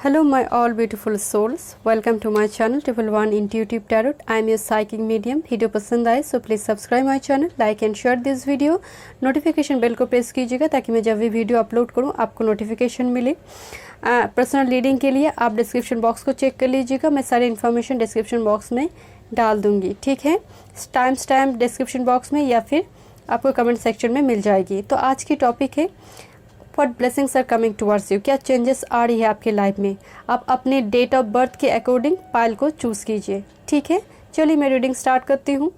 Hello my all beautiful souls, welcome to my channel Triple One Intuitive Tarot. I am your psychic medium. Video पसंद आए so please subscribe my channel, like and share this video. Notification bell को press कीजिएगा ताकि मैं जब भी video upload करूं आपको नोटिफिकेशन मिले। पर्सनल रीडिंग के लिए आप डिस्क्रिप्शन बॉक्स को चेक कर लीजिएगा, मैं सारी इन्फॉर्मेशन डिस्क्रिप्शन बॉक्स में डाल दूँगी, ठीक है। टाइम स्टैम्प डिस्क्रिप्शन बॉक्स में या फिर आपको कमेंट सेक्शन में मिल जाएगी। तो आज की टॉपिक है what blessings are coming towards you, क्या चेंजेस आ रही है आपके लाइफ में। आप अपने डेट ऑफ बर्थ के अकॉर्डिंग पाइल को चूज़ कीजिए, ठीक है। चलिए मैं रीडिंग स्टार्ट करती हूँ।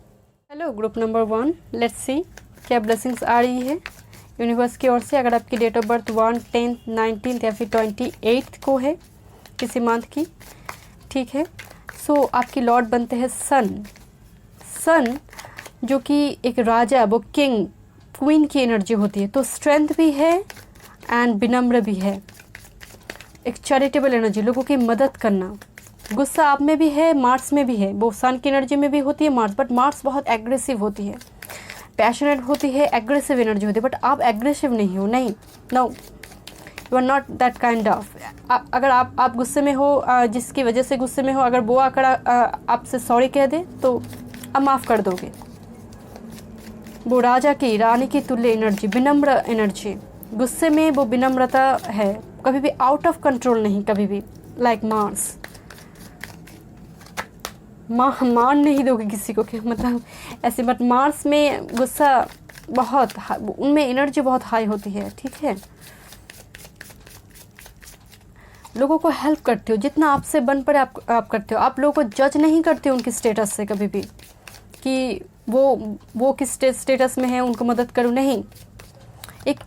Hello group number 1, let's see क्या ब्लेसिंग्स आ रही है यूनिवर्स की ओर से। अगर आपकी डेट ऑफ बर्थ 1, 10, 19 या फिर 28 को है किसी मंथ की, ठीक है। सो आपकी लॉर्ड बनते हैं सन जो कि एक राजा, वो किंग क्वीन की एनर्जी होती है। तो स्ट्रेंथ भी है एंड विनम्र भी है, एक चैरिटेबल एनर्जी, लोगों की मदद करना। गुस्सा आप में भी है, मार्स में भी है, वो सन की एनर्जी में भी होती है मार्स, बट मार्स बहुत एग्रेसिव होती है, पैशनेट होती है, एग्रेसिव एनर्जी होती है। बट आप एग्रेसिव नहीं हो, नहीं, no, you are not that kind of. अगर आप गुस्से में हो, जिसकी वजह से गुस्से में हो, अगर वो आकर आपसे सॉरी कह दे तो आप माफ़ कर दोगे। वो राजा की, रानी की तुल्य एनर्जी, विनम्र एनर्जी, गुस्से में वो विनम्रता है, कभी भी आउट ऑफ कंट्रोल नहीं, कभी भी लाइक मार्स। मान नहीं दोगे किसी को कि मतलब ऐसे, बट मार्स में गुस्सा बहुत, उनमें एनर्जी बहुत हाई होती है, ठीक है। लोगों को हेल्प करते हो, जितना आपसे बन पड़े आप करते हो। आप लोगों को जज नहीं करते उनकी स्टेटस से कभी भी कि वो किस स्टेटस में है, उनको मदद करूँ, नहीं। एक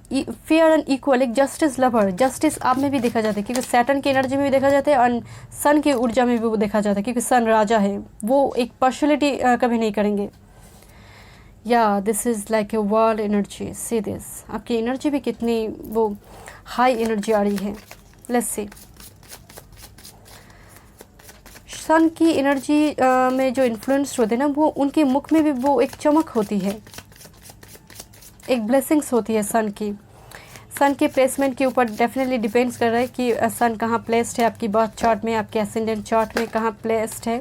फेयर एंड इक्वल, एक जस्टिस लवर, जस्टिस आप में भी देखा जाता है, क्योंकि सैटर्न की एनर्जी में भी देखा जाता है और सन की ऊर्जा में भी वो देखा जाता है, क्योंकि सन राजा है, वो एक पार्शलिटी कभी नहीं करेंगे। या this is like a world energy, see this. आपकी एनर्जी भी कितनी वो हाई एनर्जी आ रही है। लेट्स सी, सन की एनर्जी में जो इन्फ्लुएंस होते हैं ना, वो उनके मुख में भी वो एक चमक होती है, एक ब्लेसिंग्स होती है सन की। सन के प्लेसमेंट के ऊपर डेफिनेटली डिपेंड्स कर रहा है कि सन कहाँ प्लेस्ड है आपकी बर्थ चार्ट में, आपके एसेंडेंट चार्ट में कहाँ प्लेस्ड है।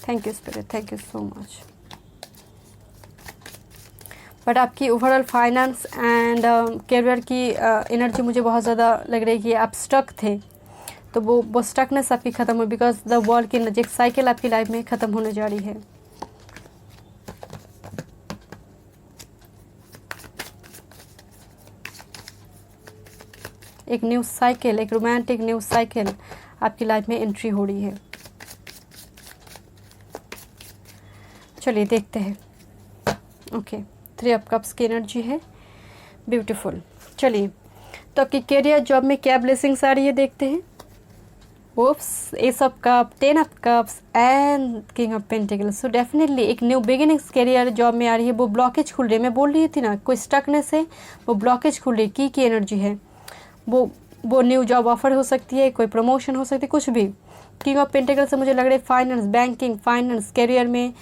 Thank you spirit, thank you so much. But आपकी ओवरऑल फाइनेंस एंड करियर की एनर्जी मुझे बहुत ज़्यादा लग रही है कि आप स्टक थे, तो वो स्टकनेस आपकी ख़त्म हुई, बिकॉज द वर्ल्ड की एनर्जी, एक साइकिल आपकी लाइफ में ख़त्म होने जा रही है। एक न्यू साइकिल, एक रोमांटिक न्यू साइकिल आपकी लाइफ में एंट्री हो रही है। चलिए देखते हैं। ओके, 3 ऑफ कप्स की एनर्जी है, ब्यूटीफुल। चलिए तो आपकी करियर जॉब में क्या ब्लेसिंग्स आ रही है देखते हैं। Oops, ace of cups, 10 of cups and king of pentacles. So definitely एक न्यू बिगिनिंग्स करियर जॉब में आ रही है, वो ब्लॉकेज खुल रही है। मैं बोल रही थी ना, कोई स्टकनेस है, वो ब्लॉकेज खुल रही है, की एनर्जी है। वो न्यू जॉब ऑफर हो सकती है, कोई प्रमोशन हो सकती है, कुछ भी। किंग ऑफ पेंटिकल्स से मुझे लग रहा है फाइनेंस, बैंकिंग, फाइनेंस, करियर में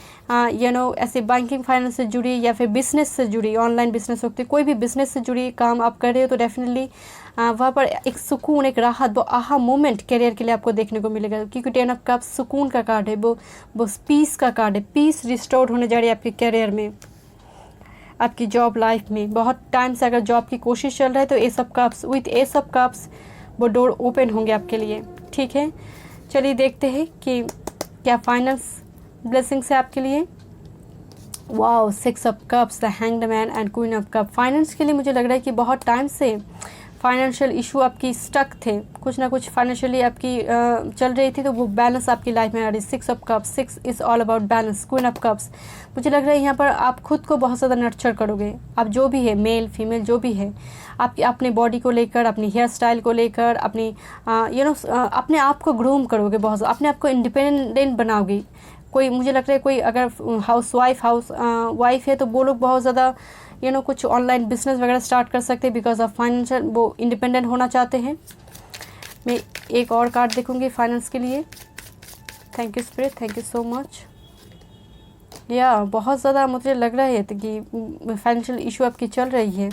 ऐसे बैंकिंग फाइनेंस से जुड़ी या फिर बिजनेस से जुड़ी, ऑनलाइन बिजनेस होती है, कोई भी बिजनेस से जुड़ी काम आप कर रहे हो तो डेफिनेटली वहाँ पर एक सुकून, एक राहत, वो आहा मोमेंट करियर के लिए आपको देखने को मिलेगा। क्योंकि 10 ऑफ कप्स सुकून का कार्ड है, वो पीस का कार्ड है। पीस रिस्टोर्ड होने जा रही है आपके करियर में, आपकी जॉब लाइफ में। बहुत टाइम से अगर जॉब की कोशिश चल रहा है तो S of cups, with S of cups वो डोर ओपन होंगे आपके लिए, ठीक है। चलिए देखते हैं कि क्या फाइनेंस ब्लेसिंग्स है आपके लिए। Wow, 6 of cups, the hanged man and queen of cup. Finance के लिए मुझे लग रहा है कि बहुत टाइम से फाइनेंशियल इशू आपकी स्टक थे, कुछ ना कुछ फाइनेंशियली आपकी चल रही थी, तो वो बैलेंस आपकी लाइफ में आ रही है। 6 of cups, 6 is all about balance. Queen of cups, मुझे लग रहा है यहाँ पर आप खुद को बहुत ज़्यादा नर्चर करोगे। आप जो भी है, मेल फीमेल जो भी है, आपकी अपने बॉडी को लेकर, अपनी हेयर स्टाइल को लेकर, अपनी अपने आप को ग्रूम करोगे बहुत ज़्यादा, अपने आप को इंडिपेंडेंट बनाओगी। कोई, मुझे लग रहा है कोई अगर हाउस वाइफ है तो वो लोग बहुत ज़्यादा कुछ ऑनलाइन बिजनेस वगैरह स्टार्ट कर सकते हैं, बिकॉज ऑफ फाइनेंशियल वो इंडिपेंडेंट होना चाहते हैं। मैं एक और कार्ड देखूंगी फाइनेंस के लिए। Thank you spirit, thank you so much. या बहुत ज़्यादा मुझे लग रहा है कि फाइनेंशियल इशू आपकी चल रही है,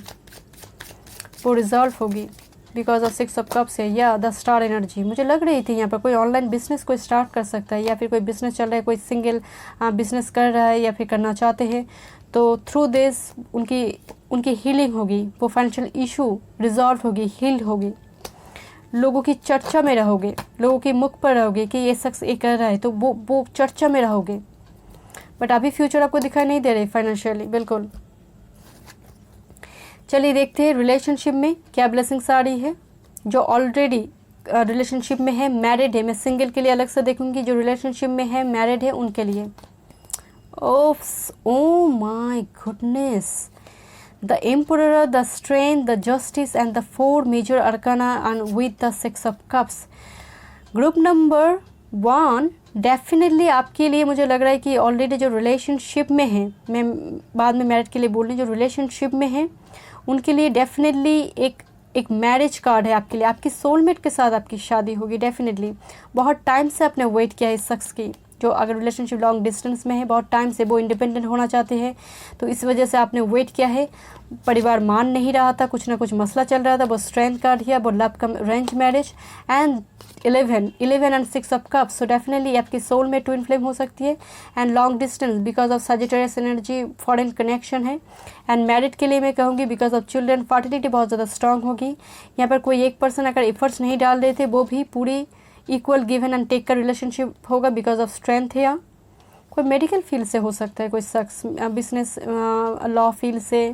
वो रिजॉल्व होगी बिकॉज ऑफ 6 ऑफ कप्स है। या द स्टार एनर्जी मुझे लग रही थी यहाँ पर कोई ऑनलाइन बिजनेस कोई स्टार्ट कर सकता है, या फिर कोई बिजनेस चल रहा है, कोई सिंगल बिजनेस कर रहा है या फिर करना चाहते हैं, तो थ्रू दिस उनकी हीलिंग होगी, वो फाइनेंशियल इशू रिजॉल्व होगी, हील होगी, लोगों की चर्चा में रहोगे, लोगों के मुख पर रहोगे कि ये शख्स ये कर रहा है, तो वो चर्चा में रहोगे। बट अभी फ्यूचर आपको दिखाई नहीं दे रही फाइनेंशियली, बिल्कुल। चलिए देखते हैं रिलेशनशिप में क्या ब्लेसिंग्स आ रही है। जो ऑलरेडी रिलेशनशिप में है, मैरिड है, मैं सिंगल के लिए अलग से देखूंगी, जो रिलेशनशिप में है, मैरिड है, उनके लिए oh my goodness, the emperor, the strength, the justice and the 4 major arcana and with the 6 of cups. Group number 1 definitely आपके लिए मुझे लग रहा है कि ऑलरेडी जो रिलेशनशिप में है, मैं बाद में मैरिड के लिए बोल रही हूँ, जो रिलेशनशिप में है उनके लिए डेफिनेटली एक मैरिज कार्ड है आपके लिए। आपकी सोलमेट के साथ आपकी शादी होगी डेफिनेटली। बहुत टाइम से आपने वेट किया है इस शख्स की, जो अगर रिलेशनशिप लॉन्ग डिस्टेंस में है, बहुत टाइम से वो इंडिपेंडेंट होना चाहते हैं, तो इस वजह से आपने वेट किया है। परिवार मान नहीं रहा था, कुछ ना कुछ मसला चल रहा था, वो स्ट्रेंथ कार्ड किया, वो love come arrange marriage and 11 and 6 of cups. So definitely आपकी सोल में ट्विन फ्लेम हो सकती है and long distance because of Sagittarius energy, foreign connection है। एंड मैरिड के लिए मैं कहूँगी बिकॉज ऑफ चिल्ड्रन, फर्टिलिटी बहुत ज़्यादा स्ट्रांग होगी। यहाँ पर कोई एक पर्सन अगर एफर्ट्स नहीं डाल रहे थे, वो भी पूरी इक्वल गिवन एंड टेक का रिलेशनशिप होगा बिकॉज ऑफ स्ट्रेंथ है। कोई मेडिकल फील्ड से हो सकता है, कोई शख्स बिजनेस लॉ फील्ड से,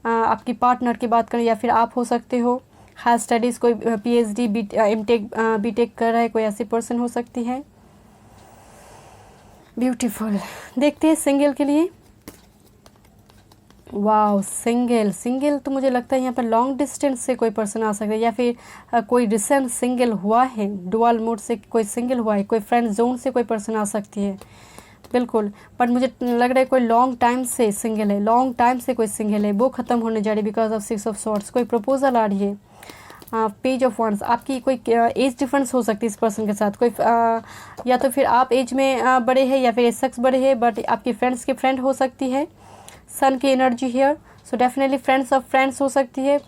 आपकी पार्टनर की बात करें, या फिर आप हो सकते हो, हाई स्टडीज़ कोई PhD MTech BTech कर रहा है, कोई ऐसी पर्सन हो सकती है। ब्यूटीफुल। देखते हैं सिंगल के लिए। वाओ, सिंगल तो मुझे लगता है यहाँ पर लॉन्ग डिस्टेंस से कोई पर्सन आ सकता है, या फिर कोई रिसेंट सिंगल हुआ है, डुअल मोड से कोई सिंगल हुआ है, कोई फ्रेंड जोन से कोई पर्सन आ सकती है, बिल्कुल। बट मुझे लग रहा है कोई लॉन्ग टाइम से सिंगल है, लॉन्ग टाइम से कोई सिंगल है, वो ख़त्म होने जा रही है बिकॉज ऑफ 6 ऑफ सॉर्ड्स। कोई प्रपोजल आ रही है, पेज ऑफ वंस। आपकी कोई एज डिफरेंस हो सकती है इस पर्सन के साथ, कोई या तो फिर आप एज में बड़े हैं या फिर शख्स बड़े हैं, बट आपकी फ्रेंड्स की फ्रेंड हो सकती है। सन की energy here, so definitely friends of friends हो सकती है,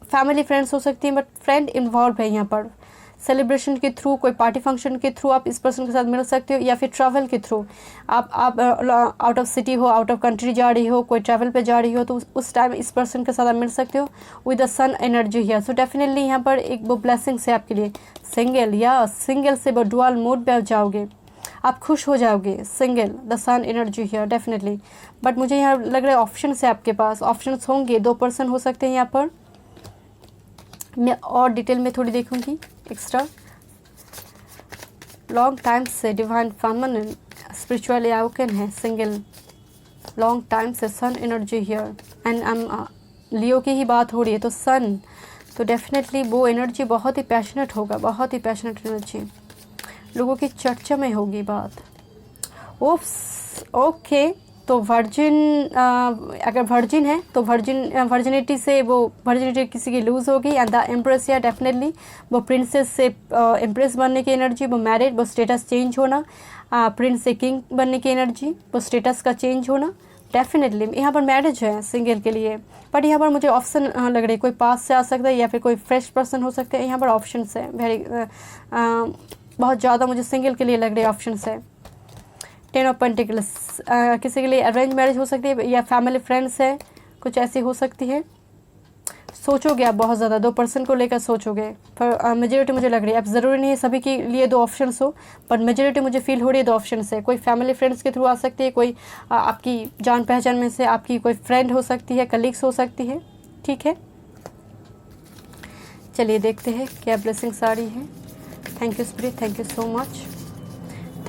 फैमिली फ्रेंड्स हो सकती है, बट फ्रेंड इन्वॉल्व है यहाँ पर। सेलिब्रेशन के थ्रू, कोई पार्टी फंक्शन के थ्रू आप इस पर्सन के साथ मिल सकते हो, या फिर ट्रैवल के थ्रू आप आउट ऑफ सिटी हो, आउट ऑफ कंट्री जा रही हो, कोई ट्रैवल पे जा रही हो, तो उस टाइम इस पर्सन के साथ आप मिल सकते हो with the sun energy here. So definitely यहाँ पर एक वो ब्लेसिंग्स है आपके लिए। सिंगल या सिंगल से वो डुअल मोड पे जाओगे, आप खुश हो जाओगे। Single, the sun energy here definitely. But मुझे यहाँ लग रहा है ऑप्शन है आपके पास, ऑप्शन होंगे, 2 पर्सन हो सकते हैं यहाँ पर। मैं और डिटेल में थोड़ी देखूंगी एक्स्ट्रा। लॉन्ग टाइम से डिवाइन फेमिनिन स्पिरिचुअली अवेकन है, सिंगल लॉन्ग टाइम से, सन एनर्जी हियर एंड लियो की ही बात हो रही है, तो सन, तो डेफिनेटली वो एनर्जी बहुत ही पैशनेट होगा, बहुत ही पैशनेट एनर्जी, लोगों की चर्चा में होगी बात। ओके, तो वर्जिन, अगर वर्जिन है तो वर्जिनिटी से वो वर्जिनिटी किसी की लूज़ होगी। एंड द एम्प्रेस या डेफिनेटली वो प्रिंसेस से एम्प्रेस बनने की एनर्जी, वो मैरिड, वो स्टेटस चेंज होना, प्रिंस से किंग बनने की एनर्जी, वो स्टेटस का चेंज होना डेफिनेटली। यहाँ पर मैरिज है सिंगल के लिए, बट यहाँ पर मुझे ऑप्शन लग रही है, कोई पास से आ सकता है या फिर कोई फ्रेश पर्सन हो सकता है। यहाँ पर ऑप्शन है बहुत ज़्यादा, मुझे सिंगल के लिए लग रही है ऑप्शन है। 10 ऑफ पेंटिकल्स, किसी के लिए अरेंज मैरिज हो सकती है या फैमिली फ्रेंड्स है, कुछ ऐसी हो सकती है। सोचोगे आप बहुत ज़्यादा, 2 पर्सन को लेकर सोचोगे, पर मेजोरिटी मुझे लग रही है, अब ज़रूरी नहीं है सभी के लिए 2 ऑप्शंस हो, पर मेजोरिटी मुझे फील हो रही है 2 ऑप्शंस है। कोई फैमिली फ्रेंड्स के थ्रू आ सकती है, कोई आपकी जान पहचान में से आपकी कोई फ्रेंड हो सकती है, कलीग्स हो सकती है, ठीक है। चलिए देखते हैं क्या ब्लेसिंग्स आ रही है। Thank you spirit, thank you so much,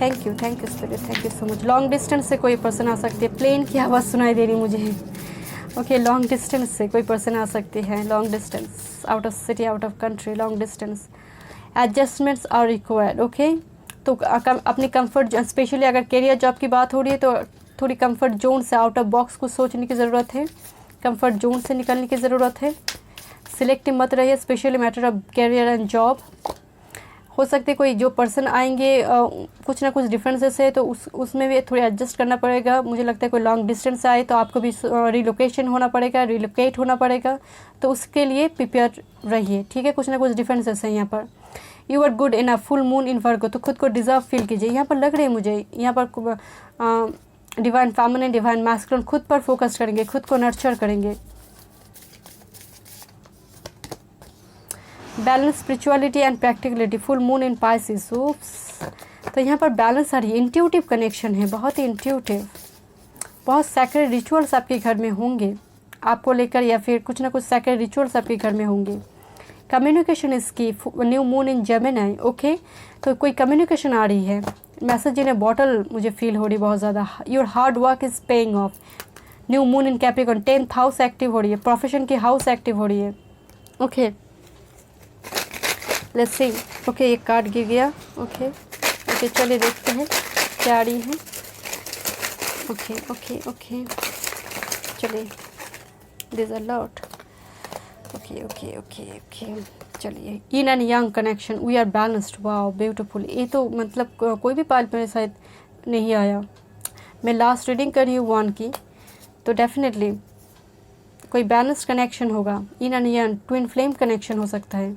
thank you spirit, thank you so much. Long distance से कोई पर्सन आ सकती है, प्लेन की आवाज़ सुनाई दे रही मुझे। ओके, लॉन्ग डिस्टेंस से कोई पर्सन आ सकती है, long distance, out of city, out of country, long distance. Adjustments are required. Okay, तो अपनी कंफर्ट, स्पेशली अगर करियर जॉब की बात हो रही है तो थोड़ी कंफर्ट जोन से, आउट ऑफ बॉक्स को सोचने की ज़रूरत है, कंफर्ट जोन से निकलने की ज़रूरत है। सिलेक्टिव मत रहिए, specially matter of career and job. हो सकता है कोई जो पर्सन आएंगे कुछ ना कुछ डिफरेंसेस है, तो उसमें भी थोड़ी एडजस्ट करना पड़ेगा। मुझे लगता है कोई लॉन्ग डिस्टेंस आए तो आपको भी रिलोकेशन होना पड़ेगा, रिलोकेट होना पड़ेगा, तो उसके लिए प्रिपेयर रहिए, ठीक है। कुछ ना कुछ डिफरेंसेस हैं यहाँ पर। You are good in a full moon in Virgo, तो खुद को डिजर्व फील कीजिए। यहाँ पर लग रही है मुझे, यहाँ पर डिवाइन फेमिनिन, डिवाइन मैस्कुलिन, खुद पर फोकस करेंगे, खुद को नर्चर करेंगे। Balance, spirituality and practicality, full moon in Pisces. तो यहाँ पर बैलेंस आ रही है, इंट्यूटिव कनेक्शन है, बहुत ही इंट्यूटिव। बहुत सैक्रेड रिचुअल्स आपके घर में होंगे आपको लेकर, या फिर कुछ ना कुछ सैक्रेड रिचुअल्स आपके घर में होंगे। कम्युनिकेशन इज की, new moon in Gemini, okay. तो कोई कम्युनिकेशन आ रही है, मैसेज इन ए बॉटल मुझे फील हो रही बहुत ज़्यादा। Your hard work is paying off. New moon in Capricorn, 10th house active हो रही है, प्रोफेशन की हाउस एक्टिव हो रही है, ओके। लेट्स सी, ओके ये कार्ड गिर गया, ओके ओके, चलिए देखते हैं क्या आ रही है। ओके ओके ओके, चलिए, this a lot, okay okay okay okay, चलिए। Yin and yang connection, we are balanced, wow beautiful. ये तो मतलब कोई भी पाल मेरे साथ नहीं आया। मैं लास्ट रीडिंग कर रही हूँ 1 की, तो डेफिनेटली कोई बैलेंस्ड कनेक्शन होगा। इन and young, twin flame connection हो सकता है।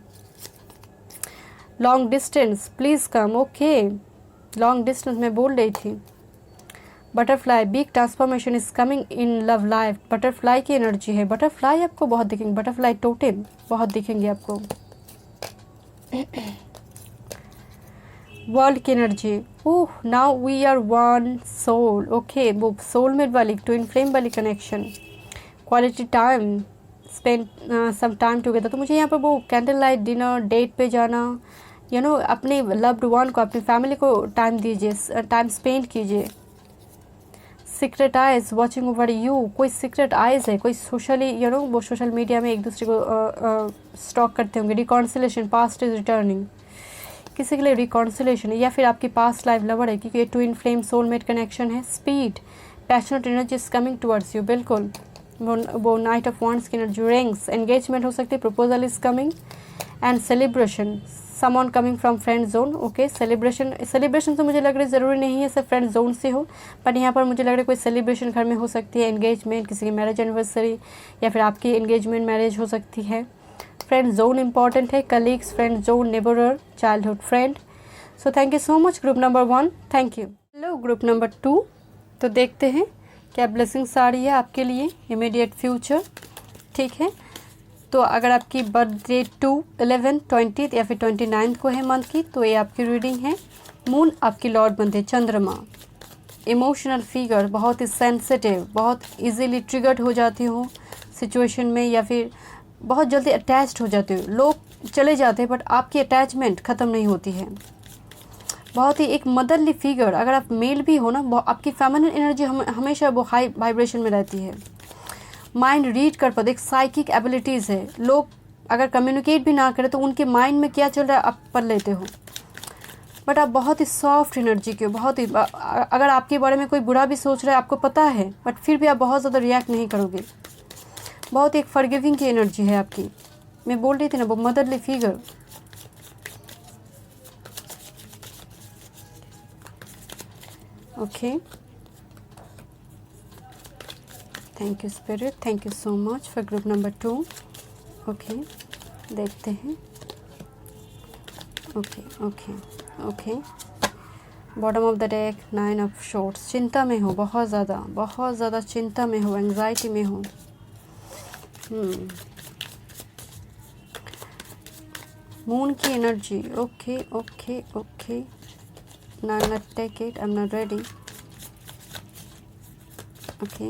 Long distance, please come, okay. Long distance मैं बोल रही थी। Butterfly, big transformation is coming in love life. Butterfly की एनर्जी है, बटरफ्लाई आपको बहुत दिखेंगे, बटरफ्लाई टोटेम बहुत दिखेंगे आपको। वर्ल्ड की energy, oh now we are one soul, okay. वो सोलमेट वाली, ट्विन फ्लेम वाली connection. Quality time, spend some time together. तो मुझे यहाँ पर वो कैंडल लाइट डिनर, डेट पे जाना, यू नो, अपने लव्ड वन को, अपनी फैमिली को टाइम दीजिए, टाइम स्पेंड कीजिए। Secret eyes watching over you, कोई सीक्रेट आइज है, कोई सोशली, यू नो, वो सोशल मीडिया में एक दूसरे को स्टॉक करते होंगे। रिकॉन्सिलेशन, पास्ट इज रिटर्निंग, किसी के लिए रिकॉन्सिलेशन है, या फिर आपकी पास्ट लाइफ लवर है, क्योंकि ये ट्विन फ्लेम सोलमेट कनेक्शन है। Speed, passionate energy is coming towards you, बिल्कुल। वो नाइट ऑफ वॉन्ड्स की एनर्जी। रिंग्स, एंगेजमेंट हो सकती है, proposal is coming. And celebration, someone coming from friend zone, okay. Celebration तो मुझे लग रहा है ज़रूरी नहीं है सिर्फ फ्रेंड जोन से हो, बट यहाँ पर मुझे लग रहा है कोई सेलिब्रेशन घर में हो सकती है। एंगेजमेंट, किसी की मैरिज एनिवर्सरी, या फिर आपकी एंगेजमेंट मैरिज हो सकती है। फ्रेंड जोन इंपॉर्टेंट है, colleagues, friend zone, नेबरर, childhood friend. So thank you so much group number 1, thank you. Hello group number 2, तो देखते हैं क्या ब्लेसिंग्स आ रही है आपके लिए इमीडिएट फ्यूचर, ठीक है। तो अगर आपकी बर्थडे 2, 11, 20 या फिर 29 को है मंथ की, तो ये आपकी रीडिंग है। मून आपकी लॉर्ड बनते, चंद्रमा। इमोशनल फिगर, बहुत ही सेंसिटिव, बहुत इजीली ट्रिगर्ड हो जाती हो सिचुएशन में, या फिर बहुत जल्दी अटैच्ड हो जाते हो। लोग चले जाते हैं बट आपकी अटैचमेंट ख़त्म नहीं होती है। बहुत ही एक मदरली फिगर, अगर आप मेल भी हो ना, आपकी फेमिनिन एनर्जी हमेशा वो हाई वाइब्रेशन में रहती है। माइंड रीड कर पाते, एक साइकिक एबिलिटीज़ है। लोग अगर कम्युनिकेट भी ना करें तो उनके माइंड में क्या चल रहा है आप पढ़ लेते हो। बट आप बहुत ही सॉफ्ट एनर्जी के हो, बहुत ही, अगर आपके बारे में कोई बुरा भी सोच रहा है आपको पता है, बट फिर भी आप बहुत ज़्यादा रिएक्ट नहीं करोगे। बहुत एक फॉरगिविंग की एनर्जी है आपकी। मैं बोल रही थी ना, वो motherly figure. Okay, thank you spirit, thank you so much for group number 2। Okay, देखते हैं। Okay okay okay, bottom of the deck, 9 of shorts. चिंता में हो, बहुत ज़्यादा चिंता में हो, एंग्जाइटी में हो। मून की energy, okay okay okay, not take it, I'm not ready. Okay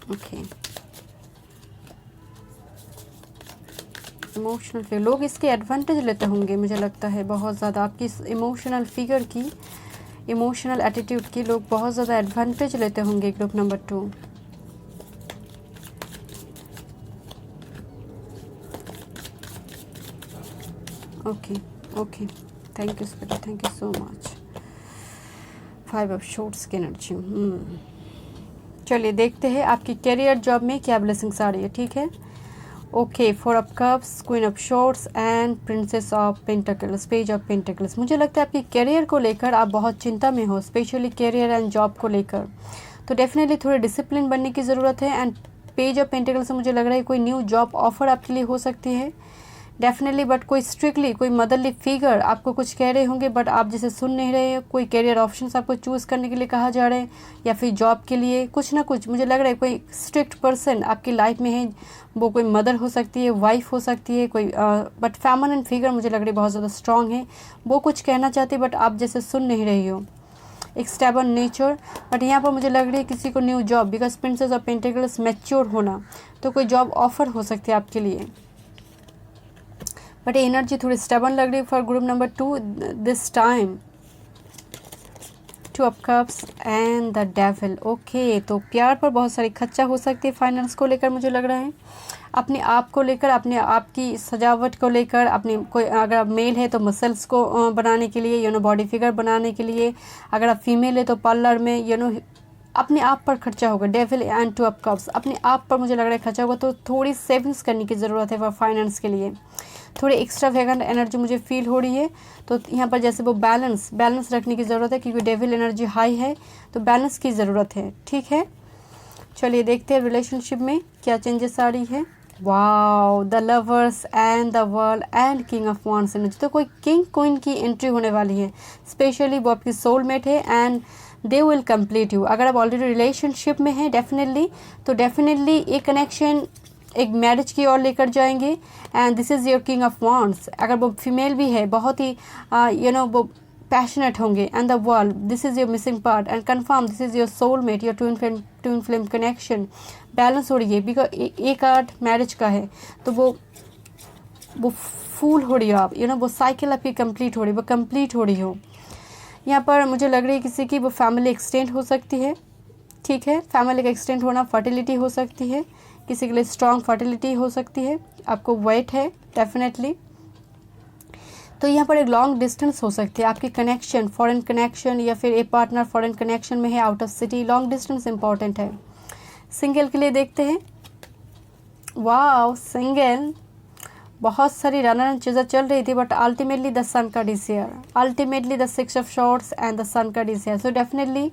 okay, emotional figure, लोग इसके एडवांटेज लेते होंगे मुझे लगता है बहुत ज़्यादा। आपकी इमोशनल फिगर की, इमोशनल एटीट्यूड की लोग बहुत ज़्यादा एडवांटेज लेते होंगे group number 2। Okay okay, thank you spirit, thank you so much. 5 of swords की एनर्जी। चलिए देखते हैं आपकी करियर जॉब में क्या ब्लेसिंग्स आ रही है, ठीक है। Okay, 4 of cups, queen of swords and princess of pentacles, page of pentacles. मुझे लगता है आपकी करियर को लेकर आप बहुत चिंता में हो, स्पेशली करियर एंड जॉब को लेकर। तो डेफिनेटली थोड़ी डिसिप्लिन बनने की ज़रूरत है। एंड पेज ऑफ पेंटिकल्स से मुझे लग रहा है कोई न्यू जॉब ऑफर आपके लिए हो सकती है डेफिनेटली, बट कोई स्ट्रिक्टली कोई मदरली फिगर आपको कुछ कह रहे होंगे, बट आप जैसे सुन नहीं रहे हैं। कोई करियर ऑप्शंस आपको चूज़ करने के लिए कहा जा रहा है, या फिर जॉब के लिए कुछ ना कुछ। मुझे लग रहा है कोई स्ट्रिक्ट पर्सन आपकी लाइफ में है, वो कोई मदर हो सकती है, वाइफ हो सकती है कोई, बट फेमिनिन फिगर मुझे लग रही है बहुत ज़्यादा स्ट्रांग है। वो कुछ कहना चाहते हैं बट आप जैसे सुन नहीं रही हो। एक स्टेबल नेचर, बट यहाँ पर मुझे लग रही है किसी को new job, because princess of pentacles mature होना, तो कोई जॉब ऑफर हो सकती है आपके लिए। बट एनर्जी थोड़ी स्टेबल लग रही है for group number 2 this time. 2 of cups and the devil. Okay, तो प्यार पर बहुत सारी खर्चा हो सकती है फाइनेंस को लेकर, मुझे लग रहा है अपने आप को लेकर, अपने आप की सजावट को लेकर, अपने कोई अगर आप मेल है तो मसल्स को बनाने के लिए, बॉडी फिगर बनाने के लिए, अगर आप फीमेल है तो पार्लर में अपने आप पर खर्चा होगा। डेविल एंड 2 ऑफ कप्स, अपने आप पर मुझे लग रहा है खर्चा होगा। तो थोड़ी सेविंग्स करने की ज़रूरत है फॉर फाइनेंस के लिए। थोड़ी एक्स्ट्रा वेगन एनर्जी मुझे फील हो रही है, तो यहाँ पर जैसे वो बैलेंस रखने की ज़रूरत है, क्योंकि डेविल एनर्जी हाई है तो बैलेंस की ज़रूरत है। ठीक है, चलिए देखते हैं रिलेशनशिप में क्या चेंजेस आ रही है। Wow, the lovers and the world and king of wands energy. तो कोई किंग क्वीन की एंट्री होने वाली है, स्पेशली वो आपकी सोलमेट है and they will complete you. अगर आप ऑलरेडी रिलेशनशिप में हैं तो डेफिनेटली एक कनेक्शन एक मैरिज की ओर लेकर जाएंगे। And this is your king of wands. अगर वो फीमेल भी है, बहुत ही वो पैशनेट होंगे। And the world, this is your missing part and confirm this is your soulmate, your twin flame connection. Balance हो रही है, बिकॉज एक आर्ट मैरिज का है, तो वो फूल हो रही हो आप, वो साइकिल आपकी कंप्लीट हो रही है, वो कंप्लीट हो रही हो। यहाँ पर मुझे लग रही है किसी की वो फैमिली एक्सटेंड हो सकती है। ठीक है, फैमिली का एक्सटेंड होना, फर्टिलिटी हो सकती है, किसी के लिए स्ट्रॉन्ग फर्टिलिटी हो सकती है। आपको वेट है डेफिनेटली, तो यहाँ पर एक लॉन्ग डिस्टेंस हो सकती है आपकी कनेक्शन, फॉरेन कनेक्शन, या फिर एक पार्टनर फॉरेन कनेक्शन में है, out of city. Long distance important है। सिंगल के लिए देखते हैं। वाओ, सिंगल बहुत सारी रन चीज़ें चल रही थी, बट अल्टीमेटली द सन का desire, ultimately the 6 of swords and the sun का डिसियर। सो डेफिनेटली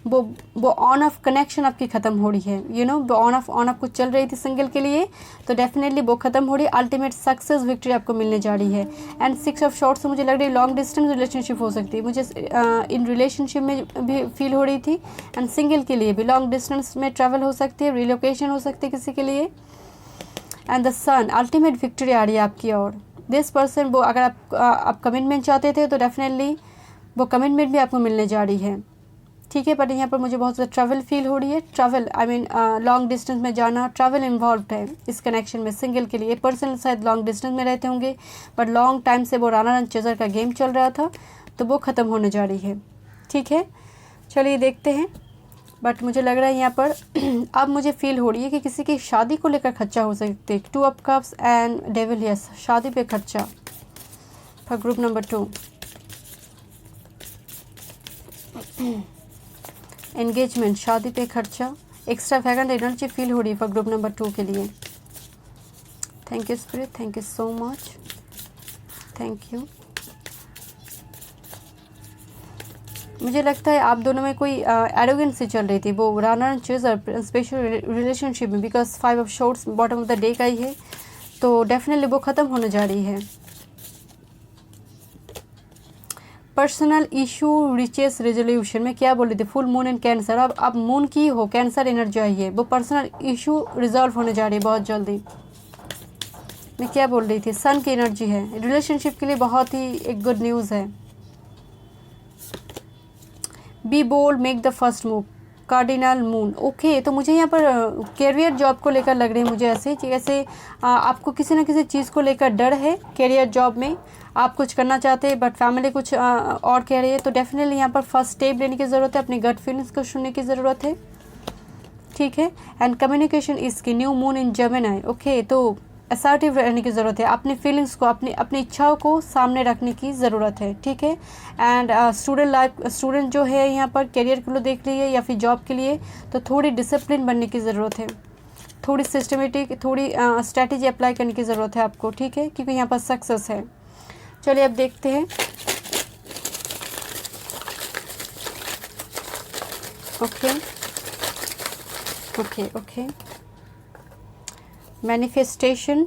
वो ऑन ऑफ कनेक्शन आपकी ख़त्म हो रही है। वो ऑन ऑफ कुछ चल रही थी सिंगल के लिए, तो डेफिनेटली वो ख़त्म हो रही है। अल्टीमेट सक्सेस विक्ट्री आपको मिलने जा रही है। एंड 6 ऑफ शॉर्ट्स से मुझे लग रही है लॉन्ग डिस्टेंस रिलेशनशिप हो सकती है, मुझे इन रिलेशनशिप में भी फील हो रही थी। एंड सिंगल के लिए भी लॉन्ग डिस्टेंस में ट्रैवल हो सकती है, रिलोकेशन हो सकती है किसी के लिए। And the sun, ultimate victory आ रही है आपकी ओर। दिस पर्सन, वो अगर आप कमिटमेंट चाहते थे तो डेफिनेटली वो कमिटमेंट भी आपको मिलने जा रही है। ठीक है, बट यहाँ पर मुझे बहुत ज़्यादा ट्रैवल फील हो रही है। Travel I mean long distance में जाना, ट्रैवल इन्वॉल्व है इस कनेक्शन में। सिंगल के लिए पर्सन शायद लॉन्ग डिस्टेंस में रहते होंगे, बट लॉन्ग टाइम से वो राना रन चेजर का गेम चल रहा था, तो वो ख़त्म होने जा रही है। ठीक है, चलिए देखते हैं। बट मुझे लग रहा है यहाँ पर अब मुझे फील हो रही है कि किसी की शादी को लेकर खर्चा हो सकते हैं। 2 of cups and devil, yes, शादी पे खर्चा फॉर ग्रुप नंबर 2। एंगेजमेंट, शादी पे खर्चा, एक्स्ट्रा वैगेंट एनर्जी फील हो रही है फॉर ग्रुप नंबर 2 के लिए। Thank you spirit, thank you so much, thank you. मुझे लगता है आप दोनों में कोई एरोगेंस से चल रही थी, वो रनर चेजर स्पेशल रिलेशनशिप में, because 5 of shorts bottom of the day का ही है, तो डेफिनेटली वो ख़त्म होने जा रही है। पर्सनल इशू रिचेस रेजोल्यूशन में क्या बोल रही थी, फुल मून इन कैंसर। अब मून की हो कैंसर एनर्जी आई है, वो पर्सनल इशू रिजॉल्व होने जा रही है बहुत जल्दी। मैं क्या बोल रही थी, सन की एनर्जी है, रिलेशनशिप के लिए बहुत ही एक गुड न्यूज़ है। Be bold, make the first move, cardinal moon. Okay, तो मुझे यहाँ पर कैरियर जॉब को लेकर लग रही है मुझे ऐसे आपको किसी न किसी चीज़ को लेकर डर है। कैरियर जॉब में आप कुछ करना चाहते हैं, बट फैमिली कुछ और कह रही है, तो डेफिनेटली यहाँ पर फर्स्ट स्टेप लेने की ज़रूरत है, अपनी गट फीलिंग्स को सुनने की ज़रूरत है। ठीक है, एंड कम्युनिकेशन इसकी new moon in Gemini. Okay, तो असर्टिव रहने की ज़रूरत है, अपनी फीलिंग्स को, अपनी इच्छाओं को सामने रखने की ज़रूरत है। ठीक है, एंड स्टूडेंट जो है यहाँ पर करियर के लिए देख रही है या फिर जॉब के लिए, तो थोड़ी डिसिप्लिन बनने की ज़रूरत है। थोड़ी सिस्टमेटिक, थोड़ी स्ट्रैटेजी अप्लाई करने की ज़रूरत है आपको, ठीक है, क्योंकि यहाँ पर सक्सेस है। चलिए अब देखते हैं। Okay okay okay, manifestation.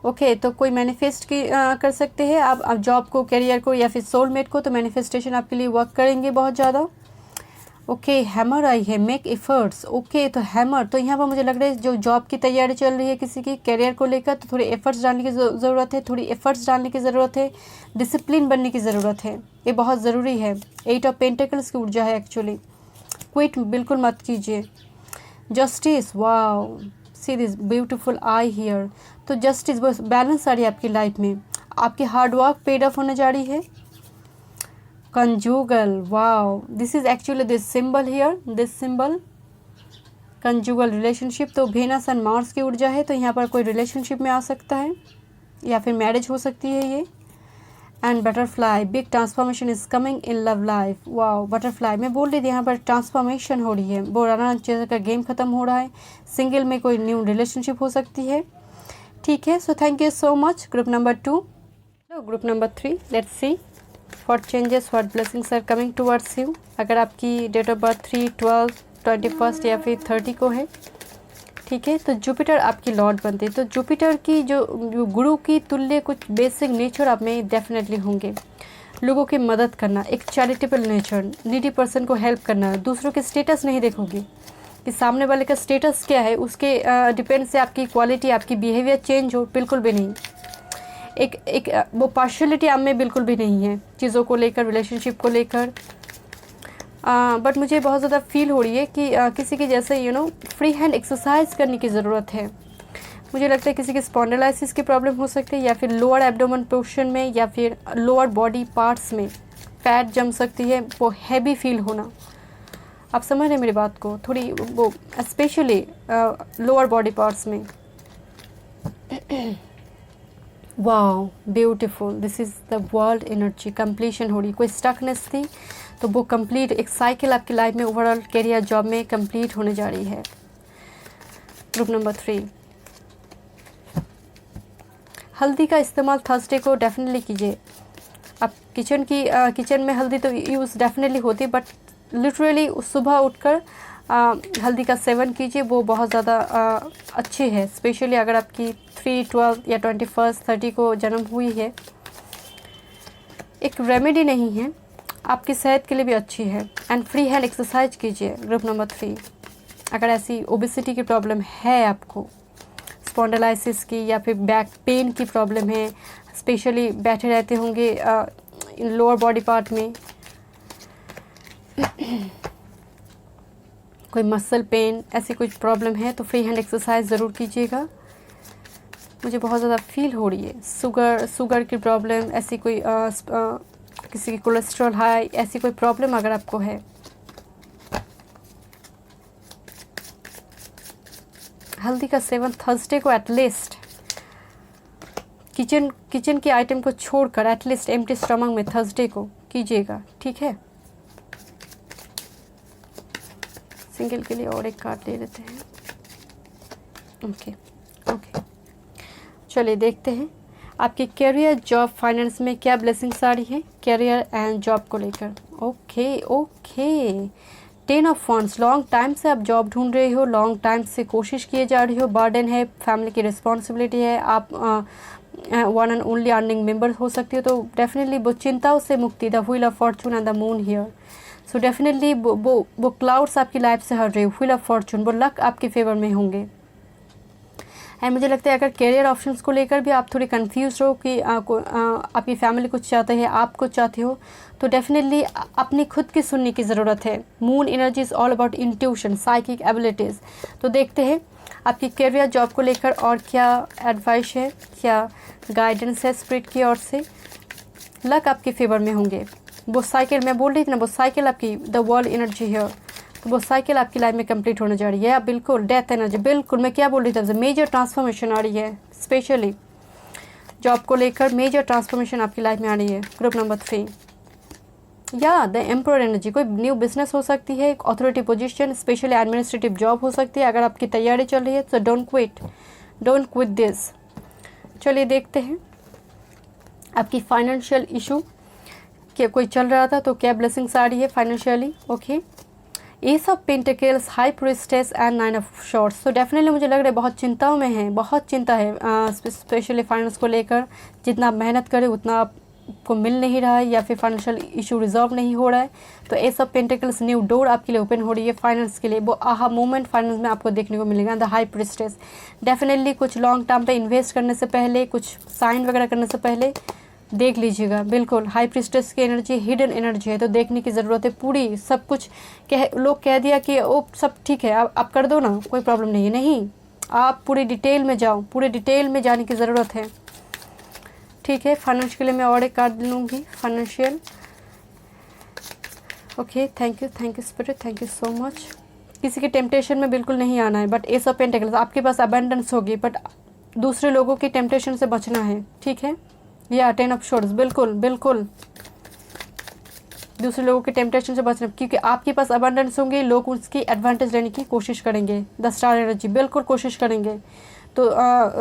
Okay, तो कोई मैनिफेस्ट की कर सकते हैं आप जॉब को, करियर को, या फिर सोलमेट को, तो मैनिफेस्टेशन आपके लिए वर्क करेंगे बहुत ज़्यादा। ओके, हैमर आई है, मेक एफर्ट्स। ओके, तो हैमर, तो यहाँ पर मुझे लग रहा है जो जॉब की तैयारी चल रही है किसी की करियर को लेकर, तो थोड़ी एफर्ट्स डालने की ज़रूरत है, थोड़ी एफर्ट्स डालने की ज़रूरत है, डिसिप्लिन बनने की ज़रूरत है, ये बहुत ज़रूरी है। 8 ऑफ पेंटिकल्स की ऊर्जा है एक्चुअली। क्विट बिल्कुल मत कीजिए। Justice, wow, see this beautiful I hear. तो जस्टिस, बस बैलेंस आ रही है आपकी लाइफ में, आपकी हार्ड वर्क पेड ऑफ होने जा रही है। Conjugal, wow, this is actually this symbol here, this symbol conjugal relationship. तो वेनस एंड मार्स की ऊर्जा है, तो यहाँ पर कोई रिलेशनशिप में आ सकता है या फिर मैरिज हो सकती है ये। And butterfly, big transformation is coming in love life. Wow, butterfly, मैं बोल रही थी यहाँ पर ट्रांसफॉर्मेशन हो रही है, पुराना चीज़ का गेम खत्म हो रहा है, सिंगल में कोई न्यू रिलेशनशिप हो सकती है, ठीक है। So thank you so much group number 2। Group number 3, let's see what changes, what blessings are coming towards you. अगर आपकी डेट ऑफ बर्थ 3, 12, 21 या फिर 30 को है, ठीक है, तो जुपिटर आपकी लॉर्ड बनते हैं। तो जुपिटर की जो गुरु की तुल्य कुछ बेसिक नेचर आप में डेफिनेटली होंगे। लोगों की मदद करना, एक चैरिटेबल नेचर, नीडी पर्सन को हेल्प करना, दूसरों के स्टेटस नहीं देखोगे कि सामने वाले का स्टेटस क्या है, उसके डिपेंड से आपकी क्वालिटी, आपकी बिहेवियर चेंज हो, बिल्कुल भी नहीं। एक वो पार्शियलिटी आप में बिल्कुल भी नहीं है चीज़ों को लेकर, रिलेशनशिप को लेकर। बट मुझे बहुत ज़्यादा फील हो रही है कि किसी की जैसे फ्री हैंड एक्सरसाइज करने की ज़रूरत है। मुझे लगता है किसी की स्पॉन्डिलाइसिस की प्रॉब्लम हो सकती है, या फिर लोअर एब्डोमेन पोर्शन में, या फिर लोअर बॉडी पार्ट्स में फैट जम सकती है, वो हैवी फील होना। आप समझ रहे हैं मेरी बात को, थोड़ी वो स्पेशली लोअर बॉडी पार्ट्स में। Wow, beautiful, this is the world energy, completion हो रही। कोई स्टकनेस थी तो वो कंप्लीट, एक साइकिल आपकी लाइफ में ओवरऑल करियर जॉब में कंप्लीट होने जा रही है। ग्रुप नंबर 3, हल्दी का इस्तेमाल थर्सडे को डेफिनेटली कीजिए। आप किचन में हल्दी तो यूज़ डेफिनेटली होती है, बट लिटरली सुबह उठकर हल्दी का सेवन कीजिए, वो बहुत ज़्यादा अच्छी है। स्पेशली अगर आपकी 3, 12 या 21, 30 को जन्म हुई है। एक रेमेडी नहीं है, आपकी सेहत के लिए भी अच्छी है। एंड फ्री हैंड एक्सरसाइज कीजिए। ग्रुप नंबर 3, अगर ऐसी ओबेसिटी की प्रॉब्लम है आपको, स्पॉन्डिलाइसिस की, या फिर बैक पेन की प्रॉब्लम है, स्पेशली बैठे रहते होंगे लोअर बॉडी पार्ट में, कोई मसल पेन, ऐसी कुछ प्रॉब्लम है, तो फ्री हैंड एक्सरसाइज ज़रूर कीजिएगा। मुझे बहुत ज़्यादा फील हो रही है शुगर की प्रॉब्लम, ऐसी कोई किसी की कोलेस्ट्रॉल हाई, ऐसी कोई प्रॉब्लम अगर आपको है, हल्दी का सेवन थर्सडे को एटलीस्ट किचन के आइटम को छोड़कर एटलीस्ट एम्प्टी स्टमक में थर्सडे को कीजिएगा, ठीक है। सिंगल के लिए और एक कार्ड ले लेते हैं। ओके, चलिए देखते हैं आपकी करियर, जॉब, फाइनेंस में क्या ब्लेसिंग्स आ रही है करियर एंड जॉब को लेकर। Okay, 10 of wands, long time से आप जॉब ढूंढ रहे हो, लॉन्ग टाइम से कोशिश किए जा रही हो, बर्डन है, फैमिली की रिस्पॉन्सिबिलिटी है, आप one and only earning member हो सकती हो, तो डेफिनेटली वो चिंताओं से मुक्ति, the wheel of Fortune and the moon here. So definitely वो क्लाउड्स आपकी लाइफ से हट रहे हो, व्हील ऑफ फॉर्चून, वो लक आपके फेवर में होंगे। एंड मुझे लगता है अगर करियर ऑप्शंस को लेकर भी आप थोड़ी कंफ्यूज हो कि आपकी फैमिली कुछ चाहते हैं, आप कुछ चाहते हो, तो डेफिनेटली अपनी खुद की सुनने की ज़रूरत है। Moon energy is all about intuition, psychic abilities. तो देखते हैं आपकी करियर जॉब को लेकर और क्या एडवाइस है, क्या गाइडेंस है स्पिरिट की ओर से। लक आपके फेवर में होंगे। वो साइकिल मैं बोल रही थी ना, वो साइकिल आपकी द वर्ल्ड एनर्जी है, तो वो साइकिल आपकी लाइफ में कंप्लीट होने जा रही है। बिल्कुल डेथ एनर्जी, बिल्कुल मैं क्या बोल रही थी, मेजर ट्रांसफॉर्मेशन आ रही है, स्पेशली जॉब को लेकर मेजर ट्रांसफॉर्मेशन आपकी लाइफ में आ रही है। ग्रुप नंबर 3, या द एम्परर एनर्जी, कोई न्यू बिजनेस हो सकती है, authority position, specially administrative job हो सकती है। अगर आपकी तैयारी चल रही है तो डोंट क्विट दिस। चलिए देखते हैं आपकी फाइनेंशियल इशू क्या कोई चल रहा था तो क्या ब्लेसिंग्स आ रही है financially. Okay, ace of pentacles, high priestess and nine of shorts. तो डेफिनेटली मुझे लग रहा है बहुत चिंताओं में है, बहुत चिंता है स्पेशली फाइनेंस को लेकर। जितना आप मेहनत करें उतना आपको मिल नहीं रहा है या फिर फाइनेंशियल इशू रिजॉल्व नहीं हो रहा है। तो S of pentacles, new door आपके लिए ओपन हो रही है फाइनेंस के लिए। वो आहा मोमेंट फाइनेंस में आपको देखने को मिलेगा। द हाई प्रीस्टेस, डेफिनेटली कुछ लॉन्ग टर्म पे इन्वेस्ट करने से पहले, कुछ साइन वगैरह करने से पहले देख लीजिएगा। बिल्कुल हाई प्रीस्टेस की एनर्जी हिडन एनर्जी है, तो देखने की ज़रूरत है पूरी। सब कुछ लोग कह दिया कि ओ सब ठीक है आप कर दो ना, कोई प्रॉब्लम नहीं है, नहीं, आप पूरी डिटेल में जाओ, पूरे डिटेल में जाने की ज़रूरत है। ठीक है, फाइनेंस के लिए मैं और एक कार्ड लूँगी, financial. Okay, thank you spirit, thank you so much. किसी के टेम्पटेशन में बिल्कुल नहीं आना है, बट एस ऑफ पेंटिकल्स, आपके पास अबेंडेंस होगी, बट दूसरे लोगों की टेम्पटेशन से बचना है। ठीक है, या टेन ऑफ शॉर्ट्स, बिल्कुल बिल्कुल दूसरे लोगों के टेम्पटेशन से बचना, क्योंकि आपके पास अबंडेंस होंगे, लोग उसकी एडवांटेज लेने की कोशिश करेंगे। द स्टार एनर्जी, बिल्कुल कोशिश करेंगे। तो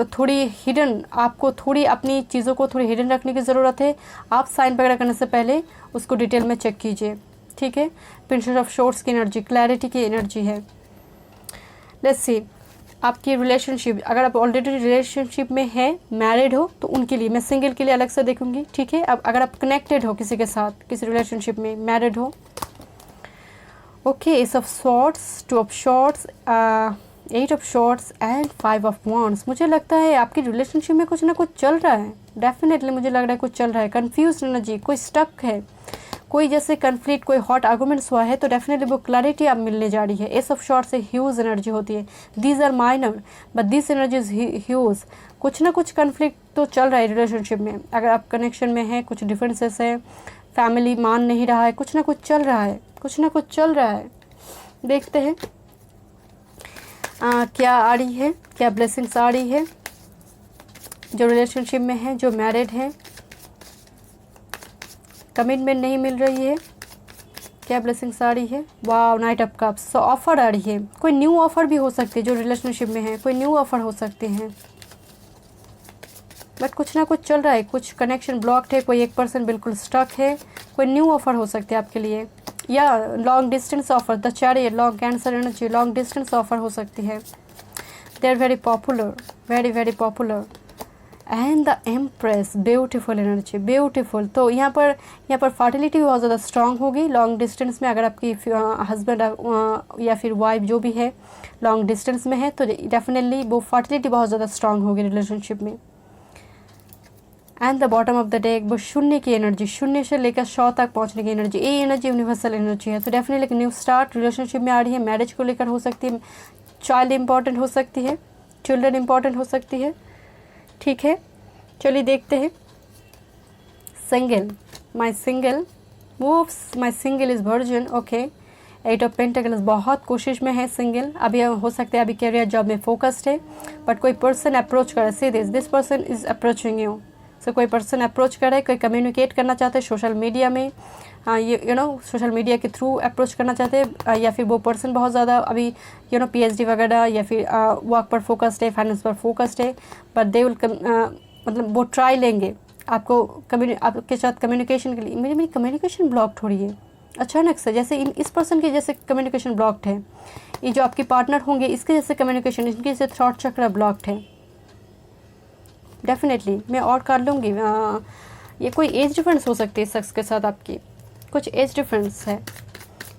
थोड़ी हिडन, आपको थोड़ी अपनी चीज़ों को थोड़ी हिडन रखने की ज़रूरत है। आप साइन वगैरह करने से पहले उसको डिटेल में चेक कीजिए। ठीक है, प्रिंसेस ऑफ शॉर्ट्स की एनर्जी क्लैरिटी की एनर्जी है। लेट्स सी आपकी रिलेशनशिप, अगर आप ऑलरेडी रिलेशनशिप में है, मैरिड हो, तो उनके लिए, मैं सिंगल के लिए अलग से देखूंगी। ठीक है, अब अगर आप कनेक्टेड हो किसी के साथ, किसी रिलेशनशिप में, मैरिड हो। Okay, ace of swords, two of swords, eight of swords and five of wands. मुझे लगता है आपकी रिलेशनशिप में कुछ ना कुछ चल रहा है। डेफिनेटली मुझे लग रहा है कुछ चल रहा है। कन्फ्यूज एनर्जी, कोई स्टक है, कोई जैसे कन्फ्लिक्ट, कोई हॉट आर्गूमेंट्स हुआ है, तो डेफिनेटली वो क्लैरिटी आप मिलने जा रही है। एस ऑफ शॉर्ट से ह्यूज एनर्जी होती है। These are minor but this energy is huge. कुछ ना कुछ कन्फ्लिक्ट तो चल रहा है रिलेशनशिप में। अगर आप कनेक्शन में हैं, कुछ डिफरेंसेस है, फैमिली मान नहीं रहा है, कुछ ना कुछ चल रहा है, कुछ ना कुछ चल रहा है। देखते हैं क्या आ रही है, क्या ब्लेसिंग्स आ रही है जो रिलेशनशिप में है, जो मैरिड है, कमिटमेंट नहीं मिल रही है, क्या ब्लेसिंग्स आ रही है। Wow, knight of cups. So offer आ रही है, कोई न्यू ऑफर भी हो सकती है। जो रिलेशनशिप में है कोई न्यू ऑफर हो सकते हैं, बट कुछ ना कुछ चल रहा है। कुछ कनेक्शन ब्लॉक्ड है, कोई एक पर्सन बिल्कुल स्टक है, कोई न्यू ऑफर हो सकते हैं आपके लिए, या long distance offer. The chariot, long cancer energy, long distance offer हो सकती है। They are very popular, very very popular. And the empress, beautiful energy, beautiful. तो यहाँ पर फर्टिलिटी बहुत ज़्यादा स्ट्रांग होगी लॉन्ग डिस्टेंस में। अगर आपकी हस्बैंड या फिर वाइफ जो भी है लॉन्ग डिस्टेंस में है, तो डेफिनेटली वो फर्टिलिटी बहुत ज़्यादा स्ट्रांग होगी रिलेशनशिप में। And the bottom of the deck, वो शून्य की एनर्जी, शून्य से लेकर 100 तक पहुँचने की एनर्जी। ये एनर्जी यूनिवर्सल एनर्जी है। तो डेफिनेटली एक न्यू स्टार्ट रिलेशनशिप में आ रही है। मैरिज को लेकर हो सकती है, चाइल्ड इंपॉर्टेंट हो सकती है, चिल्ड्रन इंपॉर्टेंट हो सकती है। ठीक है, चलिए देखते हैं। Single, my single is virgin. Okay, eight of pentacles, बहुत कोशिश में है सिंगल। अभी हो सकता है अभी कैरियर जॉब में फोकस्ड है, बट कोई पर्सन अप्रोच करे, see this person is approaching you. So कोई पर्सन अप्रोच करे, कोई कम्युनिकेट करना चाहते हैं सोशल मीडिया में, यू नो सोशल मीडिया के थ्रू अप्रोच करना चाहते हैं, या फिर वो पर्सन बहुत ज़्यादा अभी यू नो PhD वगैरह या फिर वर्क पर फोकस्ड है, फाइनेंस पर फोकस्ड है, बट दे विल मतलब वो ट्राई लेंगे आपको आपके साथ कम्युनिकेशन के लिए। मेरी कम्युनिकेशन ब्लॉक्ड हो रही है अचानक से, जैसे इस पर्सन की जैसे कम्युनिकेशन ब्लॉक्ड है। ये जो आपके पार्टनर होंगे इसके जैसे कम्युनिकेशन, इनके जैसे थॉट चक्र ब्लॉक्ड है। डेफिनेटली मैं और कर लूँगी। ये कोई एज डिफरेंस हो सकती है शख्स के साथ, आपकी कुछ एज डिफरेंस है,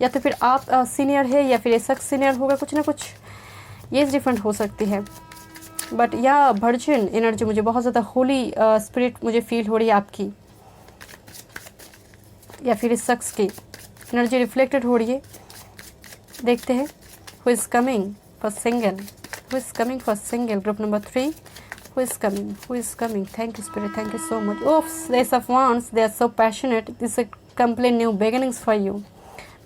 या तो फिर आप सीनियर है या फिर ये शख्स सीनियर होगा, कुछ ना कुछ एज डिफरेंट हो सकती है। बट या वर्जिन एनर्जी, मुझे बहुत ज़्यादा होली स्पिरिट मुझे फील हो रही है आपकी, या फिर इस शख्स की एनर्जी रिफ्लेक्टेड हो रही है। देखते हैं who is coming for single, who is coming for single, group number 3, who is coming. Thank you spirit, thank you so much. Oops, Ace of Wands, they are so passionate. This is a complete new beginnings for you.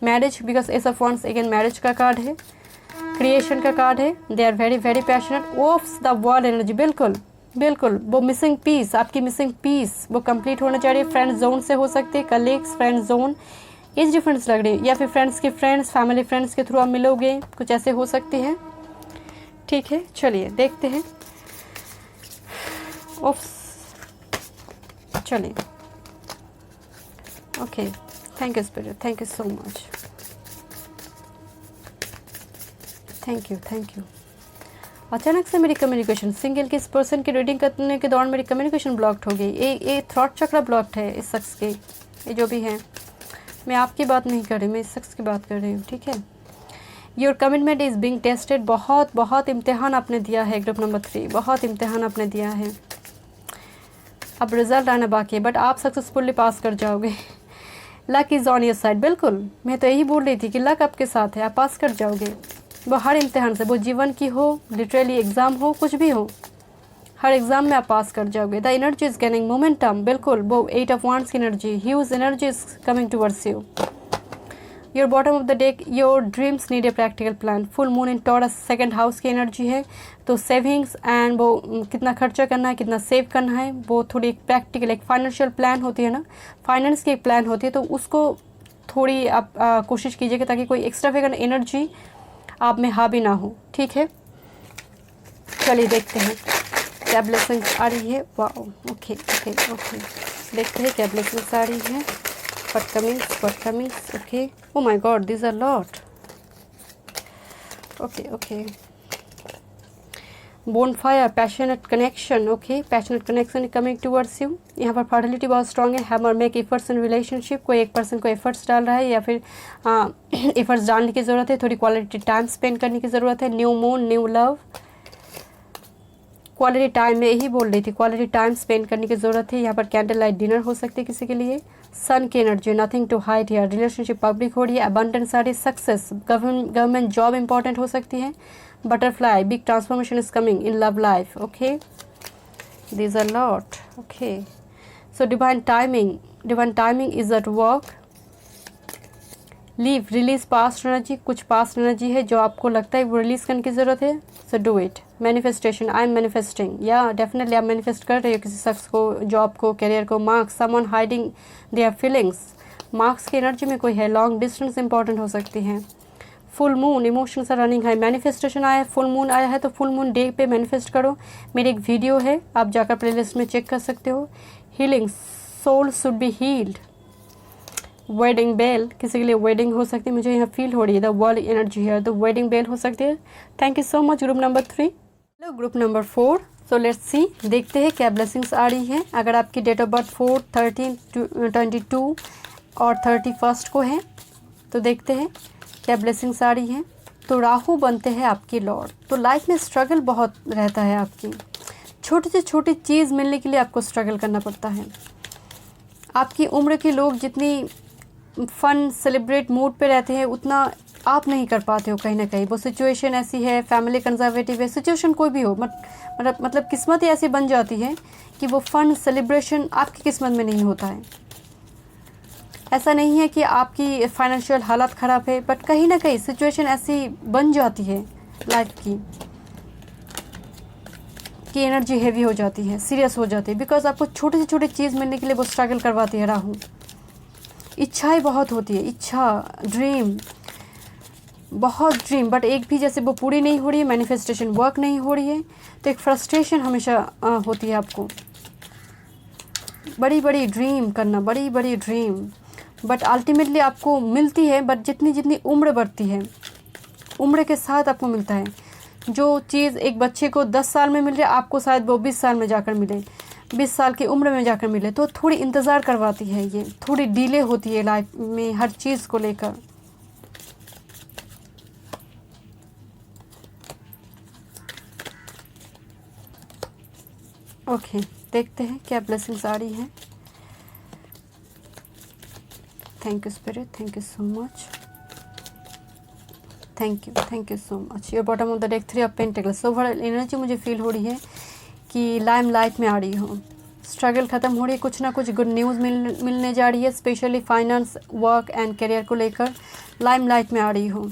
Marriage, because Ace of Wands again marriage का card है, creation का card है। They are very very passionate. Oops, the world energy, बिल्कुल वो missing piece, आपकी missing piece वो complete होना चाहिए। फ्रेंड जोन से हो सकती है, colleagues, friend zone, age difference लग रही है, या फिर फ्रेंड्स के फ्रेंड्स, फैमिली फ्रेंड्स के थ्रू आप मिलोगे, कुछ ऐसे हो सकती है। ठीक है, चलिए देखते हैं। ओप्स, चलिए, okay, thank you spirit, thank you so much, thank you, thank you. अचानक से मेरी कम्युनिकेशन, सिंगल के इस पर्सन की रीडिंग करने के दौरान मेरी कम्युनिकेशन ब्लॉक्ड हो गई। ये थ्रॉट चक्र ब्लॉक्ड है इस शख्स के, ये जो भी है। मैं आपकी बात नहीं कर रही, मैं इस शख्स की बात कर रही हूँ। ठीक है, your commitment is being tested. बहुत इम्तिहान आपने दिया है ग्रुप नंबर 3, बहुत इम्तिहान आपने दिया है। अब रिजल्ट आना बाकी है, बट आप सक्सेसफुली पास कर जाओगे। Luck is on your side. बिल्कुल, मैं तो यही बोल रही थी कि लक आपके साथ है, आप पास कर जाओगे। वो हर इम्तिहान से, वो जीवन की हो, लिटरली एग्ज़ाम हो, कुछ भी हो, हर एग्ज़ाम में आप पास कर जाओगे। The energy is gaining momentum. बिल्कुल, वो 8 ऑफ वांड्स की energy, huge energy is coming towards you. Your bottom of the deck, your dreams need a practical plan. Full moon in taurus, second house की energy है, तो savings and वो कितना खर्चा करना है, कितना सेव करना है, वो थोड़ी एक प्रैक्टिकल, एक फाइनेंशियल प्लान होती है ना, फाइनेंस की एक प्लान होती है, तो उसको थोड़ी आप कोशिश कीजिएगा ताकि कोई एक्स्ट्रा फिगर एनर्जी आप में हावी ना हो। ठीक है, चलिए देखते हैं क्या ब्लेसिंग्स आ रही है। वाओ, ओके ओके ओके, देखते हैं क्या ब्लेसिंग्स आ रही है। What comings, okay. Oh my God, this are lot. Okay okay, bonfire, passionate connection, okay, passionate connection coming towards you. यहाँ पर फर्टिलिटी बहुत स्ट्रॉन्ग है। Hammer, make efforts in relationship. कोई एक पर्सन को एफर्ट्स डाल रहा है, या फिर एफर्ट्स डालने की ज़रूरत है, थोड़ी क्वालिटी टाइम स्पेंड करने की ज़रूरत है। New moon, new love, quality time में यही बोल रही थी, क्वालिटी टाइम स्पेंड करने की ज़रूरत है। यहाँ पर कैंडल लाइट डिनर हो सकती है किसी के लिए। सन की energy, nothing to hide here. Relationship public हो रही है। अबंडेंस आ रही है। सक्सेस, गवर्नमेंट जॉब इंपॉर्टेंट हो सकती है। Butterfly, big transformation is coming in love life, okay. These are lot, okay. So divine timing is at work. Leave, release past energy. कुछ पास्ट एनर्जी है जो आपको लगता है वो रिलीज करने की ज़रूरत है, so do it. Manifestation, I am manifesting, या डेफिनेटली आप मैनिफेस्ट कर रहे हो किसी शख्स को, जॉब को, करियर को। Masks, someone hiding their feelings. Masks की एनर्जी में कोई है। लॉन्ग डिस्टेंस इंपॉर्टेंट हो सकती है। Full moon, emotions are running high. Manifestation आया है, फुल मून आया है, तो फुल मून डे पे मैनिफेस्ट करो। मेरी एक वीडियो है, आप जाकर प्लेलिस्ट में चेक कर सकते हो। Healing, soul should be healed. Wedding bell, किसी के लिए वेडिंग हो सकती है, मुझे यहाँ फील हो रही है। द वर्ल्ड एनर्जी है, तो वेडिंग बेल हो सकती है। Thank you so much group number 3। Hello group number 4। So let's see, देखते हैं क्या ब्लेसिंग्स आ रही हैं। अगर आपकी डेट ऑफ बर्थ 4, 13, 22 और 31 को है, तो देखते हैं क्या ब्लेसिंग्स आ रही हैं। तो राहु बनते हैं आपकी लॉर्ड। तो लाइफ में स्ट्रगल बहुत रहता है आपकी, छोटी से छोटी चीज़ मिलने के लिए आपको स्ट्रगल करना पड़ता है। आपकी उम्र के लोग जितनी फन सेलिब्रेट मूड पे रहते हैं, उतना आप नहीं कर पाते हो कहीं ना कहीं। वो सिचुएशन ऐसी है, फैमिली कंजर्वेटिव है, सिचुएशन कोई भी हो, मतलब किस्मत ही ऐसी बन जाती है कि वो फन सेलिब्रेशन आपकी किस्मत में नहीं होता है। ऐसा नहीं है कि आपकी फाइनेंशियल हालत ख़राब है, बट कहीं ना कहीं सिचुएशन ऐसी बन जाती है लाइफ की एनर्जी हैवी हो जाती है, सीरियस हो जाती है, बिकॉज आपको छोटी से छोटी चीज़ मिलने के लिए वो स्ट्रगल करवाती है राहु। इच्छाएं बहुत होती है, इच्छा, ड्रीम, बहुत ड्रीम, बट एक भी जैसे वो पूरी नहीं हो रही है, मैनिफेस्टेशन वर्क नहीं हो रही है, तो एक फ्रस्ट्रेशन हमेशा होती है आपको। बड़ी बड़ी ड्रीम करना, बड़ी बड़ी ड्रीम, बट अल्टीमेटली आपको मिलती है, बट जितनी जितनी उम्र बढ़ती है, उम्र के साथ आपको मिलता है। जो चीज़ एक बच्चे को 10 साल में मिल रही है, आपको शायद वो 20 साल में जाकर मिले, 20 साल की उम्र में जाकर मिले। तो थोड़ी इंतज़ार करवाती है, ये थोड़ी डिले होती है लाइफ में हर चीज़ को लेकर। ओके, देखते हैं क्या ब्लेसिंग्स आ रही हैं। Thank you spirit, thank you so much, thank you so much. Your bottom of the deck 3 of pentacles. Overall energy मुझे फील हो रही है कि लाइम लाइट में आ रही हो, स्ट्रगल ख़त्म हो रही है, कुछ ना कुछ गुड न्यूज़ मिलने जा रही है, specially finance, work and career को लेकर लाइम लाइट में आ रही हो।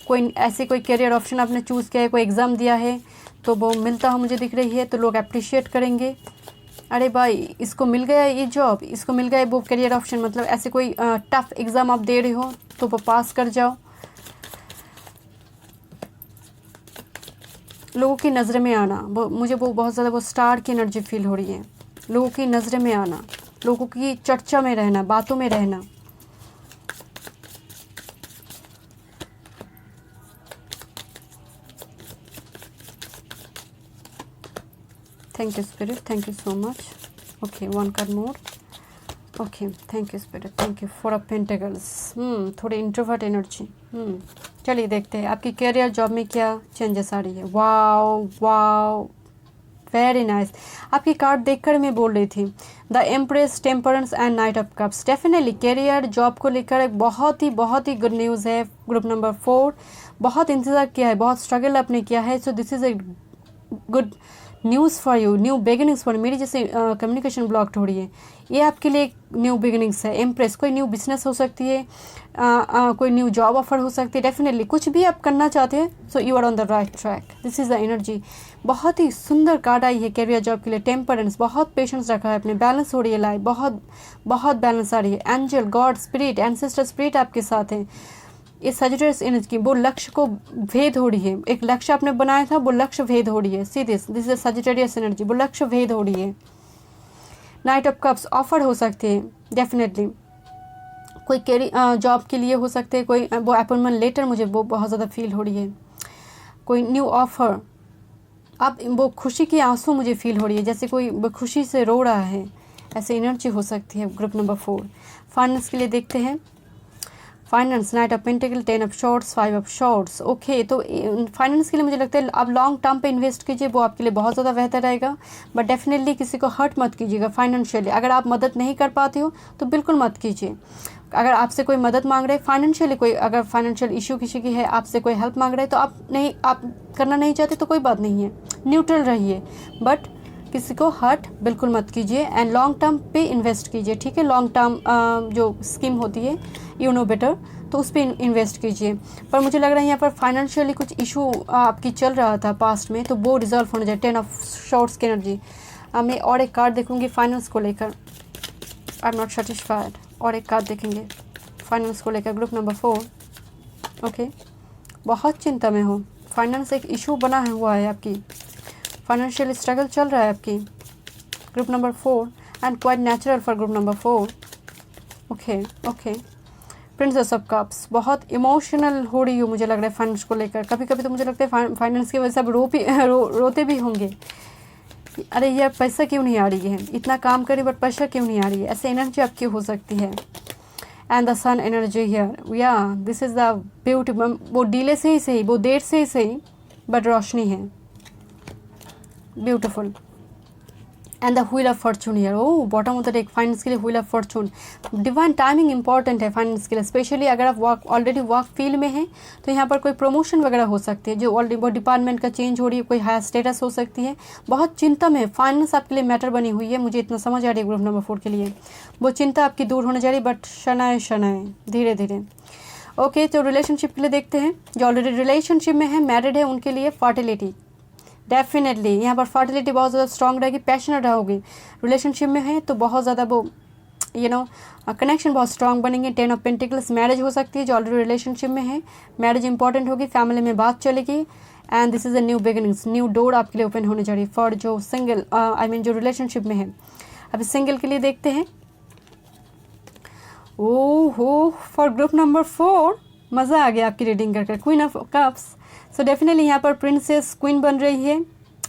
कोई ऐसे कोई करियर ऑप्शन आपने चूज़ किया है, कोई एग्ज़ाम दिया है, तो वो मिलता हो मुझे दिख रही है, तो लोग अप्रिशिएट करेंगे। अरे भाई इसको मिल गया ये जॉब, इसको मिल गया वो करियर ऑप्शन, मतलब ऐसे कोई टफ एग्ज़ाम आप दे रहे हो तो वो पास कर जाओ। लोगों की नज़र में आना, मुझे वो बहुत ज़्यादा वो स्टार की एनर्जी फील हो रही है। लोगों की नज़र में आना, लोगों की चर्चा में रहना, बातों में रहना। Thank you spirit, thank you so much. Okay, one card more. Okay, thank you spirit, thank you. 4 of pentacles, थोड़ी इंट्रोवर्ट एनर्जी। चलिए देखते हैं आपकी करियर जॉब में क्या चेंजेस आ रही है। Wow wow, very nice. आपकी कार्ड देखकर मैं बोल रही थी the empress, temperance and night of cups. Definitely career job को लेकर एक बहुत ही गुड न्यूज़ है। ग्रुप नंबर 4, बहुत इंतज़ार किया है, बहुत स्ट्रगल आपने किया है, so this is a good news for you, new beginnings for. मेरी जैसे कम्युनिकेशन ब्लॉक्ड हो रही है, ये आपके लिए एक न्यू बिगिनिंग्स है। एम्प्रेस, कोई न्यू बिजनेस हो सकती है, कोई न्यू जॉब ऑफर हो सकती है। डेफिनेटली कुछ भी आप करना चाहते हैं, so you are on the right track. This is the energy. बहुत ही सुंदर कार्ड आई है करियर जॉब के लिए। टेम्परेंस, बहुत पेशेंस रखा है अपने, बैलेंस हो रही है लाइफ, बहुत बैलेंस आ रही है। Angel, God, spirit, ancestor spirit आपके साथ है। इस सजिटेरियस एनर्जी, वो लक्ष्य को भेद हो रही है। एक लक्ष्य आपने बनाया था, वो लक्ष्य भेद हो रही है। See this is Sagittarius energy, वो लक्ष्य भेद हो रही है। नाइट ऑफ कप्स, ऑफर हो सकते हैं डेफिनेटली, कोई जॉब के लिए हो सकते हैं, कोई वो अपॉइंटमेंट लेटर, मुझे वो बहुत ज़्यादा फील हो रही है। कोई न्यू ऑफर, अब वो खुशी की आंसू मुझे फील हो रही है, जैसे कोई खुशी से रो रहा है, ऐसे एनर्जी हो सकती है। ग्रुप नंबर 4 फाइनेंस के लिए देखते हैं। Finance, night of pentacle, 10 of shorts, 5 of shorts. Okay, तो फाइनेंस के लिए मुझे लगता है आप लॉन्ग टर्म पे इन्वेस्ट कीजिए, वो आपके लिए बहुत ज़्यादा बेहतर रहेगा। बट डेफिनेटली किसी को हर्ट मत कीजिएगा फाइनेंशियली। अगर आप मदद नहीं कर पाते हो तो बिल्कुल मत कीजिए। अगर आपसे कोई मदद मांग रहे हैं फाइनेंशियली, कोई अगर फाइनेंशियल इशू किसी की है, आपसे कोई हेल्प मांग रहे हैं, तो आप करना नहीं चाहते तो कोई बात नहीं है, न्यूट्रल रहिए, बट किसी को हर्ट बिल्कुल मत कीजिए। एंड लॉन्ग टर्म पे इन्वेस्ट कीजिए, ठीक है। लॉन्ग टर्म जो स्कीम होती है, यू नो बेटर, तो उस पर इन्वेस्ट कीजिए। पर मुझे लग रहा है यहाँ पर फाइनेंशियली कुछ इशू आपकी चल रहा था पास्ट में, तो वो रिजॉल्व होना चाहिए। 10 ऑफ शॉर्ट्स की एनर्जी। मैं और एक कार्ड देखूंगी फाइनेंस को लेकर। I am not satisfied. और एक कार्ड देखेंगे फाइनेंस को लेकर। ग्रुप नंबर 4, ओके, बहुत चिंता में हो। फाइनेंस एक इशू बना हुआ है आपकी, फाइनेंशियल स्ट्रगल चल रहा है आपकी। Group number 4 and quite natural for group number 4। Okay okay, princess of cups, बहुत इमोशनल हो रही हो मुझे लग रहा है फाइनेंस को लेकर। कभी कभी तो मुझे लगता है फाइनेंस की वजह से आप रोते भी होंगे। अरे यार पैसा क्यों नहीं आ रही है, इतना काम करी बट पैसा क्यों नहीं आ रही है, ऐसे एनर्जी आपकी हो सकती है। And the sun energy here, या दिस इज़ द ब्यूटी। वो डिले से ही सही, वो देर से ही सही, बट रोशनी है, beautiful. And the wheel of fortune here, oh bottom of the deck finance के लिए wheel of fortune. Divine timing important है फाइनेंस के लिए, स्पेशली अगर आप ऑलरेडी वर्क फील्ड में हैं तो यहाँ पर कोई प्रमोशन वगैरह हो सकती है, जो ऑलरेडी वो डिपार्टमेंट का चेंज हो रही है, कोई हायर स्टेटस हो सकती है। बहुत चिंता में फाइनेंस आपके लिए मैटर बनी हुई है, मुझे इतना समझ आ रही है ग्रुप नंबर 4 के लिए। वो चिंता आपकी दूर होने जा रही है, बट शनाए धीरे धीरे। ओके, तो रिलेशनशिप के लिए देखते हैं। जो ऑलरेडी रिलेशनशिप में है, मैरिड है, उनके लिए फर्टिलिटी, डेफिनेटली यहाँ पर फर्टिलिटी बहुत ज़्यादा स्ट्रॉन्ग रहेगी, पैशनेट रहोगी। रिलेशनशिप में है तो बहुत ज़्यादा वो कनेक्शन बहुत स्ट्रॉन्ग बनेंगे। 10 ऑफ पेंटिकल्स, मैरिज हो सकती है जो ऑलरेडी रिलेशनशिप में है, मैरिज इंपॉर्टेंट होगी, फैमिली में बात चलेगी। And this is a new beginnings, new door आपके लिए ओपन होने जा रही है फॉर जो सिंगल, जो रिलेशनशिप में है। अभी सिंगल के लिए देखते हैं। ओहो, फॉर ग्रुप नंबर 4 मज़ा आ गया आपकी रीडिंग करके। Queen of cups, so definitely यहाँ पर प्रिंसेस क्वीन बन रही है,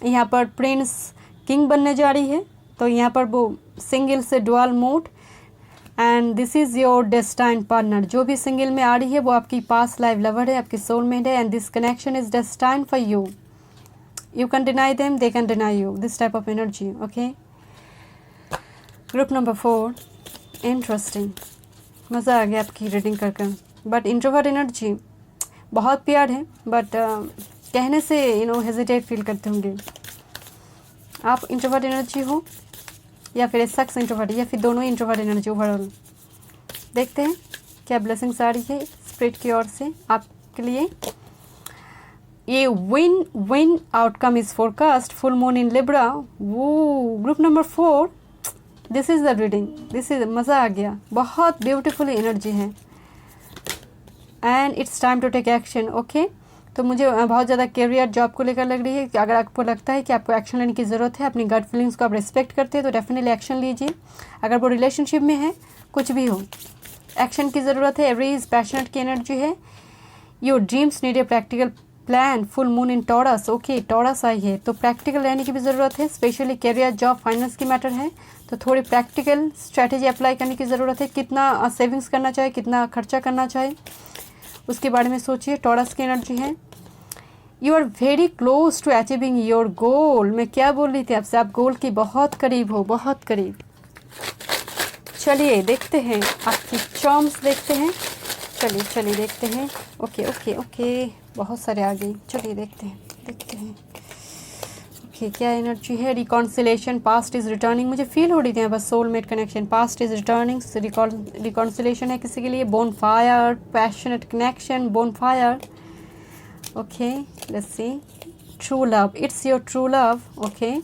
यहाँ पर प्रिंस किंग बनने जा रही है। तो यहाँ पर वो सिंगल से dual mode. And this is your destined partner, जो भी सिंगल में आ रही है वो आपकी पास्ट लाइफ लवर है, आपकी सोलमेट है। And this connection is destined for you, you can deny them, they can deny you, this type of energy. Okay, group number 4, interesting, मज़ा आ गया आपकी रीडिंग कर कर। बट इंट्रोवर्ट एनर्जी बहुत प्यार है, बट कहने से हेजिटेट फील करते होंगे। आप इंट्रोवर्ट एनर्जी हो या फिर शख्स इंट्रोवर्ट, या फिर दोनों ही इंट्रोवर्ट एनर्जी ओवरऑल। देखते हैं क्या ब्लेसिंग्स आ रही है स्पिरिट की ओर से आपके लिए। ये win outcome is forecast, full moon in Libra. वो group number 4, this is the reading, this is मज़ा आ गया, बहुत ब्यूटीफुल एनर्जी है। And it's time to take action. Okay, तो मुझे बहुत ज़्यादा कैरियर जॉब को लेकर लग रही है कि अगर आपको लगता है कि आपको एक्शन लेने की ज़रूरत है, अपनी गट फीलिंग्स को आप रिस्पेक्ट करते हैं, तो डेफिनेटली एक्शन लीजिए। अगर वो रिलेशनशिप में है, कुछ भी हो, एक्शन की ज़रूरत है। एवरीज पैशनेट की एनर्जी है। Your dreams need a practical plan, full moon in Taurus. Okay, Taurus आई है तो प्रैक्टिकल रहने की भी ज़रूरत है, स्पेशली कैरियर जॉब फाइनेंस की मैटर है, तो थोड़ी प्रैक्टिकल स्ट्रैटेजी अप्लाई करने की ज़रूरत है। कितना सेविंग्स करना चाहिए, कितना खर्चा करना चाहिए, उसके बारे में सोचिए। टॉरस की एनर्जी है। You are very close to achieving your goal. मैं क्या बोल रही थी आपसे, आप गोल के बहुत करीब हो, बहुत करीब। चलिए देखते हैं आपकी चॉम्स, देखते हैं। चलिए देखते हैं। ओके, बहुत सारे आ गई। चलिए देखते हैं। ओके, क्या एनर्जी है? रिकॉन्सिलेशन, पास्ट इज़ रिटर्निंग, मुझे फील हो रही थी बस soulmate connection, past is returning, reconciliation है किसी के लिए। Bone fire, passionate connection, bone fire. Okay, let's C. True love, it's your true love. Okay,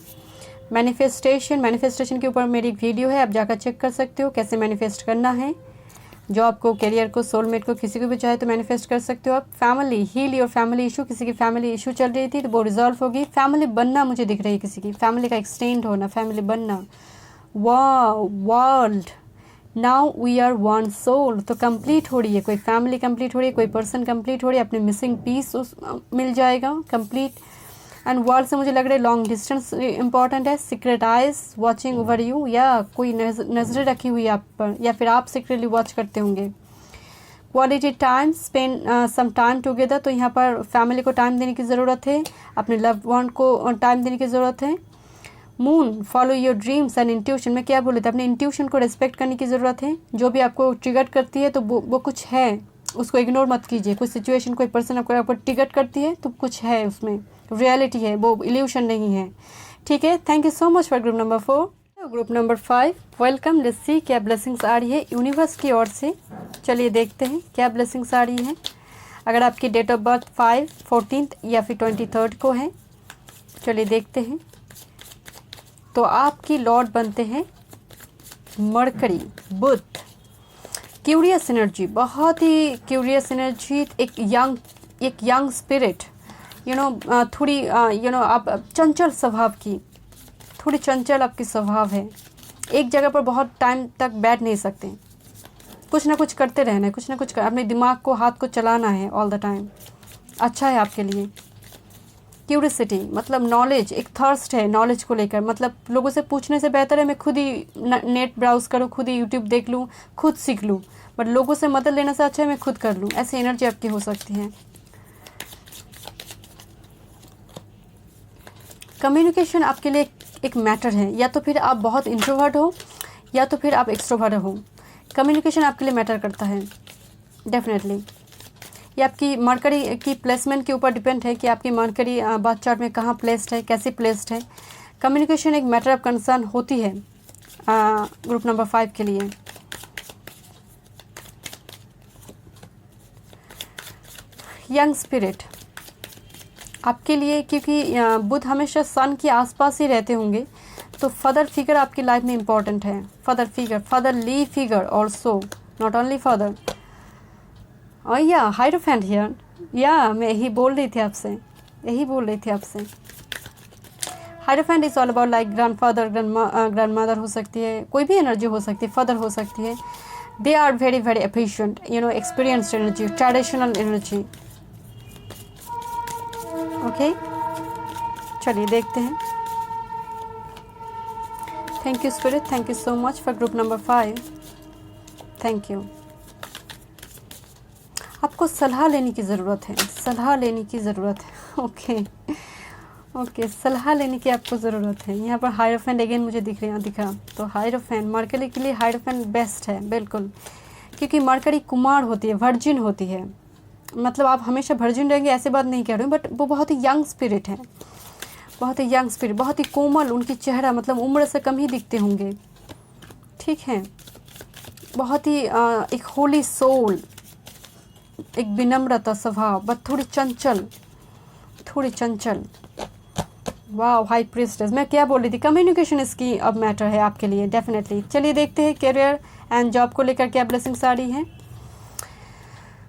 manifestation के ऊपर मेरी वीडियो है, आप जाकर चेक कर सकते हो कैसे मैनिफेस्ट करना है। जॉब को, करियर को, सोलमेट को, किसी को भी चाहे तो मैनिफेस्ट कर सकते हो आप। Family, heal your family issue, किसी की फैमिली इशू चल रही थी तो वो रिजॉल्व होगी। फैमिली बनना मुझे दिख रही है, किसी की फैमिली का एक्सटेंड होना, फैमिली बनना। World, now we are one soul, तो कंप्लीट हो रही है, कोई फैमिली कंप्लीट हो रही है, कोई पर्सन कंप्लीट हो रही है, अपने मिसिंग पीस मिल जाएगा कंप्लीट। एंड वर्ल्ड से मुझे लग रहा है लॉन्ग डिस्टेंस इंपॉर्टेंट है। Secret eyes watching over you, या कोई नज़रें रखी हुई है आप पर, या फिर आप सीक्रेटली वॉच करते होंगे। Quality time, spend some time together, तो यहाँ पर फैमिली को टाइम देने की ज़रूरत है, अपने लव्ड वन को टाइम देने की ज़रूरत है। Moon, follow your dreams and intuition, मैं क्या बोले थे, अपने इंट्यूशन को रिस्पेक्ट करने की ज़रूरत है। जो भी आपको ट्रिगर करती है तो वो कुछ है, उसको इग्नोर मत कीजिए। कोई सिचुएशन, कोई पर्सन आपको ट्रिगर करती है तो कुछ है उसमें, रियलिटी है, वो इल्यूशन नहीं है। ठीक है, thank you so much for group number 4। Group number 5, welcome. Let's see क्या ब्लेसिंग्स आ रही है यूनिवर्स की ओर से। चलिए देखते हैं क्या ब्लेसिंग्स आ रही है। अगर आपकी डेट ऑफ बर्थ 5, 14 या फिर 23 को है, चलिए देखते हैं। तो आपकी लॉर्ड बनते हैं मरकरी, बुध। क्यूरियस एनर्जी, बहुत ही क्यूरियस एनर्जी, एक यंग स्पिरिट, थोड़ी आप चंचल स्वभाव की, थोड़ी चंचल आपकी स्वभाव है। एक जगह पर बहुत टाइम तक बैठ नहीं सकते, कुछ ना कुछ करते रहना है, कुछ ना कुछ अपने दिमाग को, हाथ को चलाना है ऑल द टाइम। अच्छा है आपके लिए। क्यूरियसिटी मतलब नॉलेज, एक थर्स्ट है नॉलेज को लेकर, मतलब लोगों से पूछने से बेहतर है मैं खुद ही नेट ब्राउज करूँ, खुद ही यूट्यूब देख लूँ, खुद सीख लूँ, बट लोगों से मदद लेने से अच्छा है मैं खुद कर लूँ। ऐसी एनर्जी आपकी हो सकती है। कम्युनिकेशन आपके लिए एक मैटर है, या तो फिर आप बहुत इंट्रोवर्ट हो या तो फिर आप एक्सट्रोवर्ट हो। कम्युनिकेशन आपके लिए मैटर करता है डेफिनेटली। ये आपकी मरकरी की प्लेसमेंट के ऊपर डिपेंड है कि आपकी मरकरी बर्थ चार्ट में कहाँ प्लेस्ड है, कैसे प्लेस्ड है। कम्युनिकेशन एक मैटर ऑफ कंसर्न होती है ग्रुप नंबर 5 के लिए। यंग स्पिरिट आपके लिए, क्योंकि बुध हमेशा सन के आसपास ही रहते होंगे, तो फादर फिगर आपकी लाइफ में इम्पॉर्टेंट है। Father figure, fatherly figure also, not only father. और या हाइरोफेंट हियर, या मैं यही बोल रही थी आपसे, hierophant is all about like grandfather, grandmother हो सकती है, कोई भी एनर्जी हो सकती है, फादर हो सकती है। They are very very efficient, experienced energy, traditional energy. Okay, चलिए देखते हैं। Thank you spirit, thank you so much for group number 5, thank you. आपको सलाह लेने की ज़रूरत है, ओके, सलाह लेने की आपको ज़रूरत है। यहाँ पर हाइरोफेंट अगेन मुझे दिखा, तो हाइरोफेंट मरकरी के लिए हाइरोफेंट बेस्ट है बिल्कुल, क्योंकि मरकरी कुमार होती है, वर्जिन होती है। मतलब आप हमेशा वर्जिन रहेंगे ऐसे बात नहीं कह रही हूँ, बट वो बहुत ही यंग स्पिरिट है, बहुत ही यंग स्पिरिट, बहुत ही कोमल उनकी चेहरा, मतलब उम्र से कम ही दिखते होंगे। ठीक है, बहुत ही एक होली सोल, एक विनम्रता स्वभाव, बट थोड़ी चंचल, थोड़ी चंचल। वाह, हाई प्रिस्टेस, मैं क्या बोल रही थी, कम्युनिकेशन इसकी अब मैटर है आपके लिए डेफिनेटली। चलिए देखते हैं करियर एंड जॉब को लेकर क्या ब्लेसिंग्स आ रही हैं।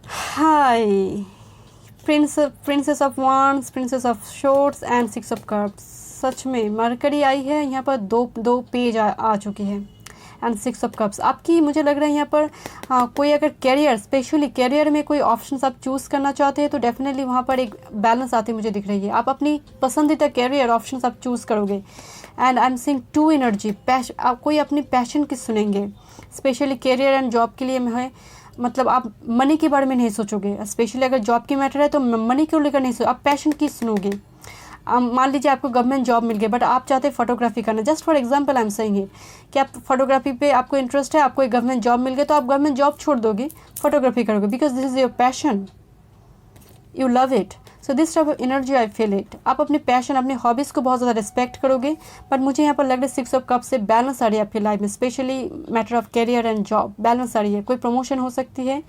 Hi, princess of wands, princess of swords and 6 of cups. सच में मरकरी आई है यहाँ पर, दो पेज आ चुकी है एंड 6 ऑफ कप्स। आपकी मुझे लग रहा है यहाँ पर कोई अगर कैरियर, स्पेशली कैरियर में कोई ऑप्शंस आप चूज़ करना चाहते हैं तो डेफिनेटली वहाँ पर एक बैलेंस आती मुझे दिख रही है। आप अपनी पसंदीदा कैरियर ऑप्शंस आप चूज़ करोगे and I am seeing 2 energy. आप कोई अपनी पैशन की सुनेंगे, स्पेशली कैरियर एंड जॉब के लिए है। मतलब आप मनी के बारे में नहीं सोचोगे, स्पेशली अगर जॉब की मैटर है तो मनी को लेकर नहीं सोच, आप पैशन की सुनोगे। मान लीजिए आपको गवर्नमेंट जॉब मिल गई बट आप चाहते हैं फोटोग्राफी करना, just for example I am saying it कि आप फोटोग्राफी पे आपको इंटरेस्ट है, आपको एक गवर्नमेंट जॉब मिल गई तो आप गवर्नमेंट जॉब छोड़ दोगे, फोटोग्राफी करोगे, because this is your passion, you love it. So this type of energy I feel it. आप अपने पैशन, अपनी हॉबीज़ को बहुत ज़्यादा रिस्पेक्ट करोगे। बट मुझे यहाँ पर लग रहा है 6 ऑफ कप से बैलेंस आ रही है आपकी लाइफ में, specially matter of career and job, balance आ रही है। कोई प्रमोशन हो सकती है,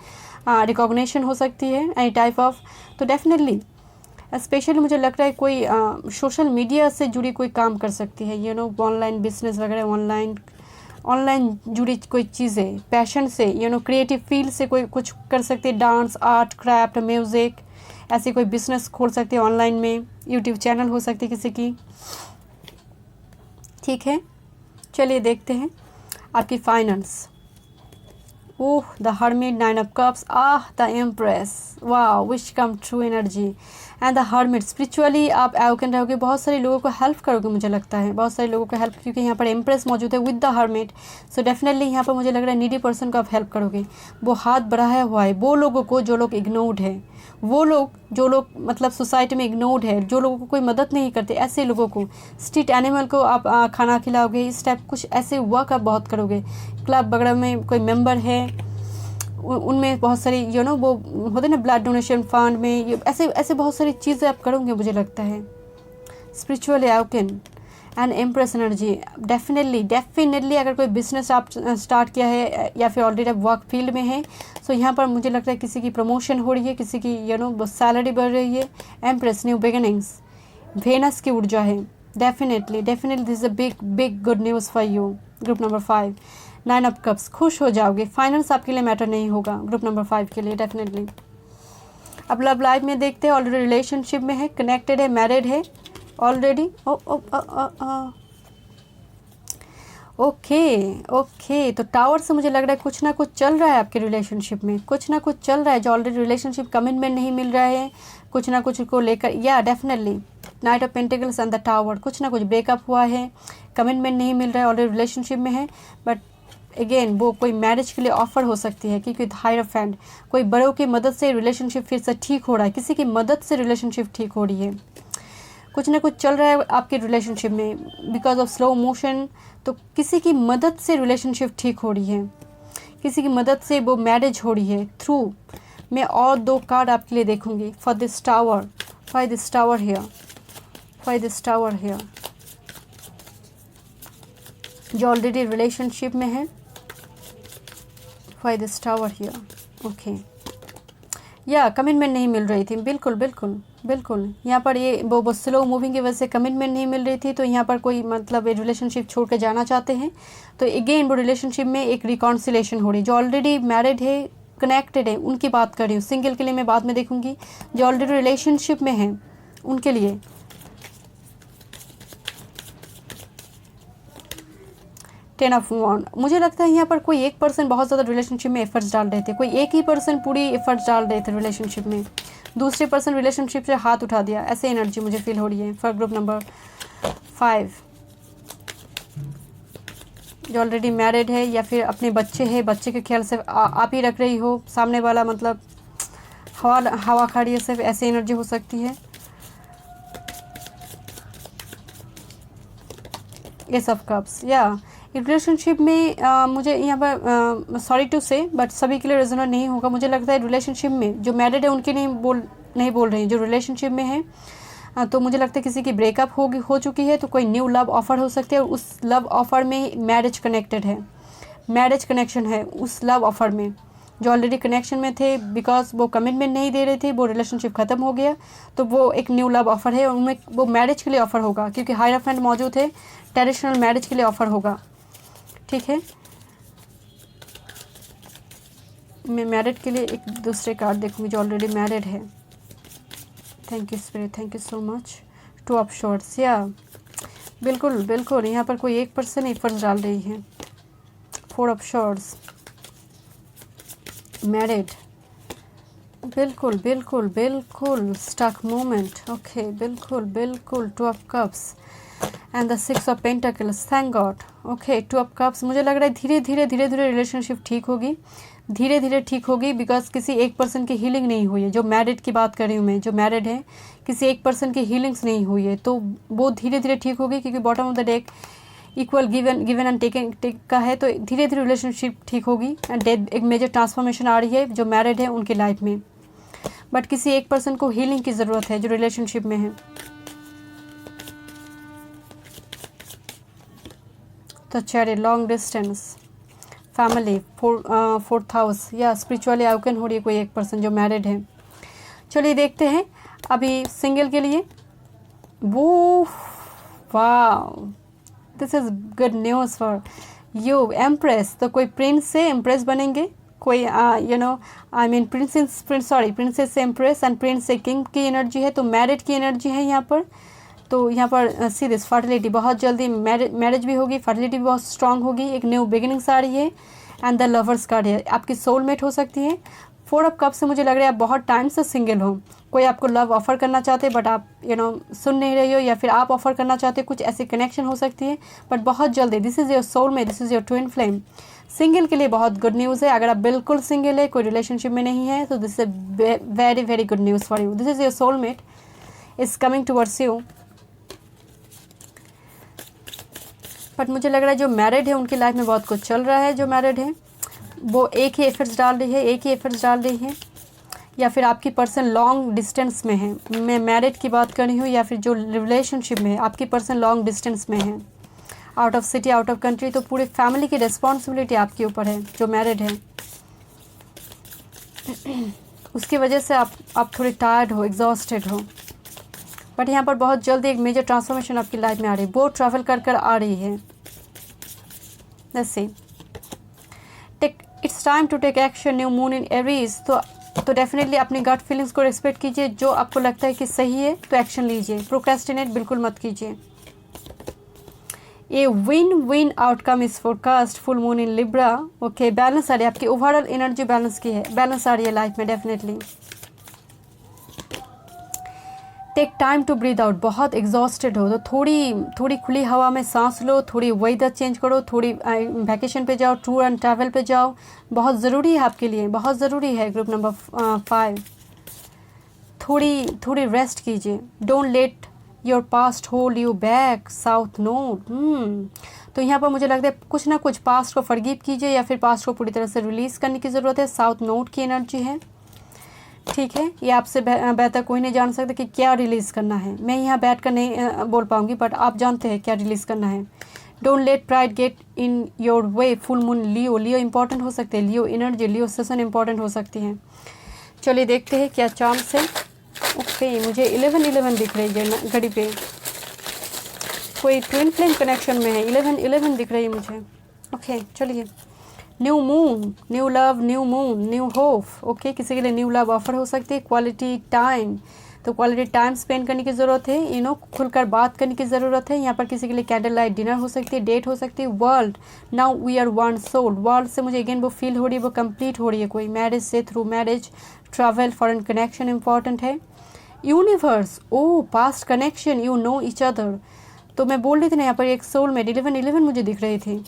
रिकॉग्निशन हो सकती है, एनी टाइप ऑफ। तो डेफिनेटली स्पेशली मुझे लग रहा है कोई सोशल मीडिया से जुड़ी कोई काम कर सकती है, यू नो, ऑनलाइन बिजनेस वगैरह, ऑनलाइन जुड़ी कोई चीज़ें, पैशन से, यू नो, क्रिएटिव फील्ड से कोई कुछ कर सकती है, डांस, आर्ट, क्राफ्ट, म्यूज़िक, ऐसी कोई बिजनेस खोल सकती है ऑनलाइन में, यूट्यूब चैनल हो सकती है किसी की। ठीक है, चलिए देखते हैं आपकी finance. Oh, the hermit, 9 of cups, the empress, wow, wish come true energy and the hermit. Spiritually आप एवकन रहोगे, बहुत सारे लोगों को हेल्प करोगे मुझे लगता है, बहुत सारे लोगों को हेल्प, क्योंकि यहाँ पर एम्प्रेस मौजूद है with the hermit. So definitely यहाँ पर मुझे लग रहा है नीडी पर्सन को आप हेल्प करोगे। वो हाथ बढ़ाया हुआ है वो लोगों को जो लोग इग्नोर्ड है, वो लोग जो लोग मतलब सोसाइटी में इग्नोर्ड है, जो लोगों को कोई मदद नहीं करते, ऐसे लोगों को, स्ट्रीट एनिमल को आप खाना खिलाओगे, इस टाइप कुछ ऐसे वर्क आप बहुत करोगे। क्लब वगैरह में कोई मेंबर है उनमें बहुत सारी, यू नो, वो होते ना ब्लड डोनेशन फंड में, ये ऐसे बहुत सारी चीज़ें आप करोगे मुझे लगता है। Spiritually awaken and empress energy, definitely अगर कोई बिजनेस आप स्टार्ट किया है या फिर ऑलरेडी आप वर्क फील्ड में है, सो यहाँ पर मुझे लगता है किसी की प्रमोशन हो रही है, किसी की, यू नो, सैलरी बढ़ रही है। एम्प्रेस, न्यू बिगिनिंग्स, वेनस की ऊर्जा है। Definitely this is a big good news for you. Group number 5, 9 of cups, खुश हो जाओगे। फाइनेंस आपके लिए मैटर नहीं होगा ग्रुप नंबर 5 के लिए डेफिनेटली। अब लव लाइफ में देखते हैं, ऑलरेडी रिलेशनशिप में है, कनेक्टेड है, मैरिड है ऑलरेडी। ओके, तो टावर से मुझे लग रहा है कुछ ना कुछ चल रहा है आपके रिलेशनशिप में, कुछ ना कुछ चल रहा है। जो ऑलरेडी रिलेशनशिप कमिटमेंट नहीं मिल रहा है कुछ ना कुछ को लेकर, या definitely night of pentacles and the tower, कुछ ना कुछ ब्रेकअप हुआ है, कमिटमेंट नहीं मिल रहा है, ऑलरेडी रिलेशनशिप में है। बट अगेन वो कोई मैरिज के लिए ऑफर हो सकती है, क्योंकि हायरफेंट, कोई बड़ों की मदद से रिलेशनशिप फिर से ठीक हो रहा है, किसी की मदद से रिलेशनशिप ठीक हो रही है, कुछ ना कुछ चल रहा है आपके रिलेशनशिप में बिकॉज ऑफ स्लो मोशन। तो किसी की मदद से रिलेशनशिप ठीक हो रही है, किसी की मदद से वो मैरिज हो रही है थ्रू। मैं और 2 कार्ड आपके लिए देखूंगी for this tower, for this tower here, for this tower here, जो ऑलरेडी रिलेशनशिप में है, for this tower here. Okay, या कमिटमेंट नहीं मिल रही थी, बिल्कुल यहाँ पर ये वो स्लो मूविंग की वजह से कमिटमेंट नहीं मिल रही थी। तो यहाँ पर कोई मतलब रिलेशनशिप छोड़ के जाना चाहते हैं, तो अगेन वो रिलेशनशिप में एक रिकॉन्सिलेशन हो रही है। जो ऑलरेडी मैरिड है, कनेक्टेड है, उनकी बात कर रही हूँ, सिंगल के लिए मैं बाद में देखूंगी। जो ऑलरेडी रिलेशनशिप में है उनके लिए 10 ऑफ वांड। मुझे लगता है यहाँ पर कोई एक पर्सन बहुत ज़्यादा रिलेशनशिप में एफर्ट्स डाल रहे थे, कोई एक ही पर्सन पूरी एफर्ट्स डाल रहे थे रिलेशनशिप में, दूसरे पर्सन रिलेशनशिप से हाथ उठा दिया, ऐसे एनर्जी मुझे फील हो रही है फॉर ग्रुप नंबर 5। जो ऑलरेडी मैरिड है या फिर अपने बच्चे हैं, बच्चे के ख्याल से आप ही रख रही हो, सामने वाला मतलब हवा खा रही है, सिर्फ ऐसी एनर्जी हो सकती है। एस ऑफ कप्स, या रिलेशनशिप में मुझे यहाँ पर सॉरी टू से बट सभी के लिए रेजोनेट नहीं होगा। मुझे लगता है रिलेशनशिप में जो मैरिड है उनकी नहीं बोल रही, जो रिलेशनशिप में है तो मुझे लगता है किसी की ब्रेकअप हो चुकी है, तो कोई न्यू लव ऑफर हो सकती है, और उस लव ऑफर में मैरिज कनेक्टेड है, मैरिज कनेक्शन है उस लव ऑफर में, जो ऑलरेडी कनेक्शन में थे, बिकॉज वो कमिटमेंट नहीं दे रहे थे, वो रिलेशनशिप ख़त्म हो गया, तो वो एक न्यू लव ऑफ़र है, उनमें वो मैरिज के लिए ऑफ़र होगा, क्योंकि हायराफेंट मौजूद है, ट्रेडिशनल मैरिज के लिए ऑफ़र होगा। ठीक है, मैं मैरिड के लिए एक दूसरे कार्ड देखूँगी जो ऑलरेडी मैरिड है। Thank you spirit, thank you so much. 2 of shorts, या बिल्कुल बिल्कुल, यहाँ पर कोई एक पर्सन एफर्ट्स डाल रही है। 4 ऑफ शॉर्ट्स, मैरिड, बिल्कुल बिल्कुल बिल्कुल, स्टक मोमेंट, ओके, बिल्कुल बिल्कुल। 2 of cups and the 6 of pentacles, thank God. Okay, 2 of cups, मुझे लग रहा है धीरे धीरे रिलेशनशिप ठीक होगी, धीरे धीरे ठीक होगी, बिकॉज किसी एक पर्सन की हीलिंग नहीं हुई है। जो मैरिड की बात कर रही हूँ मैं, जो मैरिड है, किसी एक पर्सन की हीलिंग्स नहीं हुई है, तो वो धीरे धीरे ठीक होगी, क्योंकि bottom of the deck equal given and take का है, तो धीरे धीरे रिलेशनशिप ठीक होगी। एंड डेथ, एक मेजर ट्रांसफॉर्मेशन आ रही है जो मैरिड है उनकी लाइफ में, बट किसी एक पर्सन को हीलिंग की ज़रूरत है जो रिलेशनशिप में है। तो chariot, long distance, family, 4th house, या स्पिरिचुअली अवेकन हो रही है कोई एक पर्सन जो मैरिड है। चलिए देखते हैं अभी सिंगल के लिए। वो वाह, this is good news for you. Empress, तो कोई प्रिंस से एम्प्रेस बनेंगे, कोई प्रिंसेस से एम्प्रेस एंड प्रिंस से किंग की एनर्जी है, तो मैरिड की एनर्जी है यहाँ पर। तो यहाँ पर सी दिस, फर्टिलिटी, बहुत जल्दी मैरिज भी होगी, फर्टिलिटी भी बहुत स्ट्रांग होगी, एक न्यू बिगिनिंग्स आ रही है। एंड द लवर्स कार्ड है, आपकी सोलमेट हो सकती है। 4 ऑफ कप्स से मुझे लग रहा है आप बहुत टाइम से सिंगल हो, कोई आपको लव ऑफर करना चाहते बट आप सुन नहीं रही हो, या फिर आप ऑफर करना चाहते हो, कुछ ऐसी कनेक्शन हो सकती है, बट बहुत जल्दी। This is your soulmate, this is your twin flame. Single के लिए बहुत गुड न्यूज़ है। अगर आप बिल्कुल सिंगल है, कोई रिलेशनशिप में नहीं है, तो this is very very good news for you. This is your soulmate is coming towards you. But मुझे लग रहा है जो मैरिड है उनकी लाइफ में बहुत कुछ चल रहा है। जो मैरिड है वो एक ही एफर्ट्स डाल रही है, या फिर आपकी पर्सन लॉन्ग डिस्टेंस में है। मैं मैरिड की बात कर रही हूँ, या फिर जो रिलेशनशिप में है आपकी पर्सन लॉन्ग डिस्टेंस में है, out of city, out of country. तो पूरी फैमिली की रिस्पॉन्सिबिलिटी आपके ऊपर है जो मैरिड है। उसकी वजह से आप थोड़ी टायर्ड हो, एग्जॉस्टेड हो, बट यहाँ पर बहुत जल्दी एक मेजर ट्रांसफॉर्मेशन आपकी लाइफ में आ रही है। वो ट्रैवल कर आ रही है। Let's see, it's time to take action, new moon in Aries. तो डेफिनेटली अपनी गट फीलिंग्स को रिस्पेक्ट कीजिए। जो आपको लगता है कि सही है तो एक्शन लीजिए, प्रोक्रेस्टिनेट बिल्कुल मत कीजिए। A win outcome is forecast, full moon in Libra. Okay, balance आ रही है, आपकी ओवरऑल एनर्जी बैलेंस की है, बैलेंस आ रही है लाइफ में definitely. Take time to breathe out, बहुत एग्जॉस्टेड हो तो थोड़ी खुली हवा में सांस लो, थोड़ी वेदर चेंज करो, थोड़ी वैकेशन पे जाओ, टूर एंड ट्रैवल पे जाओ, बहुत ज़रूरी है आपके लिए, बहुत ज़रूरी है। ग्रुप नंबर 5, थोड़ी रेस्ट कीजिए। Don't let your past hold you back, south note. तो यहाँ पर मुझे लगता है कुछ ना कुछ पास्ट को फॉरगिव कीजिए, या फिर पास्ट को पूरी तरह से रिलीज़ करने की ज़रूरत है। साउथ नोट की एनर्जी है, ठीक है। ये आपसे बेहतर कोई नहीं जान सकता कि क्या रिलीज़ करना है। मैं यहाँ बैठ कर नहीं बोल पाऊँगी, बट आप जानते हैं क्या रिलीज़ करना है। Don't let pride get in your way, full moon Leo important हो सकते हैं, लियो एनर्जी, लियो सेशन इंपॉर्टेंट हो सकती है। चलिए देखते हैं क्या चांस है। ओके, मुझे 11 दिख रही है घड़ी पे, कोई ट्विन फ्लेम कनेक्शन में है। 11 दिख रही है मुझे। ओके चलिए, new moon, new love, new moon, new hope. Okay, किसी के लिए न्यू लव ऑफर हो सकती है। क्वालिटी टाइम, तो क्वालिटी टाइम स्पेंड करने की ज़रूरत है। खुलकर बात करने की ज़रूरत है। यहाँ पर किसी के लिए कैंडल लाइट डिनर हो सकती है, डेट हो सकती है। World, now we are one soul. World से मुझे अगेन वो फील हो रही है, वो कंप्लीट हो रही है। कोई मैरिज से, through marriage, travel, foreign connection important है। Universe, oh past connection, you know each other. तो मैं बोल रही थी ना, यहाँ पर एक सोल में 11 मुझे दिख रही थी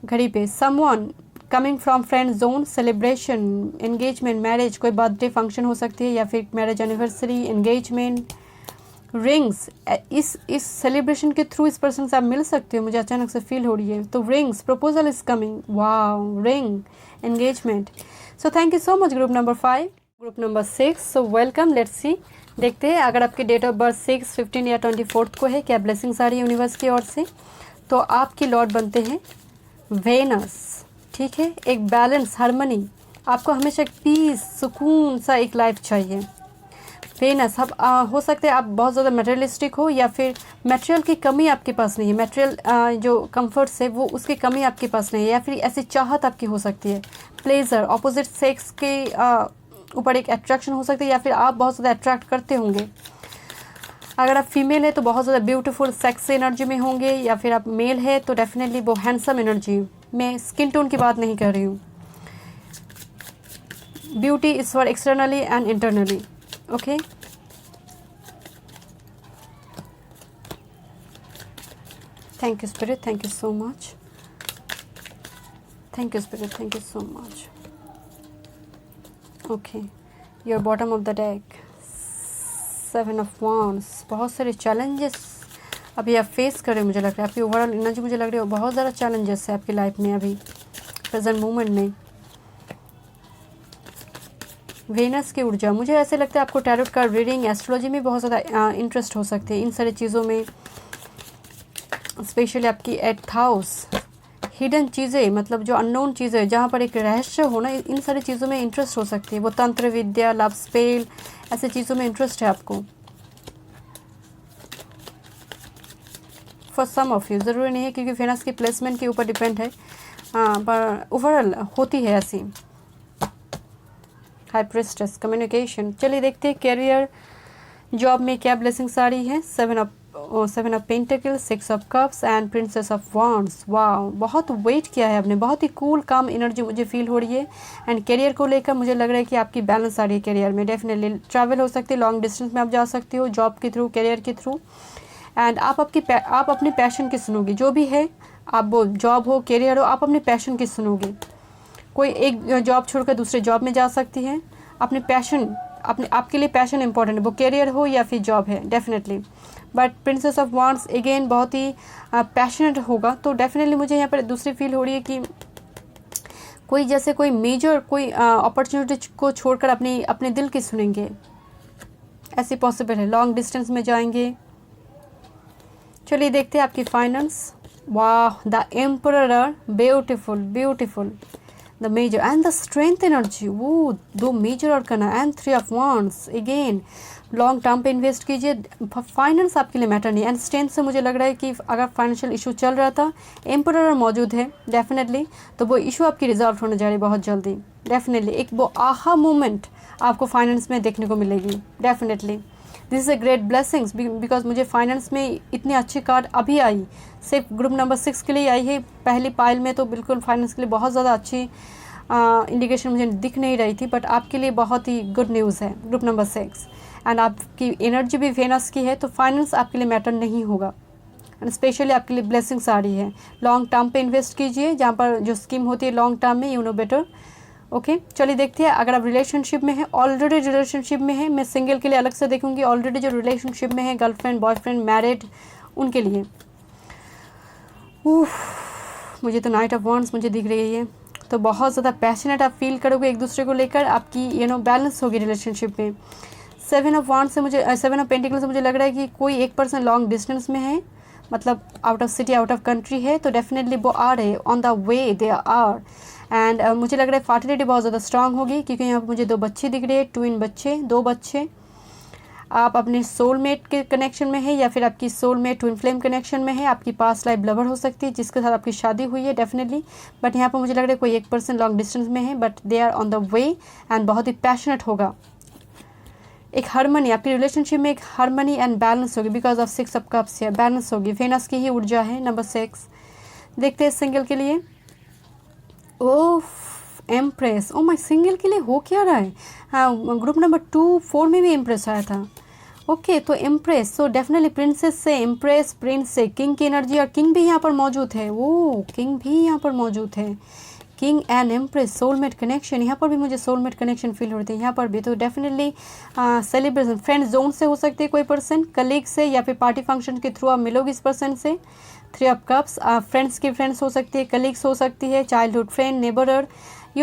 घड़ी पे। Someone coming from friend zone, celebration, engagement, marriage, कोई बर्थडे फंक्शन हो सकती है, या फिर मैरिज एनिवर्सरी, एंगेजमेंट, रिंग्स। इस सेलिब्रेशन के थ्रू इस पर्सन से आप मिल सकते हो, मुझे अचानक से फील हो रही है। तो rings, proposal is coming, wow, ring, engagement. So thank you so much group number 5। Group number 6, so welcome. Let's see, देखते हैं अगर आपकी डेट ऑफ बर्थ 6, 15 या 24 को है, क्या ब्लेसिंग्स आ रही है यूनिवर्स की ओर से। तो आपके लॉर्ड बनते हैं वेनस, ठीक है। एक बैलेंस, हार्मनी, आपको हमेशा पीस, सुकून सा एक लाइफ चाहिए। वेनस, अब हो सकता है आप बहुत ज़्यादा मटेरियलिस्टिक हो या फिर मटेरियल की कमी आपके पास नहीं है, मटेरियल जो कंफर्ट्स है वो उसकी कमी आपके पास नहीं है, या फिर ऐसी चाहत आपकी हो सकती है। प्लेजर, ऑपोजिट सेक्स के ऊपर एक अट्रैक्शन हो सकती है, या फिर आप बहुत ज़्यादा अट्रैक्ट करते होंगे। अगर आप फीमेल है तो बहुत ज़्यादा ब्यूटीफुल सेक्स एनर्जी में होंगे, या फिर आप मेल है तो डेफिनेटली वो हैंडसम एनर्जी। मैं स्किन टोन की बात नहीं कर रही हूँ। Beauty is for externally and internally. Okay, thank you spirit, thank you so much, thank you spirit, thank you so much. Okay, your bottom of the deck, 7 of wands. बहुत सारे challenges अभी आप फेस कर रहे हो, मुझे लग रहा है आपकी ओवरऑल एनर्जी मुझे लग रही है बहुत ज़्यादा चैलेंजेस है आपकी लाइफ में अभी प्रेजेंट मोमेंट में। वेनस की ऊर्जा, मुझे ऐसे लगता है आपको टैरोट कार्ड रीडिंग, एस्ट्रोलॉजी में बहुत ज़्यादा इंटरेस्ट हो सकते हैं। इन सारी चीज़ों में स्पेशली आपकी 8th हाउस, हिडन चीज़ें, मतलब जो अननोन चीज़ें जहाँ पर एक रहस्य होना, इन सारी चीज़ों में इंटरेस्ट हो सकती है। वो तंत्र विद्या, लव स्पेल, ऐसे चीज़ों में इंटरेस्ट है आपको। फॉर सम ऑफ यू, ज़रूरी नहीं है क्योंकि वेनस की प्लेसमेंट के ऊपर डिपेंड है, पर ओवरऑल होती है ऐसी। High priestess, communication. चलिए देखते हैं कैरियर जॉब में क्या ब्लेसिंग्स आ रही है। 7 of pentacles, 6 of cups and princess of wands. वाह, बहुत वेट किया है आपने, बहुत ही कूल काम एनर्जी मुझे फील हो रही है। एंड करियर को लेकर मुझे लग रहा है कि आपकी बैलेंस आ रही है करियर में। डेफिनेटली ट्रैवल हो सकती है, लॉन्ग डिस्टेंस में आप जा सकते हो जॉब के थ्रू, करियर के थ्रू। एंड आप अपनी पैशन की सुनोगी, जो भी है, आप वो जॉब हो, करियर हो, आप अपने पैशन की सुनोगी। कोई एक जॉब छोड़कर दूसरे जॉब में जा सकती है। अपने पैशन, आपके लिए पैशन इंपॉर्टेंट है, वो करियर हो या फिर जॉब है, definitely. But princess of wands again बहुत ही पैशनेट होगा, तो डेफिनेटली मुझे यहाँ पर दूसरी फील हो रही है कि कोई जैसे कोई मेजर कोई अपॉर्चुनिटी को छोड़कर अपने दिल की सुनेंगे, ऐसी पॉसिबल है। लॉन्ग डिस्टेंस में जाएंगे। चलिए देखते हैं आपकी फाइनेंस। वाह, the emperor, beautiful beautiful. The major and the strength energy, वो 2 मेजर और करना। And 3 of wands, again long term पे इन्वेस्ट कीजिए। फाइनेंस आपके लिए मैटर नहीं। एंड स्ट्रेंथ से मुझे लग रहा है कि अगर फाइनेंशियल इशू चल रहा था, एम्परर मौजूद है डेफिनेटली, तो वो इशू आपकी रिजॉल्व होने जा रही है बहुत जल्दी। डेफिनेटली एक वो आहा मोमेंट आपको फाइनेंस में देखने को मिलेगी। Definitely this is a great blessings, because मुझे फाइनेंस में इतनी अच्छी कार्ड अभी आई, सिर्फ ग्रुप नंबर 6 के लिए आई है। पहली पाइल में तो बिल्कुल फाइनेंस के लिए बहुत ज़्यादा अच्छी इंडिकेशन मुझे दिख नहीं रही थी, बट आपके लिए बहुत ही गुड न्यूज़ है ग्रुप नंबर 6। एंड आपकी एनर्जी भी वेनस की है, तो फाइनेंस आपके लिए मैटर नहीं होगा। एंड स्पेशली आपके लिए ब्लेसिंग्स आ रही है। लॉन्ग टर्म पे इन्वेस्ट कीजिए, जहाँ पर जो स्कीम होती है लॉन्ग टर्म में, यू नो बेटर। ओके, चलिए देखते हैं। अगर आप रिलेशनशिप में है, ऑलरेडी रिलेशनशिप में है, मैं सिंगल के लिए अलग से देखूंगी। ऑलरेडी जो रिलेशनशिप में है, गर्लफ्रेंड, बॉयफ्रेंड, मैरिड, उनके लिए मुझे तो नाइट ऑफ वांड्स मुझे दिख रही है। तो बहुत ज़्यादा पैशनेट आप फील करोगे एक दूसरे को लेकर, आपकी बैलेंस होगी रिलेशनशिप में। 7 ऑफ वांड्स से मुझे 7 ऑफ पेंटिकल्स से मुझे लग रहा है कि कोई एक पर्सन लॉन्ग डिस्टेंस में है, मतलब out of city, out of country है, तो डेफिनेटली वो आ रहे, on the way they are. And मुझे लग रहा है फर्टिलिटी बहुत ज़्यादा स्ट्रांग होगी, क्योंकि यहाँ पर मुझे 2 बच्चे दिख रहे हैं, ट्विन बच्चे, 2 बच्चे। आप अपने सोलमेट के कनेक्शन में है, या फिर आपकी सोलमेट ट्विन फ्लेम कनेक्शन में है। आपकी पास्ट लाइफ लवर हो सकती है जिसके साथ आपकी शादी हुई है डेफिनेटली। बट यहाँ पर मुझे लग रहा है कोई एक पर्सन लॉन्ग डिस्टेंस में है, but they are on the way and बहुत ही पैशनेट होगा। एक हार्मनी आपकी रिलेशनशिप में, एक हार्मनी एंड बैलेंस होगी बिकॉज ऑफ 6 ऑफ कप्स है, बैलेंस होगी। वेनस की ही ऊर्जा है नंबर 6। देखते हैं सिंगल के लिए। ओह एम्प्रेस, ओ माय, सिंगल के लिए हो क्या रहा है। हाँ, ग्रुप नंबर 2, 4 में भी एम्प्रेस आया था। ओके, तो एम्प्रेस, सो डेफिनेटली प्रिंसेस से एम्प्रेस, प्रिंस से किंग की एनर्जी, और किंग भी यहाँ पर मौजूद है। वो किंग भी यहाँ पर मौजूद है। King and empress, soulmate connection, यहाँ पर भी मुझे सोलमेट कनेक्शन फील होते हैं यहाँ पर भी। तो डेफिनेटली सेलिब्रेशन, फ्रेंड जोन से हो सकती है कोई पर्सन, कलीग से, या फिर पार्टी फंक्शन के थ्रू आप मिलोगे इस पर्सन से। 3 ऑफ कप्स, फ्रेंड्स की फ्रेंड्स हो सकती है, कलीग्स हो सकती है, चाइल्डहुड फ्रेंड, नेबरर,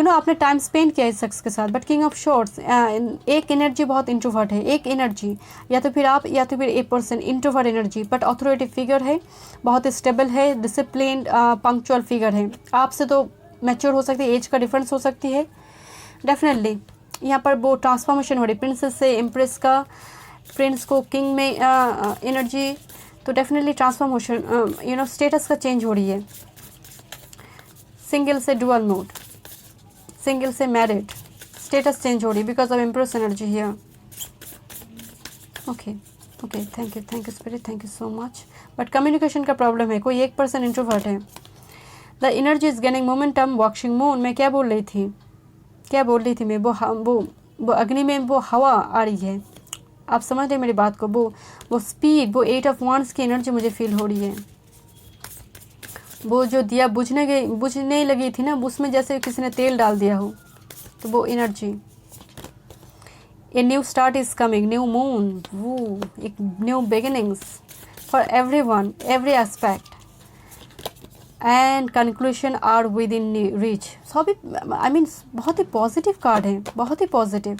आपने टाइम स्पेंड किया इस शख्स के साथ। बट किंग ऑफ शॉर्ट्स, एक एनर्जी बहुत इंट्रोवर्ट है, एक एनर्जी, या तो फिर आप या तो फिर एक person introvert energy, but authority figure है, बहुत स्टेबल है, डिसिप्लिन, पंक्चुअल फिगर है। आपसे तो मैच्योर हो सकती है, एज का डिफरेंस हो सकती है, डेफिनेटली यहाँ पर वो ट्रांसफॉर्मेशन हो रही है, प्रिंसेस से एम्प्रेस का, प्रिंस को किंग में एनर्जी, तो डेफिनेटली ट्रांसफॉर्मेशन स्टेटस का चेंज हो रही है। सिंगल से डुअल मोड, सिंगल से मैरिड, स्टेटस चेंज हो रही है because of empress energy here. Okay okay, thank you spirit, thank you so much. But communication का प्रॉब्लम है, कोई 1% इंट्रोवर्ट है। The energy is gaining momentum, washing moon. मैं क्या बोल रही थी मैं, वो अग्नि में वो हवा आ रही है, आप समझ रहे हैं मेरी बात को, वो स्पीड, वो 8 ऑफ वांड्स की एनर्जी मुझे फील हो रही है। वो जो दिया बुझने लगी थी ना, उसमें जैसे किसी ने तेल डाल दिया हो, तो वो energy. A new start is coming, new moon, वो एक new beginnings for everyone, every aspect, and conclusion are within reach. सभी आई मीन बहुत ही पॉजिटिव कार्ड है, बहुत ही positive.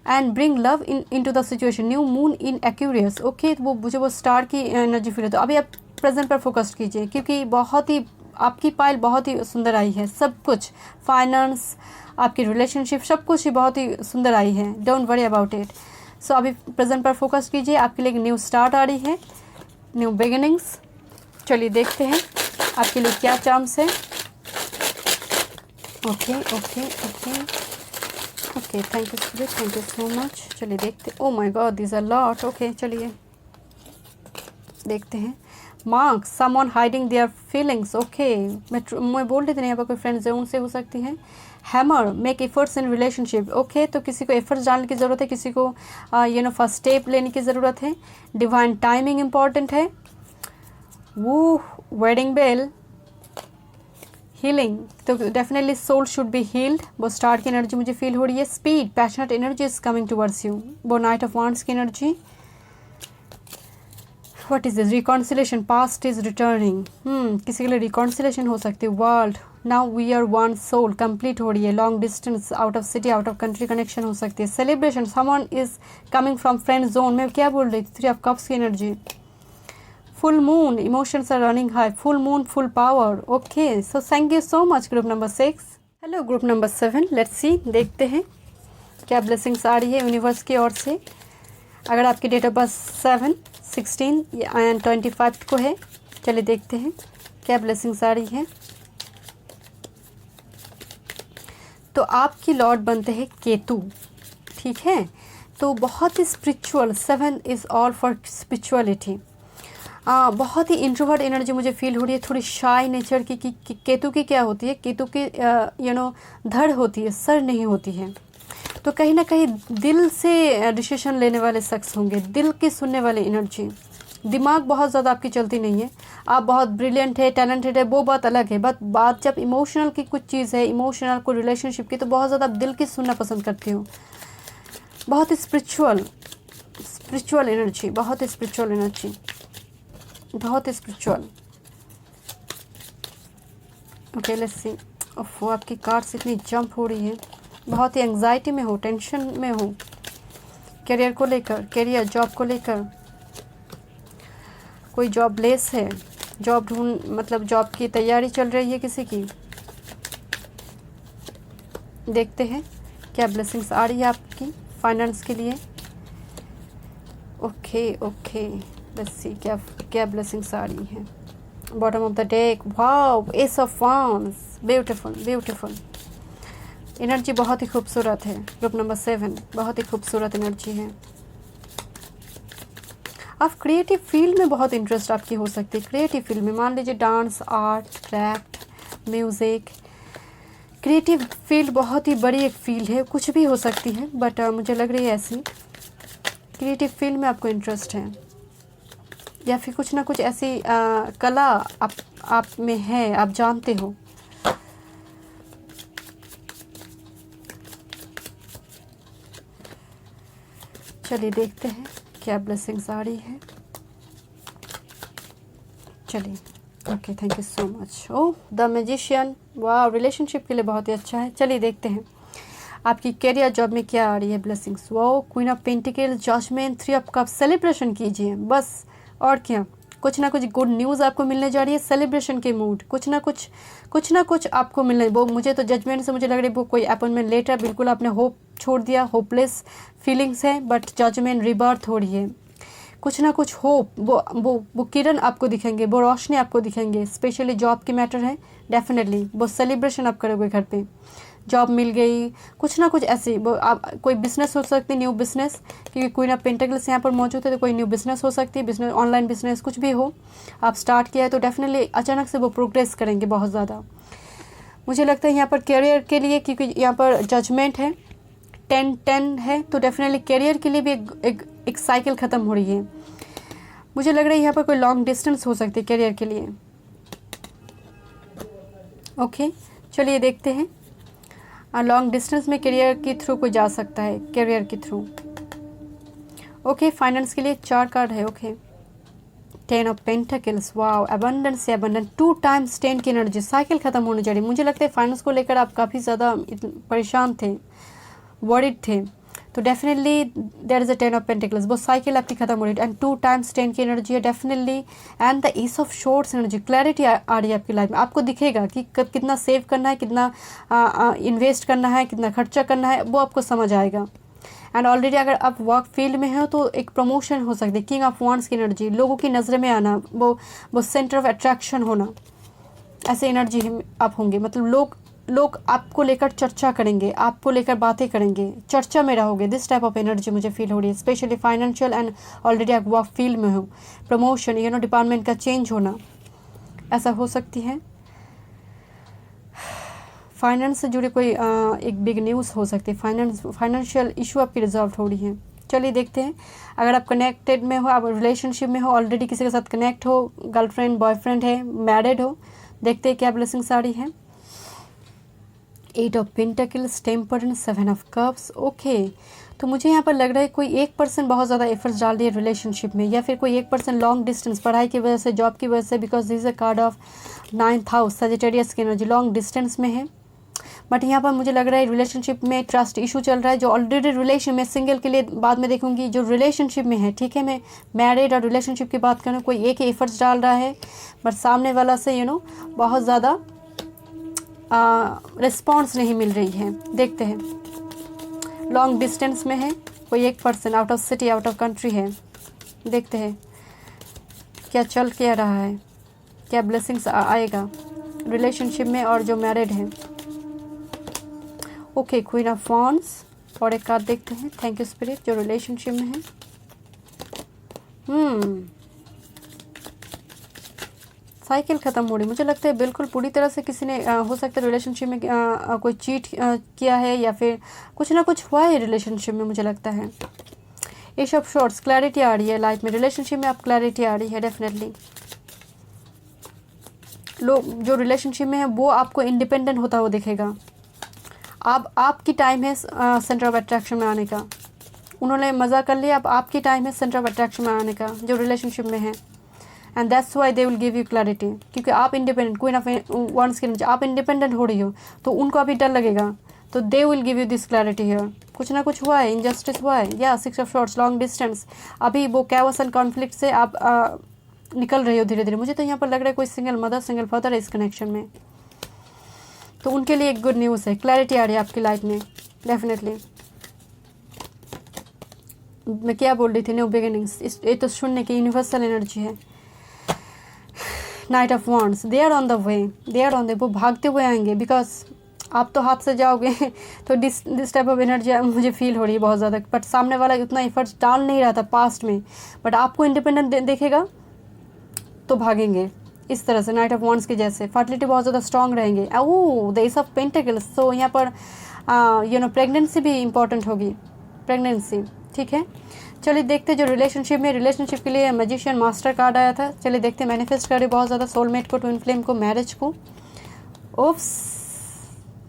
And bring love into the situation, new moon in Aquarius. Okay, वो मुझे वो स्टार की एनर्जी फील होती है। अभी आप प्रेजेंट पर फोकस कीजिए, क्योंकि बहुत ही आपकी पाइल बहुत ही सुंदर आई है, सब कुछ, फाइनेंस, आपकी रिलेशनशिप, सब कुछ ही बहुत ही सुंदर आई है। Don't worry about it. So अभी प्रेजेंट पर फोकस कीजिए, आपके लिए एक न्यू स्टार्ट आ रही है, न्यू बिगिनिंग्स। चलिए देखते हैं आपके लिए क्या चांस है। Okay okay okay okay, thank you spirit, thank you so much. चलिए देखते, oh my God this are lot. Okay चलिए देखते हैं। Marks, someone hiding their feelings. Okay, मैं बोल रही थी यहाँ पर कोई फ्रेंड जोन से हो सकती है। Hammer, make efforts in relationship. Okay, तो किसी को एफर्ट्स डालने की ज़रूरत है, किसी को फर्स्ट स्टेप लेने की ज़रूरत है। डिवाइन टाइमिंग इम्पॉर्टेंट है। वो वेडिंग बेल, हीलिंग, तो definitely soul should be healed, वो स्टार की एनर्जी मुझे फील हो रही है। Speed, passionate energy is coming towards you, वो नाइट ऑफ वांड्स की energy. What is this, reconciliation, past is returning. किसी के लिए रिकॉन्सिलेशन हो सकती है। World, now we are one soul, complete हो रही है। Long distance, out of city, out of country connection हो सकती है। Celebration, someone is coming from friend zone. मैं क्या बोल रही थी, 3 ऑफ कप्स की energy. Full moon, emotions are running high, full moon, full power. Okay, so thank you so much group number 6। Hello group number 7, let's see, देखते हैं क्या blessings आ रही है यूनिवर्स की ओर से। अगर आपकी डेट ऑफ बर्थ 7, 16 एंड 25 को है, चलिए देखते हैं क्या ब्लेसिंग्स आ रही है। तो आपकी लॉर्ड बनते हैं केतु, ठीक है, तो बहुत ही spiritual, 7 is all for spirituality. बहुत ही इंट्रोवर्ट एनर्जी मुझे फील हो रही है, थोड़ी शाय नेचर की। केतु की क्या होती है, केतु की धड़ होती है, सर नहीं होती है। तो कहीं ना कहीं दिल से डिसीजन लेने वाले शख्स होंगे, दिल की सुनने वाले एनर्जी। दिमाग बहुत ज़्यादा आपकी चलती नहीं है, आप बहुत ब्रिलियंट है, टैलेंटेड है, वो बात अलग है। बट बात जब इमोशनल की कुछ चीज़ है, इमोशनल को रिलेशनशिप की, तो बहुत ज़्यादा आप दिल की सुनना पसंद करती हो। बहुत ही स्पिरिचुअल एनर्जी, बहुत ही स्पिरिचुअल एनर्जी, बहुत स्पिरिचुअल। ओके लेट्स सी। वो आपकी कार्ड्स इतनी जंप हो रही है, बहुत ही एंग्जाइटी में हो, टेंशन में हो, करियर को लेकर, करियर जॉब को लेकर। कोई जॉब लेस है, जॉब मतलब जॉब की तैयारी चल रही है किसी की। देखते हैं क्या ब्लेसिंग्स आ रही है आपकी फाइनेंस के लिए। ओके लेट्स सी क्या ब्लेसिंग्स आ रही हैं। Bottom of the deck, wow, S of wands, beautiful energy, बहुत ही खूबसूरत है। ग्रुप नंबर 7, बहुत ही खूबसूरत एनर्जी है। आप क्रिएटिव फील्ड में बहुत इंटरेस्ट आपकी हो सकती है। क्रिएटिव फील्ड में मान लीजिए dance, art, craft, music, creative field बहुत ही बड़ी एक फील्ड है, कुछ भी हो सकती है। बट मुझे लग रही है ऐसी क्रिएटिव फील्ड में आपको इंटरेस्ट है, या फिर कुछ ना कुछ ऐसी कला आप में है, आप जानते हो। चलिए देखते हैं क्या ब्लेसिंग्स आ रही है। चलिए, okay thank you so much. Oh the magician, वाह, रिलेशनशिप के लिए बहुत ही अच्छा है। चलिए देखते हैं आपकी करियर जॉब में क्या आ रही है ब्लेसिंग्स। वो queen of pentacles, judgement, 3 of cups. Celebration कीजिए बस, और क्या। कुछ ना कुछ गुड न्यूज़ आपको मिलने जा रही है, सेलिब्रेशन के मूड, कुछ ना कुछ आपको मिलने, वो मुझे तो जजमेंट से मुझे लग रही है वो कोई अपॉइंटमेंट लेटर, बिल्कुल आपने होप छोड़ दिया, होपलेस फीलिंग्स है, बट जजमेंट रिबर्थ हो रही है, कुछ ना कुछ होप, वो किरण आपको दिखेंगे, वो रोशनी आपको दिखेंगे, स्पेशली जॉब की मैटर है, डेफिनेटली वो सेलिब्रेशन आप करोगे घर पे, जॉब मिल गई, कुछ ना कुछ ऐसी, वो आप कोई बिजनेस हो सकती है, न्यू बिजनेस, क्योंकि क्वीन ऑफ पेंटिकल्स यहाँ पर मौजूद है, तो कोई न्यू बिजनेस हो सकती है, बिजनेस, ऑनलाइन बिजनेस, कुछ भी हो आप स्टार्ट किया है तो डेफिनेटली अचानक से वो प्रोग्रेस करेंगे बहुत ज़्यादा। मुझे लगता है यहाँ पर करियर के लिए, क्योंकि यहाँ पर जजमेंट है, 10-10 है, तो डेफिनेटली करियर के लिए भी एक साइकिल ख़त्म हो रही है। मुझे लग रहा है यहाँ पर कोई लॉन्ग डिस्टेंस हो सकती है करियर के लिए। ओके, चलिए देखते हैं, लॉन्ग डिस्टेंस में करियर के थ्रू कोई जा सकता है, करियर के थ्रू। ओके, फाइनेंस के लिए 4 कार्ड है। Okay, 10 of pentacles, wow, abundance से अबंडेंट, 2 टाइम्स 10 की एनर्जी, साइकिल खत्म होने जा रही है। मुझे लगता है फाइनेंस को लेकर आप काफ़ी ज़्यादा परेशान थे, वरीड थे, तो definitely there is a 10 of pentacles, वो साइकिल आपकी खत्म हो रही है, एंड 2 टाइम्स 10 की एनर्जी है definitely, and the ace of swords energy, clarity आ रही है आपकी लाइफ में। आपको दिखेगा कि कब कितना सेव करना है, कितना इन्वेस्ट करना है, कितना खर्चा करना है, वो आपको समझ आएगा। एंड ऑलरेडी अगर आप वर्क फील्ड में हो तो एक प्रमोशन हो सकती है, किंग ऑफ वांड्स की एनर्जी, लोगों की नज़र में आना, वो सेंटर ऑफ अट्रैक्शन होना, ऐसे एनर्जी आप होंगे, मतलब लोग आपको लेकर चर्चा करेंगे, आपको लेकर बातें करेंगे, चर्चा में रहोगे, दिस टाइप ऑफ एनर्जी मुझे फील हो रही है, स्पेशली फाइनेंशियल, एंड ऑलरेडी आप वर्क फील्ड में हो, प्रमोशन, डिपार्टमेंट का चेंज होना, ऐसा हो सकती है। फाइनेंस से जुड़े कोई एक बिग न्यूज़ हो सकती है, फाइनेंशियल इशू आपकी रिजॉल्व हो रही है। चलिए देखते हैं, अगर आप कनेक्टेड में हो, आप रिलेशनशिप में हो, ऑलरेडी किसी के साथ कनेक्ट हो, गर्लफ्रेंड बॉयफ्रेंड है, मैरिड हो, देखते हैं क्या ब्लेसिंग्स आ रही है। 8 of pentacles, temperance, 7 of cups. Okay, तो मुझे यहाँ पर लग रहा है कोई एक पर्सन बहुत ज़्यादा एफर्ट्स डाल रही है रिलेशनशिप में, या फिर कोई एक पर्सन लॉन्ग डिस्टेंस, पढ़ाई की वजह से, जॉब की वजह से, because this is a card of 9th house, Sagittarius की एनर्जी, लॉन्ग डिस्टेंस में है। बट यहाँ पर मुझे लग रहा है रिलेशनशिप में ट्रस्ट इशू चल रहा है, जो ऑलरेडी रिलेशन में, सिंगल के लिए बाद में देखूंगी, जो रिलेशनशिप में है, ठीक है, मैं मैरिड और रिलेशनशिप की बात करूँ, कोई एक ही एफर्ट्स डाल रहा है, बट सामने वाला से बहुत ज़्यादा रिस्पॉन्स नहीं मिल रही है। देखते हैं, लॉन्ग डिस्टेंस में है, कोई एक person out of city, out of country है, देखते हैं क्या चल क्या रहा है, क्या ब्लेसिंग्स आएगा रिलेशनशिप में और जो मैरिड है। ओके, क्वीन ऑफ वॉन्ड्स, और एक कार्ड देखते हैं, थैंक यू स्पिरिट, जो रिलेशनशिप में है। साइकिल ख़त्म हो रही, मुझे लगता है बिल्कुल पूरी तरह से किसी ने हो सकता है रिलेशनशिप में कोई चीट किया है, या फिर कुछ ना कुछ हुआ है रिलेशनशिप में, मुझे लगता है। एज ऑफ शॉर्ट्स, क्लैरिटी आ रही है लाइफ में, रिलेशनशिप में आप क्लैरिटी आ रही है डेफिनेटली। लोग जो रिलेशनशिप में है वो आपको इंडिपेंडेंट होता हुआ दिखेगा, आपकी टाइम है सेंटर ऑफ अट्रैक्शन में आने का, उन्होंने मज़ा कर लिया, अब आपकी टाइम है सेंटर ऑफ अट्रैक्शन में आने का, जो रिलेशनशिप में है, and that's why they will give you clarity, क्योंकि आप इंडिपेंडेंट, क्वीन ऑफ वॉन्ड्स के नीचे आप इंडिपेंडेंट हो रही हो, तो उनको अभी डर लगेगा, तो they will give you this clarity here. कुछ ना कुछ हुआ है, इनजस्टिस हुआ है, या 6 ऑफ शॉर्ट्स, लॉन्ग डिस्टेंस, अभी वो कैओस एंड कॉन्फ्लिक्ट से आप निकल रहे हो धीरे धीरे। मुझे तो यहाँ पर लग रहा है कोई सिंगल मदर, सिंगल फादर है इस कनेक्शन में, तो उनके लिए एक गुड न्यूज़ है, क्लैरिटी आ रही है आपकी लाइफ में डेफिनेटली। मैं क्या बोल रही थी, न्यू बिगिनिंग्स, ये तो सुनने की यूनिवर्सल एनर्जी है। Knight of wands, they are on the way, वो भागते हुए आएंगे, बिकॉज आप तो हाथ से जाओगे तो दिस टाइप ऑफ एनर्जी मुझे फील हो रही है बहुत ज़्यादा, बट सामने वाला उतना एफर्ट्स डाल नहीं रहा था पास्ट में, बट आपको इंडिपेंडेंट देखेगा तो भागेंगे इस तरह से, नाइट ऑफ वॉन्ड्स के जैसे, फर्टिलिटी बहुत ज़्यादा स्ट्रॉन्ग रहेंगे। द एस ऑफ पेंटिकल्स, तो यहाँ पर प्रेगनेंसी भी इम्पॉर्टेंट होगी, प्रेगनेंसी, ठीक है। चलिए देखते जो रिलेशनशिप के लिए मैजिशियन मास्टर कार्ड आया था, चलिए देखते मैनिफेस्ट करें बहुत ज़्यादा, सोलमेट को, ट्विन फ्लेम को, मैरिज को। ओप्स,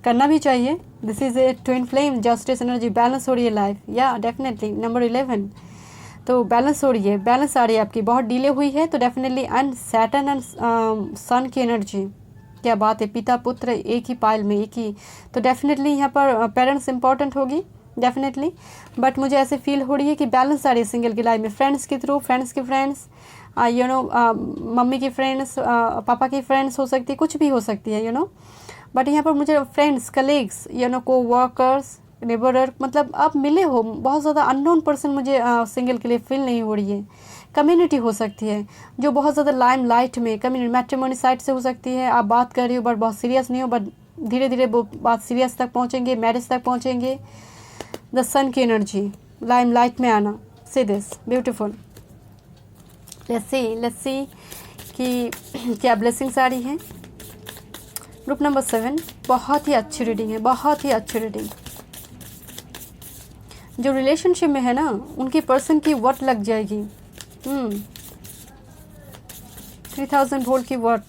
करना भी चाहिए, this is A twin flame, justice energy, balance हो रही है लाइफ, या डेफिनेटली नंबर 11, तो बैलेंस हो रही है, बैलेंस आ रही है आपकी, बहुत डिले हुई है, तो डेफिनेटली, एंड सैटर्न एंड सन की एनर्जी, क्या बात है, पिता पुत्र एक ही पाइल में, एक ही, तो डेफिनेटली यहाँ पर पेरेंट्स इंपॉर्टेंट होगी डेफिनेटली, बट मुझे ऐसे फील हो रही है कि बैलेंस आ रही है सिंगल की लाइफ में, फ्रेंड्स के थ्रू, फ्रेंड्स के फ्रेंड्स, यू नो मम्मी की फ्रेंड्स, पापा की फ्रेंड्स हो सकती है, कुछ भी हो सकती है, यू नो। बट यहाँ पर मुझे फ्रेंड्स, कलीग्स, यू नो, को वर्कर्स, नेबरर, मतलब आप मिले हो। बहुत ज़्यादा अननोन पर्सन मुझे सिंगल के लिए फील नहीं हो रही है। कम्युनिटी हो सकती है जो बहुत ज़्यादा लाइम लाइट में, कम्युनिटी मैट्रिमोनी साइड से हो सकती है। आप बात कर रही हो बट बहुत सीरियस नहीं हो, बट धीरे धीरे वो बात सीरियस तक पहुँचेंगे, मैरिज तक पहुँचेंगे। द सन की एनर्जी, लाइम लाइट में आना, see this beautiful. Let's see कि क्या ब्लेसिंग्स आ रही है। ग्रुप नंबर 7, बहुत ही अच्छी रीडिंग है, बहुत ही अच्छी रीडिंग। जो रिलेशनशिप में है ना, उनकी पर्सन की वट लग जाएगी। 3000 वोल्ट की वट,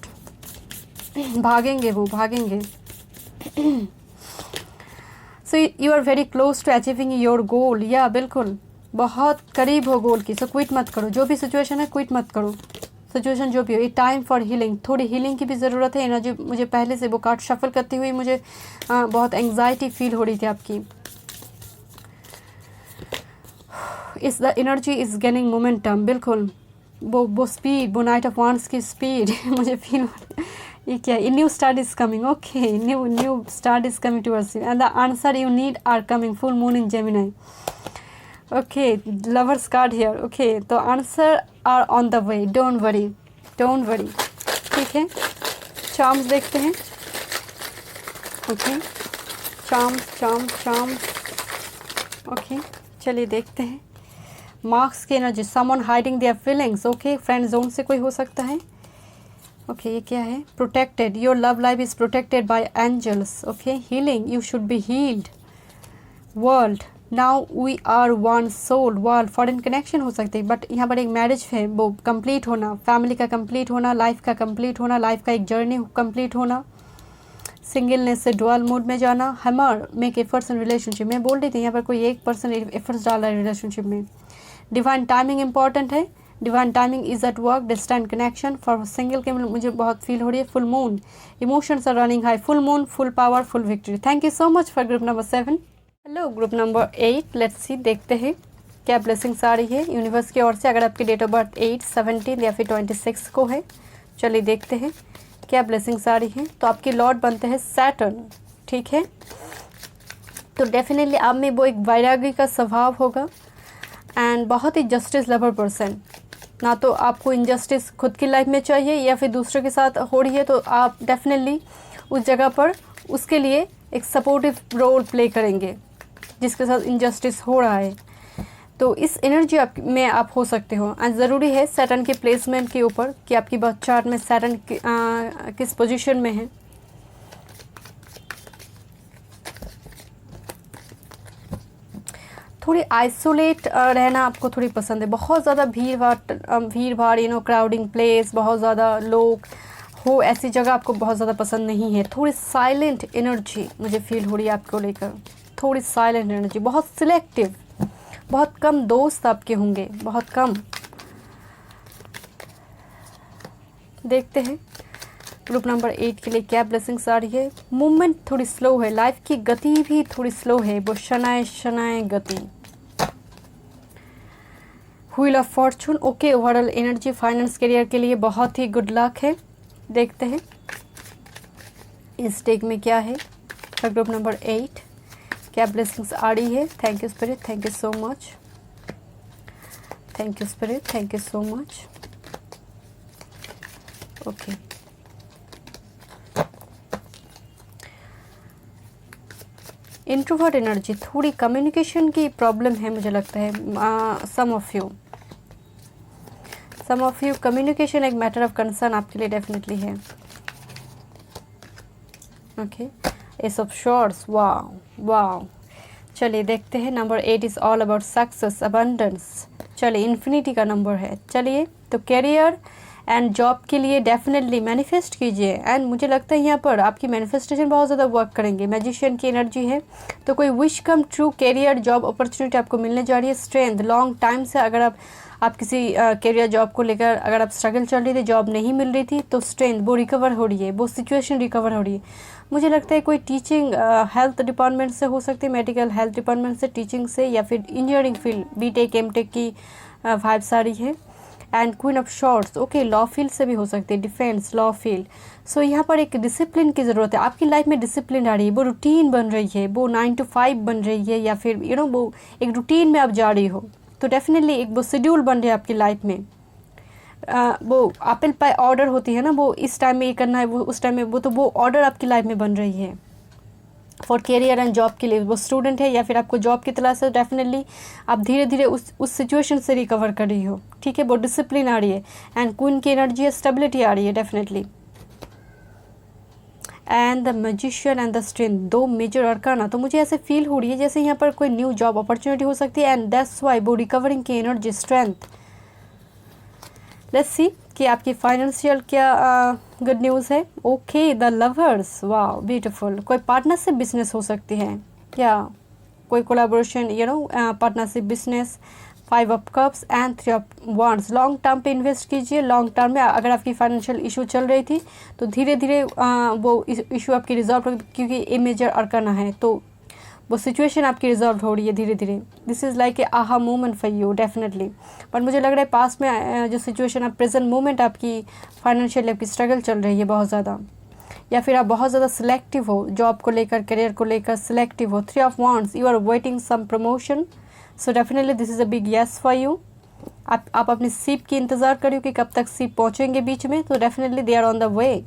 भागेंगे वो, भागेंगे। So you are very close to achieving your goal. या बिल्कुल बहुत करीब हो गोल की। सो क्विट मत करो, जो भी सिचुएशन है क्विट मत करो। सिचुएशन जो भी हो, ये टाइम फॉर हीलिंग, थोड़ी हीलिंग की भी ज़रूरत है। एनर्जी मुझे पहले से वो कार्ड शफल करती हुई मुझे बहुत एंग्जाइटी फील हो रही थी आपकी। इस the energy is gaining momentum, बिल्कुल वो स्पीड, वो नाइट ऑफ वांड्स की स्पीड मुझे फील हो रही है। ये क्या है? New start is coming, okay, new start is coming towards you and the answer you need are coming. Full moon in Gemini, okay, lovers card here, okay. तो answer are on the way, don't worry, don't worry, ठीक है। Charms देखते हैं, okay, charms charms charms, okay. चलिए देखते हैं marks की energy. Someone hiding their feelings, okay, friend zone से कोई हो सकता है, ओके। ये क्या है? Protected, your love life is protected by angels, okay. Healing, you should be healed. World, now we are one soul, world, foreign connection हो सकती है, बट यहाँ पर एक मैरिज है, वो कंप्लीट होना, फैमिली का कंप्लीट होना, लाइफ का कंप्लीट होना, लाइफ का एक जर्नी कंप्लीट होना, सिंगलनेस से डुअल मूड में जाना। Hammer, make efforts in relationship. मैं बोल रही थी यहाँ पर कोई एक पर्सन एफर्ट्स डाल रहा है रिलेशनशिप में। डिवाइन टाइमिंग इंपॉर्टेंट है, divine timing is at work, distant connection for single के मुझे बहुत फील हो रही है। Full moon, emotions are running high, full moon, full power, full victory. Thank you so much for group number 7। Hello group number 8, let's see, देखते हैं क्या blessings आ रही है यूनिवर्स की ओर से। अगर आपकी डेट ऑफ बर्थ 8, 17 या फिर 26 को है, चलिए देखते हैं क्या ब्लेसिंग्स आ रही हैं। तो आपके लॉर्ड बनते हैं सैटर्न, ठीक है। तो डेफिनेटली आप में वो एक वैरागी का स्वभाव होगा एंड बहुत ही जस्टिस लवर पर्सन। ना तो आपको इनजस्टिस खुद की लाइफ में चाहिए या फिर दूसरे के साथ हो रही है, तो आप डेफिनेटली उस जगह पर उसके लिए एक सपोर्टिव रोल प्ले करेंगे जिसके साथ इनजस्टिस हो रहा है। तो इस एनर्जी में आप हो सकते हो। एंड ज़रूरी है सैटर्न के प्लेसमेंट के ऊपर कि आपकी बर्थ चार्ट में सैटर्न किस पोजीशन में है। थोड़ी आइसोलेट रहना आपको थोड़ी पसंद है। बहुत ज़्यादा भीड़ भाड़, यू नो, क्राउडिंग प्लेस, बहुत ज़्यादा लोग हो, ऐसी जगह आपको बहुत ज़्यादा पसंद नहीं है। थोड़ी साइलेंट एनर्जी मुझे फील हो रही है आपको लेकर, थोड़ी साइलेंट एनर्जी, बहुत सिलेक्टिव, बहुत कम दोस्त आपके होंगे, बहुत कम। देखते हैं ग्रुप नंबर 8 के लिए क्या ब्लेसिंग्स आ रही है। मूवमेंट थोड़ी स्लो है, लाइफ की गति भी थोड़ी स्लो है, वो शनाए गति। Wheel of Fortune, okay. Overall energy finance career के लिए बहुत ही गुड लक है। देखते हैं इस टेक में क्या है फॉर ग्रुप नंबर 8, क्या ब्लेसिंग्स आ रही है। Thank you spirit, thank you so much, thank you spirit, thank you so much, okay. Introvert energy, थोड़ी कम्युनिकेशन की प्रॉब्लम है मुझे लगता है। सम ऑफ यू कम्युनिकेशन एक मैटर ऑफ कंसर्न आपके लिए डेफिनेटली है, okay. Ace of shorts, wow. चलिए देखते हैं number 8 is all about success, abundance. चलिए इन्फिनिटी का नंबर है। चलिए तो करियर एंड जॉब के लिए डेफिनेटली मैनिफेस्ट कीजिए। एंड मुझे लगता है यहाँ पर आपकी मैनिफेस्टेशन बहुत ज़्यादा वर्क करेंगे। मैजिशियन की एनर्जी है, तो कोई wish come true, career job opportunity आपको मिलने जा रही है। स्ट्रेंथ, लॉन्ग टाइम से अगर आप किसी करियर जॉब को लेकर अगर आप स्ट्रगल चल रही थी, जॉब नहीं मिल रही थी, तो स्ट्रेंथ वो रिकवर हो रही है, वो सिचुएशन रिकवर हो रही है। मुझे लगता है कोई टीचिंग हेल्थ डिपार्टमेंट से हो सकती है, मेडिकल हेल्थ डिपार्टमेंट से, टीचिंग से, या फिर इंजीनियरिंग फील्ड, बीटेक एमटेक की वाइब्स आ रही है। And queen of shorts, okay, law field से भी हो सकती है, डिफेंस, लॉ फील्ड। सो यहाँ पर एक डिसिप्लिन की ज़रूरत है, आपकी लाइफ में डिसिप्लिन आ रही है, वो रूटीन बन रही है, वो 9 to 5 बन रही है, या फिर वो एक रूटीन में आप जा रही हो, तो डेफिनेटली एक वो शेड्यूल बन रही है आपकी लाइफ में। वो एप्पल पाई ऑर्डर होती है ना, वो इस टाइम में ये करना है, वो उस टाइम में वो ऑर्डर आपकी लाइफ में बन रही है फॉर करियर एंड जॉब के लिए। वो स्टूडेंट है या फिर आपको जॉब की तलाश है, डेफिनेटली आप धीरे धीरे उस सिचुएशन से रिकवर कर रही हो, ठीक है, वो डिसिप्लिन आ रही है, एंड क्वीन की एनर्जी है, स्टेबिलिटी आ रही है definitely. And the magician and the strength, 2 major arcana, तो मुझे ऐसे फील हो रही है जैसे यहाँ पर कोई न्यू जॉब अपॉर्चुनिटी हो सकती है, एंड दैट्स वाई वो रिकवरिंग की एनर्जी, स्ट्रेंथ। लेट्स सी कि आपकी फाइनेंशियल क्या गुड न्यूज़ है। ओके, द लवर्स, वाह ब्यूटीफुल, कोई पार्टनरशिप बिजनेस हो सकती है, या कोई collaboration, partnership business. 5 of cups and 3 of wands, long term पे इन्वेस्ट कीजिए। लॉन्ग टर्म में अगर आपकी फाइनेंशियल इशू चल रही थी तो धीरे धीरे वो इशू आपकी रिजॉल्व होगी, क्योंकि ये मेजर अरकाना है, तो वो सिचुएशन आपकी रिजॉल्व हो रही है धीरे धीरे। This is like a aha moment for you definitely. But मुझे लग रहा है पास में जो सिचुएशन है, प्रेजेंट मोमेंट आपकी फाइनेंशियल आपकी स्ट्रगल चल रही है बहुत ज़्यादा, या फिर आप बहुत ज़्यादा सिलेक्टिव हो, जॉब को लेकर, करियर को लेकर सिलेक्टिव हो। 3 of wands, you are waiting some promotion, so definitely this is a big yes for you. आप अपनी सीप की इंतज़ार करिए कि कब तक सीप पहुँचेंगे बीच में, तो definitely they are on the way.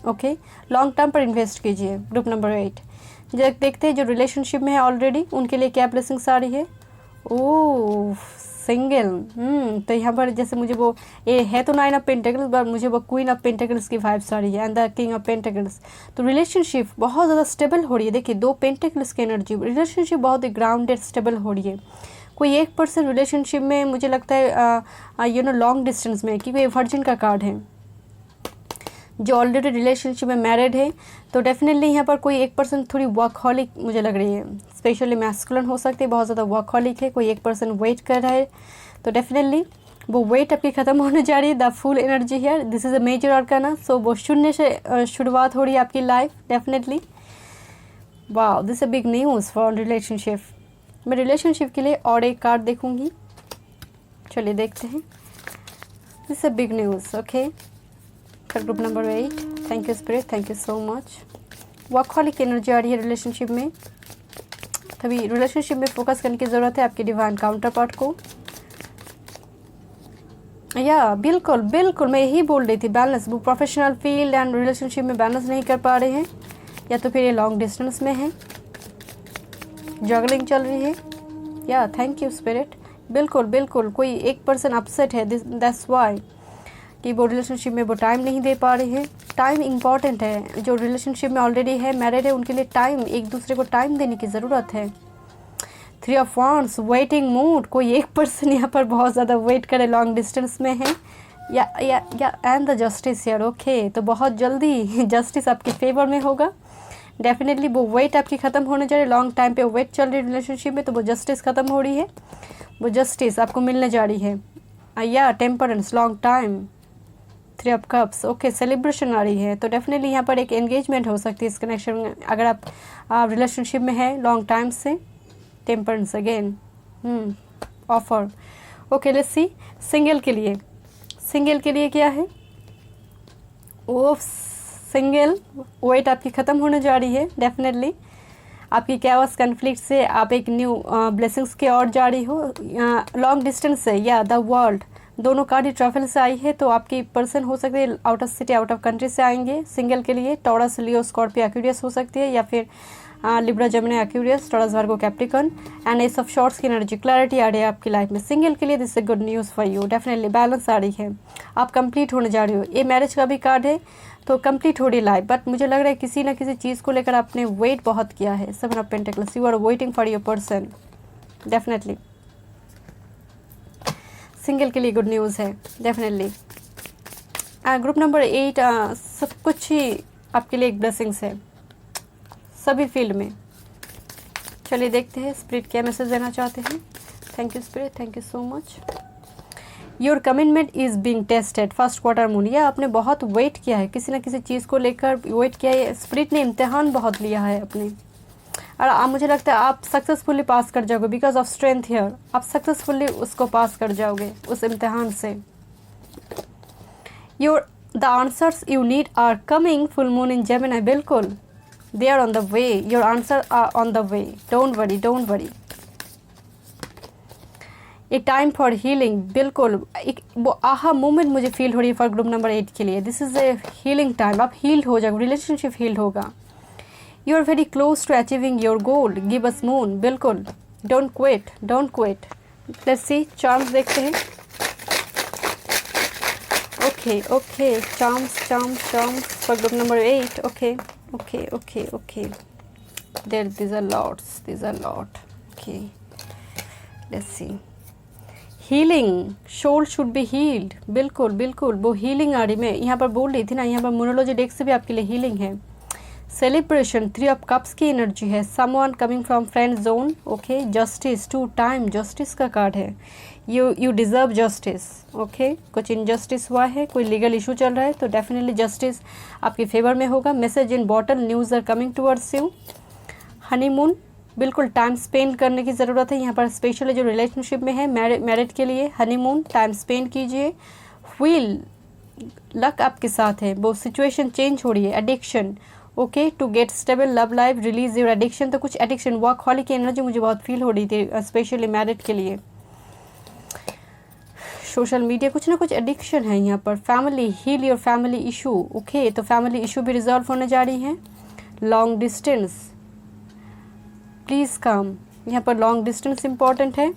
Okay, long term पर इन्वेस्ट कीजिए। ग्रुप नंबर 8, जब देखते हैं जो रिलेशनशिप में है ऑलरेडी, उनके लिए क्या ब्लेसिंग्स आ रही है। ओह, सिंगल, तो यहाँ पर जैसे मुझे वो ये है तो 9 ऑफ पेंटिकल्स, बट मुझे वो क्वीन ऑफ पेंटिकल्स की वाइब्स आ रही है, and the king of pentacles. तो रिलेशनशिप बहुत ज़्यादा स्टेबल हो रही है। देखिए 2 पेंटिकल्स की एनर्जी, रिलेशनशिप बहुत ही ग्राउंडेड स्टेबल हो रही है। कोई एक पर्सन रिलेशनशिप में मुझे लगता है लॉन्ग डिस्टेंस में, क्योंकि वर्जिन का कार्ड है, जो ऑलरेडी रिलेशनशिप में मैरिड है, तो डेफिनेटली यहाँ पर कोई एक पर्सन थोड़ी वर्कहॉलिक मुझे लग रही है, स्पेशली मैस्कुलिन हो सकती है, बहुत ज़्यादा वर्कहॉलिक है। कोई एक पर्सन वेट कर रहा है, तो डेफिनेटली वो वेट आपकी ख़त्म होने जा रही है। The full energy here, this is a major arcana, so वो शून्य से शुरुआत हो रही है आपकी life definitely. Wow, this a big news for relationship. मैं रिलेशनशिप के लिए और एक कार्ड देखूँगी, चलिए देखते हैं। This a big news, okay, group number 8, thank you spirit, thank you so much. Workaholic energy आ रही है रिलेशनशिप में, तभी रिलेशनशिप में फोकस करने की ज़रूरत है आपके डिवाइन काउंटर पार्ट को। या बिल्कुल बिल्कुल, मैं यही बोल रही थी, बैलेंस, वो प्रोफेशनल फील्ड एंड रिलेशनशिप में बैलेंस नहीं कर पा रहे हैं, या तो फिर ये लॉन्ग डिस्टेंस में है, जगलिंग चल रही है। या थैंक यू स्पिरिट, बिल्कुल बिल्कुल, कोई एक पर्सन अपसेट है, दैट्स वाई कि वो रिलेशनशिप में वो टाइम नहीं दे पा रहे हैं। टाइम इम्पॉर्टेंट है, जो रिलेशनशिप में ऑलरेडी है, मैरिड है, उनके लिए टाइम, एक दूसरे को टाइम देने की ज़रूरत है। 3 ऑफ वांड्स, वेटिंग मूड, कोई एक पर्सन यहाँ पर बहुत ज़्यादा वेट करे, लॉन्ग डिस्टेंस में है, या एंड द जस्टिस यार, ओके, तो बहुत जल्दी जस्टिस आपके फेवर में होगा डेफिनेटली। वो वेट आपकी ख़त्म होने जा रही है, लॉन्ग टाइम पे वेट चल रही है रिलेशनशिप में, तो वो जस्टिस ख़त्म हो रही है, वो जस्टिस आपको मिलने जा रही है। या temperance, long time, 3 of cups, okay, celebration आ रही है, तो डेफिनेटली यहाँ पर एक एंगेजमेंट हो सकती है इस कनेक्शन में, अगर आप रिलेशनशिप में है लॉन्ग टाइम से। Temperance again, offer, okay, let's see single के लिए। सिंगल के लिए क्या है। ओ सिंगल, वेट आपकी ख़त्म होने जा रही है डेफिनेटली। आपकी कैओस कन्फ्लिक्ट से आप एक न्यू ब्लेसिंग्स की ओर जा रही हो, लॉन्ग डिस्टेंस से, या द वर्ल्ड, दोनों कार्ड ही ट्रैवल से आई है, तो आपकी पर्सन हो सकते हैं out of city, out of country से आएंगे। सिंगल के लिए टॉरस, लियो, स्कॉर्पियो, एक्वेरियस हो सकती है, या फिर Libra, Gemini, Aquarius, Taurus, Virgo, Capricorn, and ace of swords की एनर्जी, क्लैरिटी आ रही है आपकी लाइफ में। सिंगल के लिए this is good news for you definitely. Balance आ रही है, आप कंप्लीट होने जा रही हो। ये मैरिज का भी कार्ड है, तो कंप्लीट हो रही लाइफ, बट मुझे लग रहा है किसी ना किसी चीज़ को लेकर आपने वेट बहुत किया है। 7 of pentacles, you are waiting for your person definitely. Single के लिए गुड न्यूज़ है डेफिनेटली। ग्रुप नंबर 8, सब कुछ ही आपके लिए एक ब्लेसिंग्स है सभी फील्ड में। चलिए देखते हैं स्पिरिट क्या मैसेज देना चाहते हैं। Thank you spirit, thank you so much. Your commitment is being tested, first quarter moon, या आपने बहुत वेट किया है, किसी न किसी चीज़ को लेकर वेट किया है। स्पिरिट ने इम्तिहान बहुत लिया है अपने, और मुझे लगता है आप सक्सेसफुली पास कर जाओगे बिकॉज ऑफ स्ट्रेंथ हियर। आप सक्सेसफुली उसको पास कर जाओगे उस इम्तिहान से। The answers you need are coming, full moon in Gemini, बिल्कुल they are on the way, your answer are on the way, don't worry don't worry. A time for healing, बिल्कुल एक वो आहा मोमेंट मुझे feel हो रही है for group number 8 के लिए। This is a healing time, आप हील हो जाओगे, रिलेशनशिप हील होगा। You are very close to achieving your goal, give us moon, बिल्कुल don't quit don't quit. Let's see charms देखते हैं। Okay okay, charms charms charms for group number 8। Okay okay okay okay, there these are lot। Okay let's see. Healing, soul should be healed, बिल्कुल बिल्कुल वो healing आ रही। मैं यहाँ पर बोल रही थी ना, यहाँ पर मोनोलॉजी डेक से भी आपके लिए हीलिंग है। सेलिब्रेशन, 3 ऑफ कप्स की एनर्जी है। Someone coming from friend zone. Okay, justice, 2 time justice का कार्ड है। You deserve justice. ओके, कुछ इनजस्टिस हुआ है, कोई लीगल इशू चल रहा है तो डेफिनेटली जस्टिस आपके फेवर में होगा। Message in bottle, news are coming towards you. Honeymoon, बिल्कुल टाइम स्पेंड करने की ज़रूरत है यहाँ पर, स्पेशली जो रिलेशनशिप में है, मैरिड के लिए हनीमून टाइम स्पेंड कीजिए। व्हील, लक आपके साथ है, वो सिचुएशन चेंज हो रही है। Addiction, okay, to get stable love life, release your addiction, तो कुछ एडिक्शन वर्कहॉलिक की एनर्जी मुझे बहुत फील हो रही थी स्पेशली मैरिड के लिए। सोशल मीडिया, कुछ ना कुछ एडिक्शन है यहाँ पर। Family, heal your family issue. Okay, तो फैमिली इशू भी रिजॉल्व होने जा रही है। लॉन्ग डिस्टेंस, प्लीज़ कम, यहाँ पर लॉन्ग डिस्टेंस इंपॉर्टेंट है।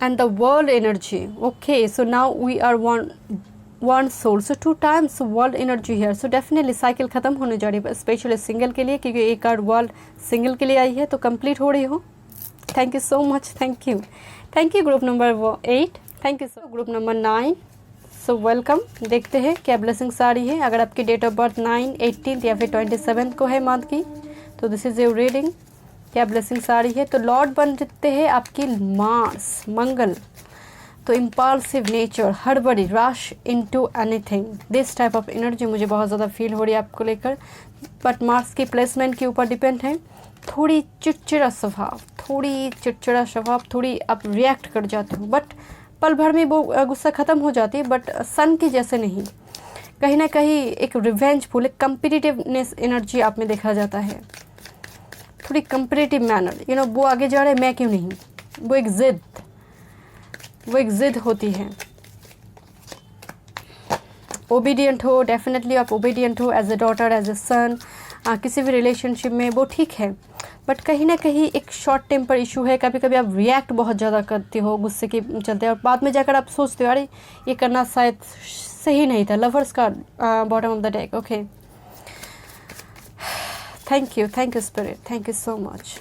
And the world energy, okay, so now we are one soul, so 2 times world energy here. So definitely cycle ख़त्म होने जा रही है स्पेशली सिंगल के लिए, क्योंकि एक कार्ड वर्ल्ड सिंगल के लिए आई है तो कंप्लीट हो रही हो। Thank you so much, thank you group number 8। Thank you so group number 9। So welcome. देखते हैं क्या ब्लेसिंग्स आ रही है। अगर आपकी डेट ऑफ बर्थ 9, 18 या फिर 27 को है मंथ की, तो दिस इज़ योर रीडिंग। क्या ब्लेसिंग्स आ रही है। तो लॉर्ड बनते हैं आपकी मार्स, मंगल, तो इम्पल्सिव नेचर, हड़बड़ी, rush into anything, this type of energy मुझे बहुत ज़्यादा फील हो रही है आपको लेकर। बट मार्स की प्लेसमेंट के ऊपर डिपेंड है। थोड़ी चिड़चिड़ा स्वभाव, थोड़ी आप रिएक्ट कर जाते हो, बट पल भर में वो गुस्सा ख़त्म हो जाती है, बट सन की जैसे नहीं। कहीं ना कहीं एक रिवेंजफुल, एक कम्पिटिटिवनेस एनर्जी आप में देखा जाता है। थोड़ी कंपेरेटिव मैनर, वो आगे जा रहे हैं, मैं क्यों नहीं, वो एक जिद होती है। ओबीडियंट हो, डेफिनेटली आप ओबीडियंट हो as a daughter, as a son, किसी भी रिलेशनशिप में वो ठीक है। बट कहीं ना कहीं एक शॉर्ट टेम्पर इशू है। कभी कभी आप रिएक्ट बहुत ज़्यादा करते हो गुस्से के चलते, और बाद में जाकर आप सोचते हो अरे ये करना शायद सही नहीं था। लवर्स का bottom of the deck. Okay, thank you spirit, thank you so much.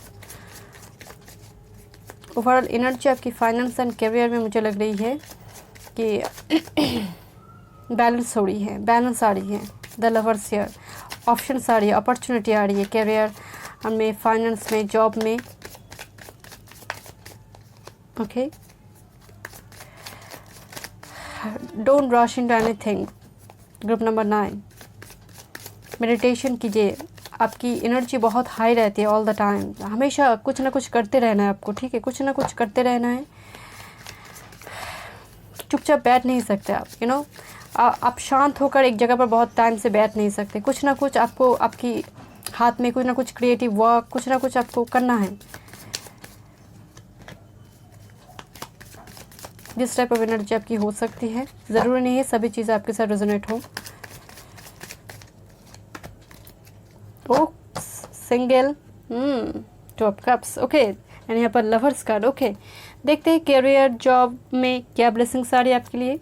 Overall energy आपकी फाइनेंस एंड करियर में मुझे लग रही है कि बैलेंस हो रही है, बैलेंस आ रही है। द लवर्स हियर, ऑप्शंस आ रही है, अपॉर्चुनिटी आ रही है करियर में, फाइनेंस में, जॉब में। Okay, don't rush into anything. Group number 9, meditation कीजिए। आपकी एनर्जी बहुत हाई रहती है ऑल द टाइम, हमेशा कुछ ना कुछ करते रहना है आपको, ठीक है, कुछ ना कुछ करते रहना है। चुपचाप बैठ नहीं सकते आप, आप शांत होकर एक जगह पर बहुत टाइम से बैठ नहीं सकते। कुछ ना कुछ आपको, आपकी हाथ में कुछ ना कुछ क्रिएटिव वर्क, कुछ ना कुछ आपको करना है। जिस टाइप ऑफ एनर्जी आपकी हो सकती है, ज़रूरी नहीं है सभी चीज़ें आपके साथ रेजोनेट हो। Oh single, 2 of cups. Okay, and यहाँ पर लवर्स कार्ड। ओके, देखते हैं करियर, जॉब में क्या ब्लेसिंग्स आ रही है आपके लिए।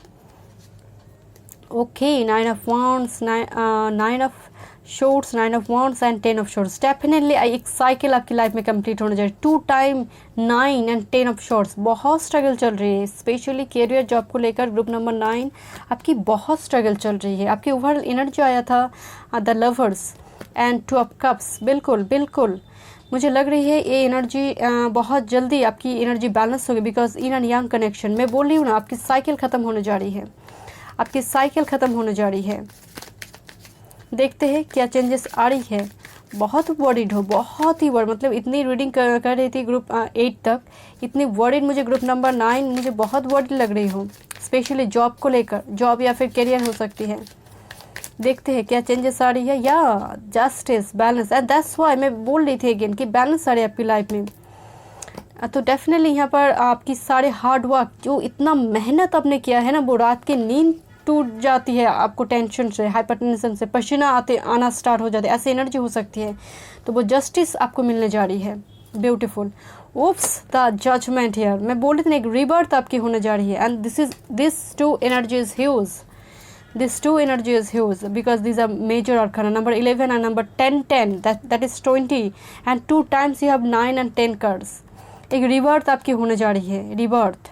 Okay, 9 of wands, 9 of shorts, 9 of wands and 10 of shorts. Definitely एक साइकिल आपकी लाइफ में कंप्लीट होने जा रही है। 2 टाइम 9 एंड 10 ऑफ शॉर्ट्स। बहुत स्ट्रगल चल रही है स्पेशली करियर जॉब को लेकर। ग्रुप नंबर 9 आपकी बहुत स्ट्रगल चल रही है। आपकी ओवरऑल एनर्जी आया था the lovers and 2 of cups. बिल्कुल मुझे लग रही है ये एनर्जी बहुत जल्दी आपकी एनर्जी बैलेंस होगी, because in and yang connection. मैं बोल रही हूँ ना, आपकी साइकिल ख़त्म होने जा रही है, आपकी साइकिल ख़त्म होने जा रही है। देखते हैं क्या चेंजेस आ रही है बहुत वरीड हो, बहुत ही वरीड, मतलब इतनी रीडिंग कर रही थी ग्रुप 8 तक, इतनी वरीड मुझे ग्रुप नंबर 9 मुझे बहुत वरीड लग रही हो, स्पेशली जॉब को लेकर, जॉब या फिर करियर हो सकती है। देखते हैं क्या चेंजेस आ रही है। या justice, balance, and that's why मैं बोल रही थी अगेन कि बैलेंस आ रही है आपकी लाइफ में। तो डेफिनेटली यहाँ पर आपकी सारे हार्ड वर्क, जो इतना मेहनत आपने किया है ना, वो रात की नींद टूट जाती है आपको, टेंशन से, हाइपरटेंशन से पसीना आना स्टार्ट हो जाता है, ऐसी एनर्जी हो सकती है। तो वो जस्टिस आपको मिलने जा रही है, beautiful. Oops the judgement here, मैं बोल रही थी ना, एक रिबर्थ आपकी होने जा रही है। And this two energy is huge, this two energy is huge because this are major arcana, number 11 and number 10, that is 20 and 2 times you have 9 and 10 cards. एक रिबर्थ आपकी होने जा रही है, रिबर्थ।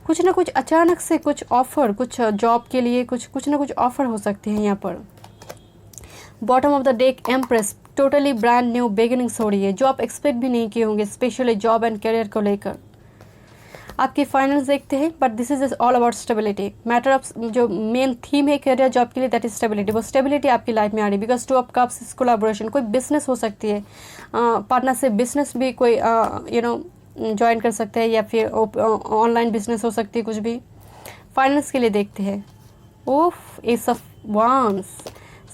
कुछ ना कुछ अचानक से कुछ ऑफर, कुछ जॉब के लिए कुछ ना कुछ ऑफर हो सकती है यहाँ पर। Bottom of the deck empress, totally brand new beginnings हो रही है, जो आप एक्सपेक्ट भी नहीं किए होंगे, स्पेशली जॉब एंड करियर को लेकर। आपके फाइनेंस देखते हैं, but this is all about stability. Matter of जो मेन थीम है करियर जॉब के लिए, दैट इज स्टेबिलिटी। वो स्टेबिलिटी आपकी लाइफ में आ रही है बिकॉज 2 of Cups कोलैबोरेशन, कोई बिजनेस हो सकती है, पार्टनरशिप बिजनेस भी कोई ज्वाइन कर सकते हैं, या फिर ऑनलाइन बिजनेस हो सकती है, कुछ भी। फाइनेंस के लिए देखते हैं, ओफ ace of wands,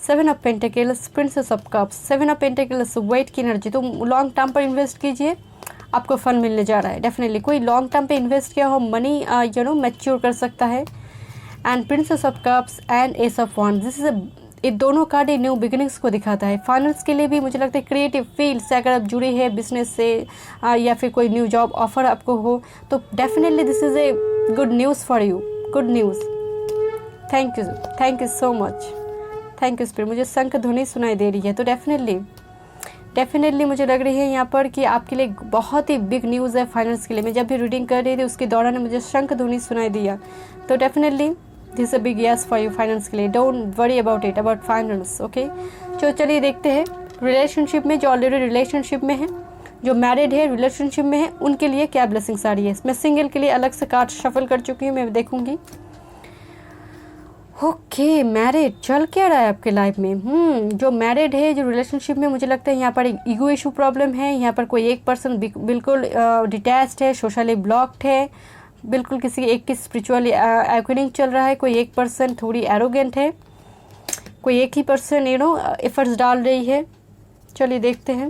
7 of Pentacles, princess of cups, 7 of Pentacles, wait की एनर्जी। तो लॉन्ग टर्म पर इन्वेस्ट कीजिए, आपको फंड मिलने जा रहा है। डेफिनेटली कोई लॉन्ग टर्म पे इन्वेस्ट किया हो, मनी मैच्योर कर सकता है। And princess of cups and ace of wands, this is ये दोनों कार्ड न्यू बिगिनिंग्स को दिखाता है। फाइनेंस के लिए भी मुझे लगता है क्रिएटिव फील्ड से अगर आप जुड़े हैं बिजनेस से, या फिर कोई न्यू जॉब ऑफर आपको हो, तो definitely this is a good news for you, good news. Thank you so much, thank you spirit. मुझे शंख ध्वनि सुनाई दे रही है, तो डेफिनेटली मुझे लग रही है यहाँ पर कि आपके लिए बहुत ही बिग न्यूज़ है फाइनेंस के लिए। मैं जब भी रीडिंग कर रही थी उसके दौरान मुझे शंख ध्वनि सुनाई दिया, तो definitely this a big yes for you finance के लिए। Don't worry about it, about finance, okay. तो चलिए देखते हैं रिलेशनशिप में, जो ऑलरेडी रिलेशनशिप में है, जो मैरिड है, रिलेशनशिप में है, उनके लिए क्या ब्लेसिंग्स आ रही है। मैं सिंगल के लिए अलग से कार्ड शफल कर चुकी हूँ, मैं देखूंगी। ओके, मैरिड चल क्या रहा है आपके लाइफ में। जो मैरिड है, जो रिलेशनशिप में, मुझे लगता है यहाँ पर एक ईगो इशू प्रॉब्लम है। यहाँ पर कोई एक पर्सन बिल्कुल डिटैच्ड है, सोशली ब्लॉक्ड है, बिल्कुल किसी एक की स्पिरिचुअली अवेकनिंग चल रहा है। कोई एक पर्सन थोड़ी एरोगेंट है, कोई एक ही पर्सन एफर्ट्स डाल रही है। चलिए देखते हैं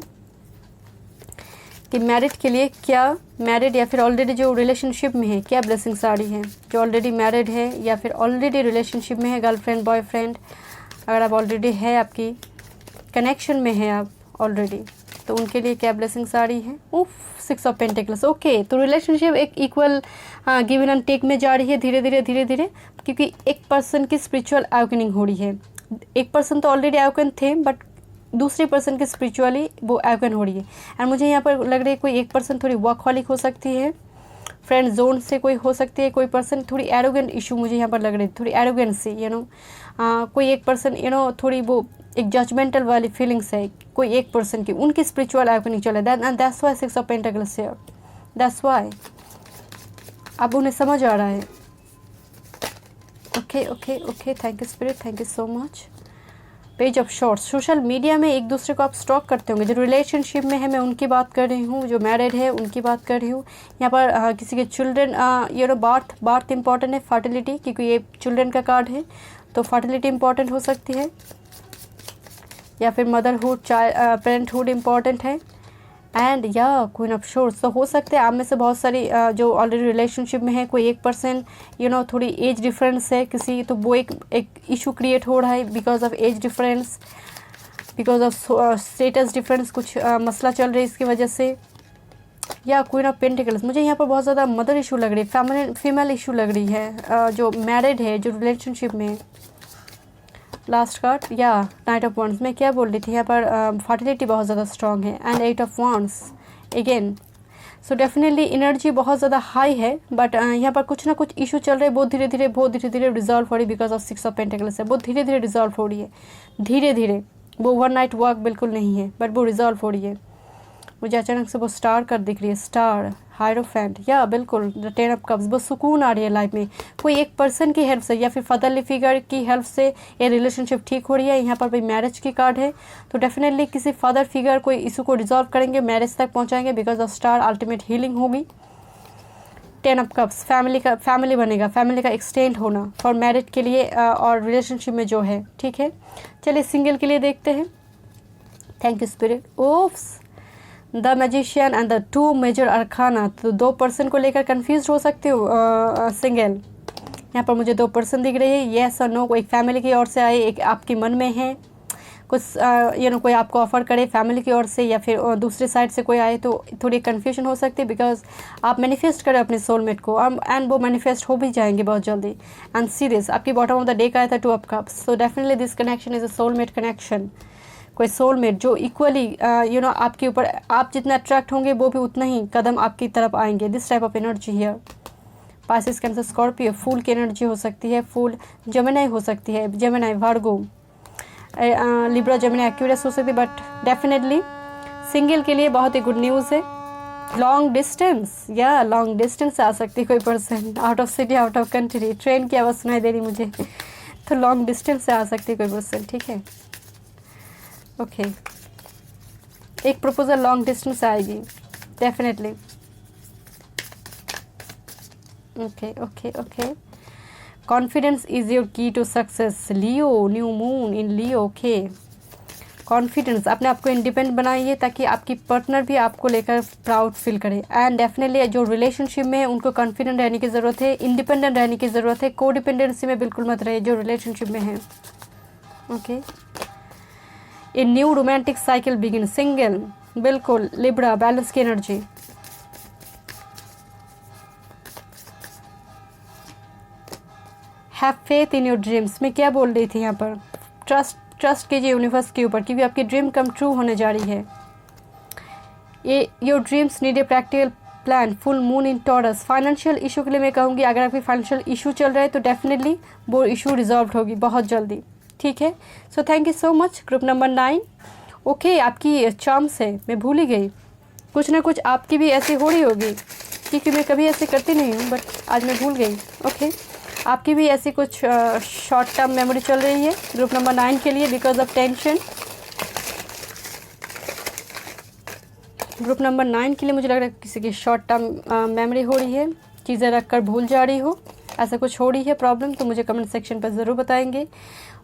कि मैरिड के लिए क्या, मैरिड या फिर ऑलरेडी जो रिलेशनशिप में है, क्या ब्लेसिंग्स आ रही है। जो ऑलरेडी मैरिड है या फिर ऑलरेडी रिलेशनशिप में है, गर्लफ्रेंड बॉयफ्रेंड, अगर आप ऑलरेडी है, आपकी कनेक्शन में है आप ऑलरेडी, तो उनके लिए क्या ब्लेसिंग्स आ रही है। उफ, 6 of Pentacles, ओके। तो रिलेशनशिप एक इक्वल गिवन एंड टेक में जा रही है, धीरे धीरे, क्योंकि एक पर्सन की स्पिरिचुअल अवेकनिंग हो रही है। एक पर्सन तो ऑलरेडी अवेकन थे, बट दूसरे पर्सन के स्पिरिचुअली वो अवेकन हो रही है। एंड मुझे यहाँ पर लग रही है कोई एक पर्सन थोड़ी वर्कहॉलिक हो सकती है, फ्रेंड जोन से कोई हो सकती है, कोई पर्सन थोड़ी एरोगेंट इशू मुझे यहाँ पर लग रही है, थोड़ी एरोगेंसी, कोई एक पर्सन थोड़ी वो एक जजमेंटल वाली फीलिंग्स है कोई एक पर्सन की, उनकी स्पिरिचुअल अवेकनिंग चल रहा है। That's why 6 of Pentacles here, that's why अब उन्हें समझ आ रहा है। Okay, thank you spirit, thank you so much. Page of shorts, social media में एक दूसरे को आप स्टॉक करते होंगे। जो रिलेशनशिप में है मैं उनकी बात कर रही हूँ, जो मैरिड है उनकी बात कर रही हूँ। यहाँ पर किसी के चिल्ड्रन, बार्थ इंपॉर्टेंट है, फर्टिलिटी, क्योंकि ये चिल्ड्रन का कार्ड है, तो फर्टिलिटी इंपॉर्टेंट हो सकती है, या फिर मदरहुड, पेरेंटहुड इम्पॉर्टेंट है। एंड या क्वीन ऑफ शोर्स, तो हो सकते हैं आप में से बहुत सारी जो ऑलरेडी रिलेशनशिप में है, कोई एक पर्सन थोड़ी एज डिफरेंस है किसी, तो वो एक इशू क्रिएट हो रहा है because of age difference, because of status difference, कुछ मसला चल रहा है इसकी वजह से। या क्वीन ऑफ पेंटिकल्स, मुझे यहाँ पर बहुत ज़्यादा मदर इशू लग रही है, फीमेल इशू लग रही है, जो मैरिड है, जो रिलेशनशिप में। लास्ट कार्ड, या नाइट ऑफ वॉन्ड्स, मैं क्या बोल रही थी यहाँ पर, फर्टिलिटी बहुत ज़्यादा स्ट्रॉन्ग है। And 8 of Wands again, so definitely energy बहुत ज़्यादा हाई है, बट यहाँ पर कुछ ना कुछ इशू चल रहे हैं, बहुत धीरे धीरे रिजॉल्व हो रही है बिकॉज ऑफ 6 of Pentacles है, बहुत धीरे रिजॉल्व हो रही है, धीरे, वो ओवरनाइट वर्क बिल्कुल नहीं है, बट वो रिजॉल्व हो रही है। मुझे अचानक से वो स्टार कर दिख रही है, स्टार, हायरोफेंट, या बिल्कुल द 10 ऑफ कप्स। वो सुकून आ रही है लाइफ में, कोई एक पर्सन की हेल्प से या फिर फादरली फिगर की हेल्प से ये रिलेशनशिप ठीक हो रही है। यहाँ पर भी मैरिज की कार्ड है, तो डेफिनेटली किसी फादर फिगर कोई इशू को रिजॉल्व करेंगे, मैरिज तक पहुँचाएंगे because of star, ultimate healing होगी। 10 ऑफ कप्स, फैमिली बनेगा, फैमिली का एक्सटेंड होना फॉर मैरिज के लिए और रिलेशनशिप में जो है, ठीक है। चलिए सिंगल के लिए देखते हैं। Thank you spirit. Oops, the magician and the 2 major arcana. तो 2 पर्सन को लेकर कंफ्यूज हो सकते हो सिंगल। यहाँ पर मुझे 2 पर्सन दिख रही है, येस और नो। कोई फैमिली की ओर से आए, एक आपके मन में है कुछ कोई आपको ऑफर करे फैमिली की ओर से, या फिर दूसरे साइड से कोई आए, तो थोड़ी कन्फ्यूजन हो सकती है बिकॉज आप मैनिफेस्ट करें अपने सोलमेट को एंड वो मैनिफेस्ट हो भी जाएंगे बहुत जल्दी। एंड सीरियस आपकी बॉटम ऑफ द डे का आया था 2 of cups. So definitely this connection is a soulmate connection. कोई सोलमेट जो इक्वली आपके ऊपर, आप जितना अट्रैक्ट होंगे वो भी उतना ही कदम आपकी तरफ आएंगे। This type of energy here. Pisces, Cancer, Scorpio, fool की एनर्जी हो सकती है, फूल जेमिनी हो सकती है, जेमिनी, वार्गो, लिब्रा, जेमिनी, एक्यूरियस हो सकती है। बट डेफिनेटली सिंगल के लिए बहुत ही गुड न्यूज़ है। लॉन्ग डिस्टेंस, या लॉन्ग डिस्टेंस से आ सकती है कोई person, out of city, out of country. Train की आवाज़ सुनाई दे रही मुझे, तो लॉन्ग डिस्टेंस से आ सकती है कोई पर्सन, ठीक है। ओके, एक प्रपोजल लॉन्ग डिस्टेंस से आएगी definitely. Okay okay okay. Confidence is your key to success. Leo, new moon in Leo. Okay, confidence, अपने आप को इंडिपेंडेंट बनाइए ताकि आपकी पार्टनर भी आपको लेकर प्राउड फील करे। एंड डेफिनेटली जो रिलेशनशिप में है उनको कॉन्फिडेंट रहने की ज़रूरत है, इंडिपेंडेंट रहने की ज़रूरत है। कोडिपेंडेंसी में बिल्कुल मत रहिए जो रिलेशनशिप में है। Okay, a new romantic cycle begin. Single, बिल्कुल लिब्रा, बैलेंस की energy. Have faith in your dreams. मैं क्या बोल रही थी यहाँ पर, ट्रस्ट कीजिए यूनिवर्स के ऊपर क्योंकि आपकी ड्रीम कम ट्रू होने जा रही है। ये your dreams need a practical plan. Full moon in taurus. Financial issue के लिए मैं कहूँगी अगर आपकी फाइनेंशियल इशू चल रहा है तो डेफिनेटली वो इशू रिजॉल्व होगी बहुत जल्दी, ठीक है। So thank you so much group number 9। Okay, आपकी चार्म्स है, मैं भूल ही गई, कुछ ना कुछ आपकी भी ऐसी हो रही होगी क्योंकि मैं कभी ऐसे करती नहीं हूँ, बट आज मैं भूल गई। ओके, आपकी भी ऐसी कुछ शॉर्ट टर्म मेमोरी चल रही है ग्रुप नंबर 9 के लिए because of tension. Group number 9 के लिए मुझे लग रहा है किसी की शॉर्ट टर्म मेमोरी हो रही है, चीज़ें रख कर भूल जा रही हो, ऐसा कुछ हो रही है प्रॉब्लम, तो मुझे कमेंट सेक्शन पर ज़रूर बताएंगे।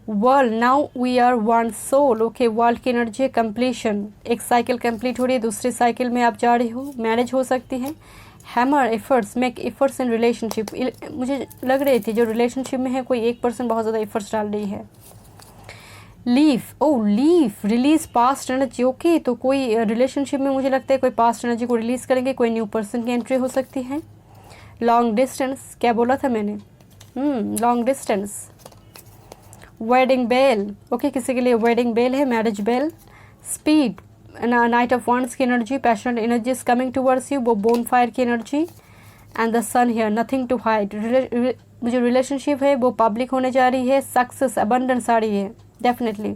World, now we are one soul. Okay, world की एनर्जी है कंप्लीशन। एक साइकिल कंप्लीट हो रही है, दूसरी साइकिल में आप जा रही हो, मैरिज हो सकती है। Hammer, efforts, make efforts in relationship. मुझे लग रही थी जो रिलेशनशिप में है कोई एक पर्सन बहुत ज़्यादा एफर्ट्स डाल रही है। Leave, oh leave, release past energy. Okay, तो कोई रिलेशनशिप में मुझे लगता है कोई पास्ट एनर्जी को रिलीज़ करेंगे, कोई न्यू पर्सन की एंट्री हो सकती है। लॉन्ग डिस्टेंस, क्या बोला था मैंने, long distance. Wedding bell, okay, किसी के लिए वेडिंग बेल है, marriage bell. Speed, knight of wands की energy, passionate energy is coming towards you, वो बोन फायर की energy. And the sun here, nothing to hide. जो रिलेशनशिप है वो पब्लिक होने जा रही है, सक्सेस, अबंडेंस आ रही है definitely.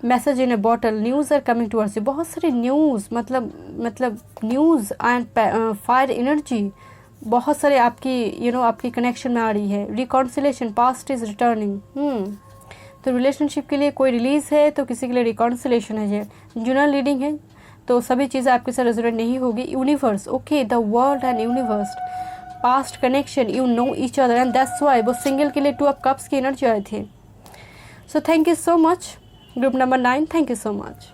Message in a bottle, news are coming towards you. बहुत सारी न्यूज़, मतलब न्यूज़ एंड फायर एनर्जी बहुत सारे आपकी आपकी कनेक्शन में आ रही है। Reconciliation, past is returning. तो रिलेशनशिप के लिए कोई रिलीज़ है तो किसी के लिए रिकॉन्सिलेशन है। जूनल रीडिंग है तो सभी चीज़ें आपके साथ रेजोनेट नहीं होगी। Universe, okay, the world and universe, past connection, you know each other and that's why वो सिंगल के लिए 2 ऑफ कप्स की एनर्जी आए थे। सो thank you so much group number 9, thank you so much.